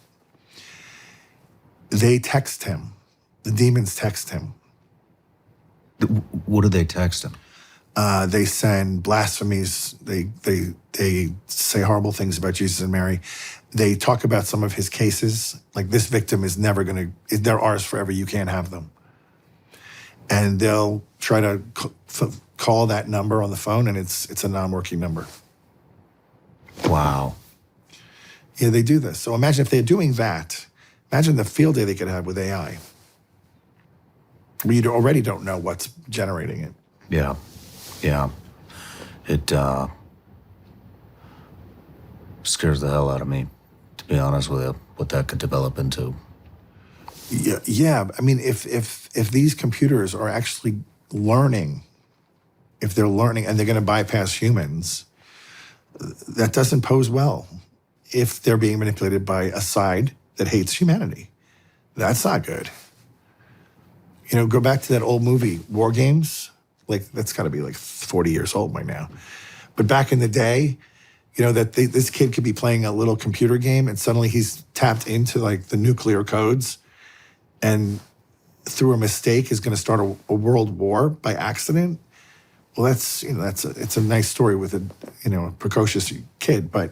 They text him. The demons text him. What do they text him? They send blasphemies. They say horrible things about Jesus and Mary. They talk about some of his cases. Like, this victim is never going to, they're ours forever. You can't have them. And they'll try to call that number on the phone, and it's a non-working number. Wow. Yeah, they do this. So imagine if they're doing that. Imagine the field day they could have with AI. You already don't know what's generating it. Yeah. It scares the hell out of me, to be honest with you, what that could develop into. Yeah. I mean, if these computers are actually learning, if they're learning and they're going to bypass humans, that doesn't pose well if they're being manipulated by a side that hates humanity. That's not good. You know, go back to that old movie, War Games. Like, that's got to be like 40 years old by now. But back in the day, you know, this kid could be playing a little computer game and suddenly he's tapped into like the nuclear codes and through a mistake is going to start a world war by accident. Well, it's a nice story with a precocious kid. But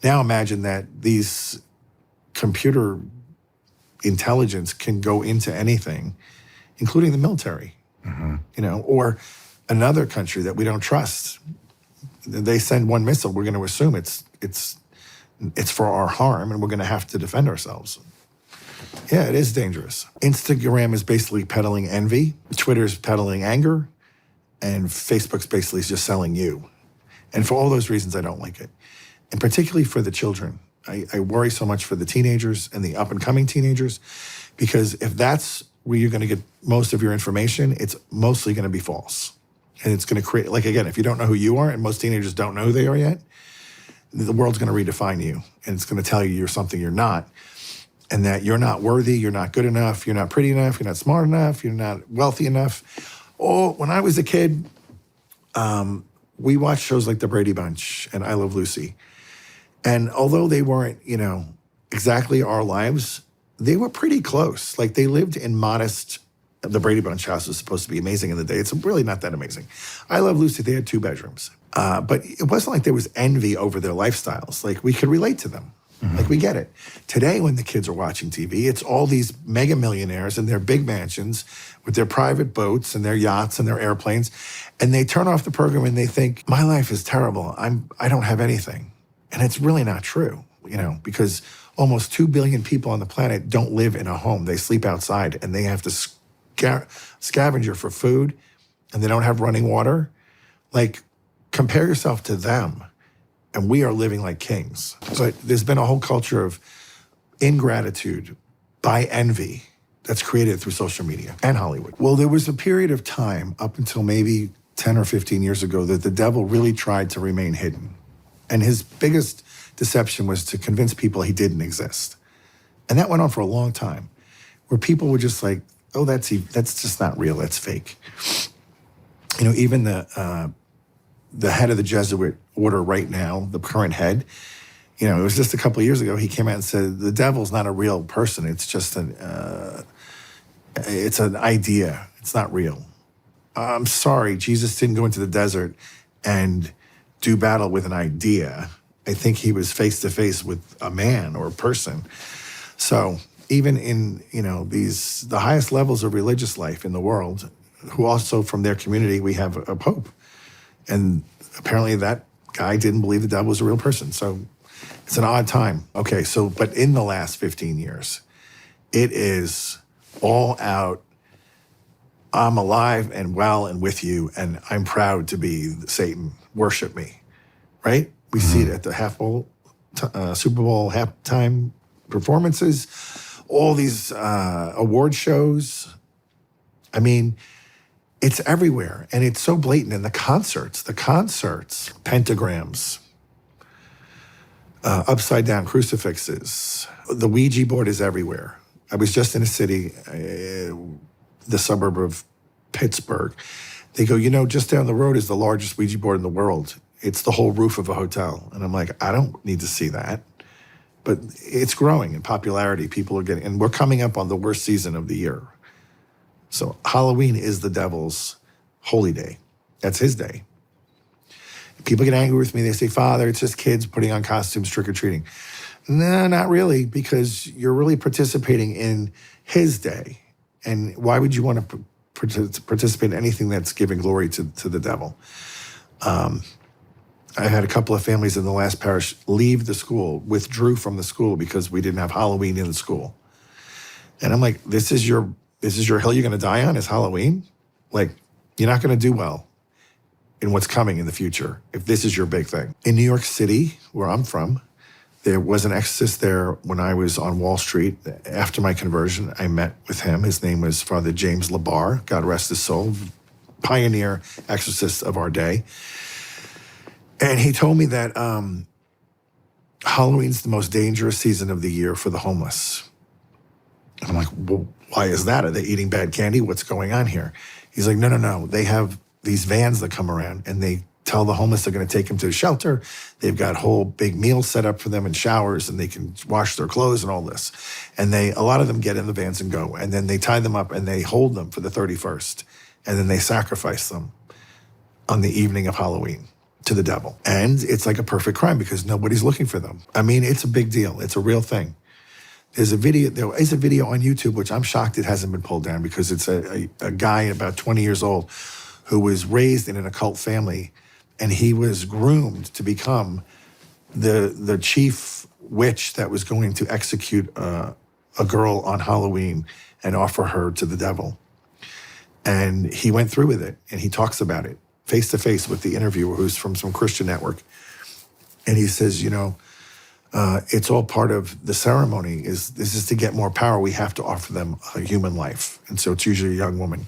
now imagine that these computer intelligence can go into anything, including the military, or another country that we don't trust. They send one missile, we're going to assume it's for our harm, and we're going to have to defend ourselves. Yeah, it is dangerous. Instagram is basically peddling envy. Twitter's peddling anger. And Facebook's basically just selling you. And for all those reasons, I don't like it. And particularly for the children. I worry so much for the teenagers and the up-and-coming teenagers, because if that's where you're going to get most of your information, it's mostly going to be false. And it's going to create, like, again, if you don't know who you are, and most teenagers don't know who they are yet, the world's going to redefine you. And it's going to tell you you're something you're not. And that you're not worthy, you're not good enough, you're not pretty enough, you're not smart enough, you're not wealthy enough. Oh, when I was a kid, we watched shows like The Brady Bunch and I Love Lucy. And although they weren't, exactly our lives, they were pretty close. Like, they lived in modest, the Brady Bunch house was supposed to be amazing in the day. It's really not that amazing. I Love Lucy, they had 2 bedrooms. But it wasn't like there was envy over their lifestyles. Like, we could relate to them. Mm-hmm. Like, we get it. Today, when the kids are watching TV, it's all these mega millionaires in their big mansions with their private boats and their yachts and their airplanes. And they turn off the program and they think, my life is terrible. I don't have anything. And it's really not true, because almost 2 billion people on the planet don't live in a home. They sleep outside and they have to scavenger for food and they don't have running water. Like, compare yourself to them. And we are living like kings. But there's been a whole culture of ingratitude by envy that's created through social media and Hollywood. Well, there was a period of time up until maybe 10 or 15 years ago that the devil really tried to remain hidden. And his biggest deception was to convince people he didn't exist. And that went on for a long time, where people were just like, oh, that's just not real, that's fake. Even the head of the Jesuit order right now, the current head, it was just a couple of years ago, he came out and said, the devil's not a real person. It's just it's an idea. It's not real. I'm sorry, Jesus didn't go into the desert and do battle with an idea. I think he was face to face with a man or a person. So even in, the highest levels of religious life in the world, who also from their community, we have a pope. And apparently that guy didn't believe the devil was a real person. So it's an odd time. Okay, but in the last 15 years, it is all out, I'm alive and well and with you, and I'm proud to be Satan. Worship me, right? We see it at the Super Bowl halftime performances, all these award shows. I mean, it's everywhere, and it's so blatant. And the concerts, pentagrams, upside down crucifixes, the Ouija board is everywhere. I was just in a city, the suburb of Pittsburgh. They go, just down the road is the largest Ouija board in the world. It's the whole roof of a hotel. And I'm like, I don't need to see that. But it's growing in popularity. People are getting, and we're coming up on the worst season of the year. So Halloween is the devil's holy day. That's his day. People get angry with me. They say, Father, it's just kids putting on costumes, trick-or-treating. No, not really, because you're really participating in his day. And why would you want to participate in anything that's giving glory to the devil? I had a couple of families in the last parish leave the school, withdrew from the school because we didn't have Halloween in the school. And I'm like, this is your hill you're going to die on, is Halloween? Like, you're not going to do well in what's coming in the future if this is your big thing. In New York City, where I'm from, there was an exorcist there when I was on Wall Street. After my conversion, I met with him. His name was Father James Labar, God rest his soul, pioneer exorcist of our day. And he told me that Halloween's the most dangerous season of the year for the homeless. And I'm like, well, why is that? Are they eating bad candy? What's going on here? He's like, no. They have these vans that come around and they tell the homeless they're going to take them to a shelter. They've got whole big meals set up for them and showers, and they can wash their clothes and all this. And a lot of them get in the vans and go. And then they tie them up and they hold them for the 31st. And then they sacrifice them on the evening of Halloween to the devil. And it's like a perfect crime because nobody's looking for them. I mean, it's a big deal. It's a real thing. There is a video on YouTube, which I'm shocked it hasn't been pulled down, because it's a guy about 20 years old who was raised in an occult family, and he was groomed to become the chief witch that was going to execute a girl on Halloween and offer her to the devil. And he went through with it, and he talks about it face to face with the interviewer, who's from some Christian network. And he says, it's all part of the ceremony. This is to get more power. We have to offer them a human life. And so it's usually a young woman.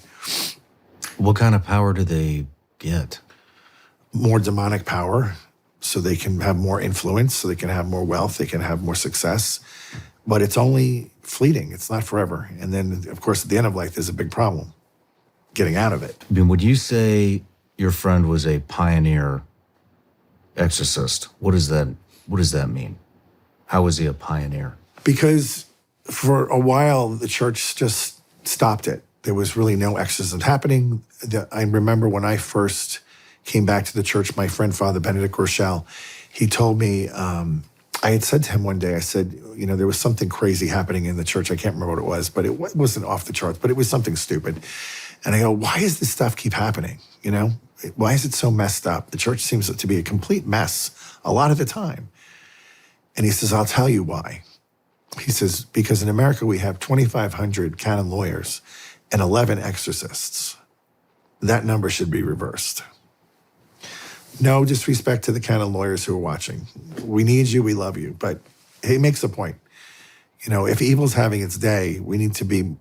What kind of power do they get? More demonic power, so they can have more influence, so they can have more wealth, they can have more success. But it's only fleeting. It's not forever. And then, of course, at the end of life, there's a big problem getting out of it. I mean, would you say your friend was a pioneer exorcist? What does that mean? How was he a pioneer? Because for a while, the church just stopped it. There was really no exorcism happening. I remember when I first came back to the church, my friend, Father Benedict Rochelle, he told me, I had said to him one day, I said, there was something crazy happening in the church. I can't remember what it was, but it wasn't off the charts, but it was something stupid. And I go, why does this stuff keep happening? Why is it so messed up? The church seems to be a complete mess a lot of the time. And he says, I'll tell you why. He says, because in America, we have 2,500 canon lawyers and 11 exorcists. That number should be reversed. No disrespect to the canon lawyers who are watching. We need you, we love you. But he makes a point. If evil's having its day, we need to be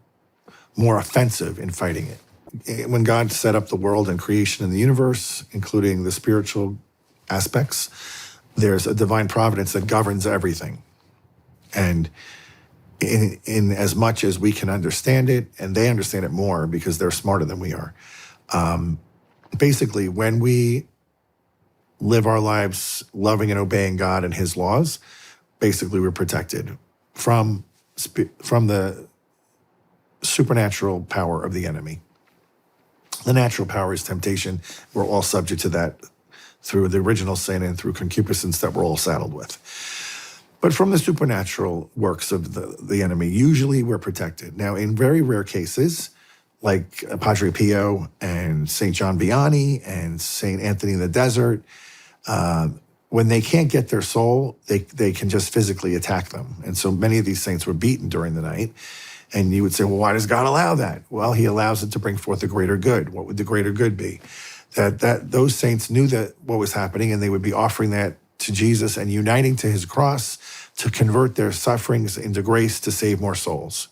more offensive in fighting it. When God set up the world and creation in the universe, including the spiritual aspects, there's a divine providence that governs everything. And in as much as we can understand it, and they understand it more because they're smarter than we are, basically, when we live our lives loving and obeying God and his laws, basically we're protected from the supernatural power of the enemy. The natural power is temptation. We're all subject to that through the original sin and through concupiscence that we're all saddled with. But from the supernatural works of the enemy, usually we're protected. Now, in very rare cases, like Padre Pio and St. John Vianney and St. Anthony in the Desert, when they can't get their soul, they can just physically attack them. And so many of these saints were beaten during the night. And you would say, well, why does God allow that? Well, he allows it to bring forth a greater good. What would the greater good be? That those saints knew that what was happening, and they would be offering that to Jesus and uniting to his cross to convert their sufferings into grace to save more souls.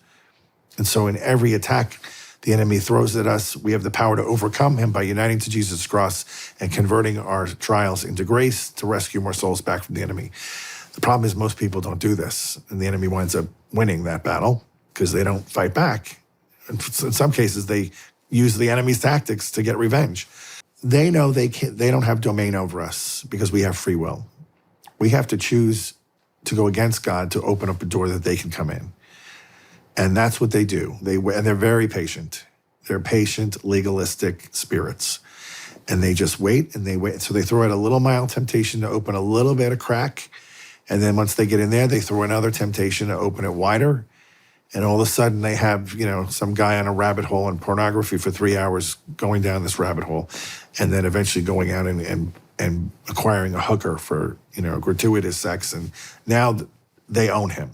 And so in every attack the enemy throws at us, we have the power to overcome him by uniting to Jesus' cross and converting our trials into grace to rescue more souls back from the enemy. The problem is most people don't do this, and the enemy winds up winning that battle because they don't fight back. And in some cases, they use the enemy's tactics to get revenge. They know they don't have domain over us because we have free will. We have to choose to go against God to open up a door that they can come in. And that's what they do. And they're very patient. They're patient, legalistic spirits. And they just wait and they wait. So they throw out a little mild temptation to open a little bit of crack. And then once they get in there, they throw another temptation to open it wider. And all of a sudden they have, some guy on a rabbit hole in pornography for 3 hours going down this rabbit hole. And then eventually going out and acquiring a hooker for, gratuitous sex. And now they own him.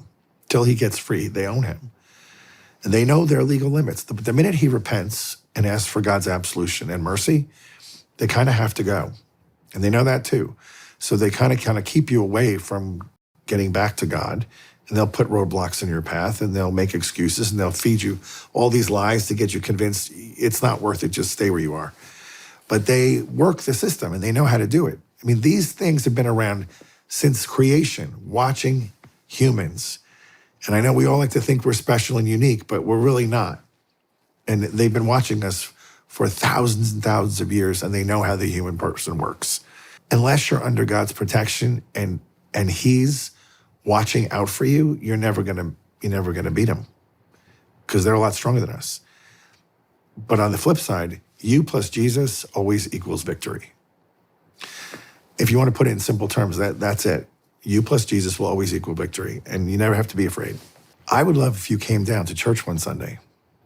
Till he gets free, they own him. And they know their legal limits. The minute he repents and asks for God's absolution and mercy, they kind of have to go. And they know that too. So they kind of keep you away from getting back to God. And they'll put roadblocks in your path, and they'll make excuses, and they'll feed you all these lies to get you convinced it's not worth it, just stay where you are. But they work the system, and they know how to do it. I mean, these things have been around since creation, watching humans And I know we all like to think we're special and unique, but we're really not. And they've been watching us for thousands and thousands of years, and they know how the human person works. Unless you're under God's protection and he's watching out for you, you're never gonna beat him, because they're a lot stronger than us. But on the flip side, you plus Jesus always equals victory. If you want to put it in simple terms, that's it. You plus Jesus will always equal victory, and you never have to be afraid. I would love if you came down to church one Sunday.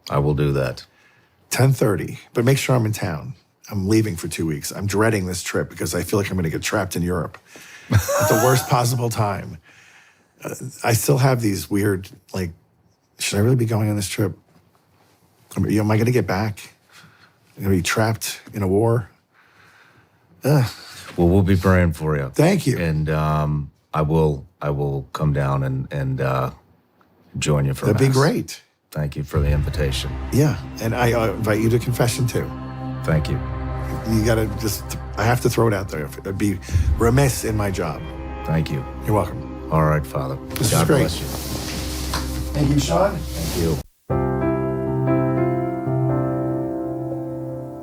I will do that. 10:30, but make sure I'm in town. I'm leaving for 2 weeks. I'm dreading this trip because I feel like I'm going to get trapped in Europe at the worst possible time. I still have these weird, like, should I really be going on this trip? Am I going to get back? I'm going to be trapped in a war? Well, we'll be praying for you. Thank you. And I will come down and join you for That'd be Mass. great. Thank you for the invitation. Yeah, and I invite you to confession too. Thank you. You got to I have to throw it out there. I'd be remiss in my job. Thank you. You're welcome. All right, Father. This God is great. bless you. Thank you, Sean. Thank you.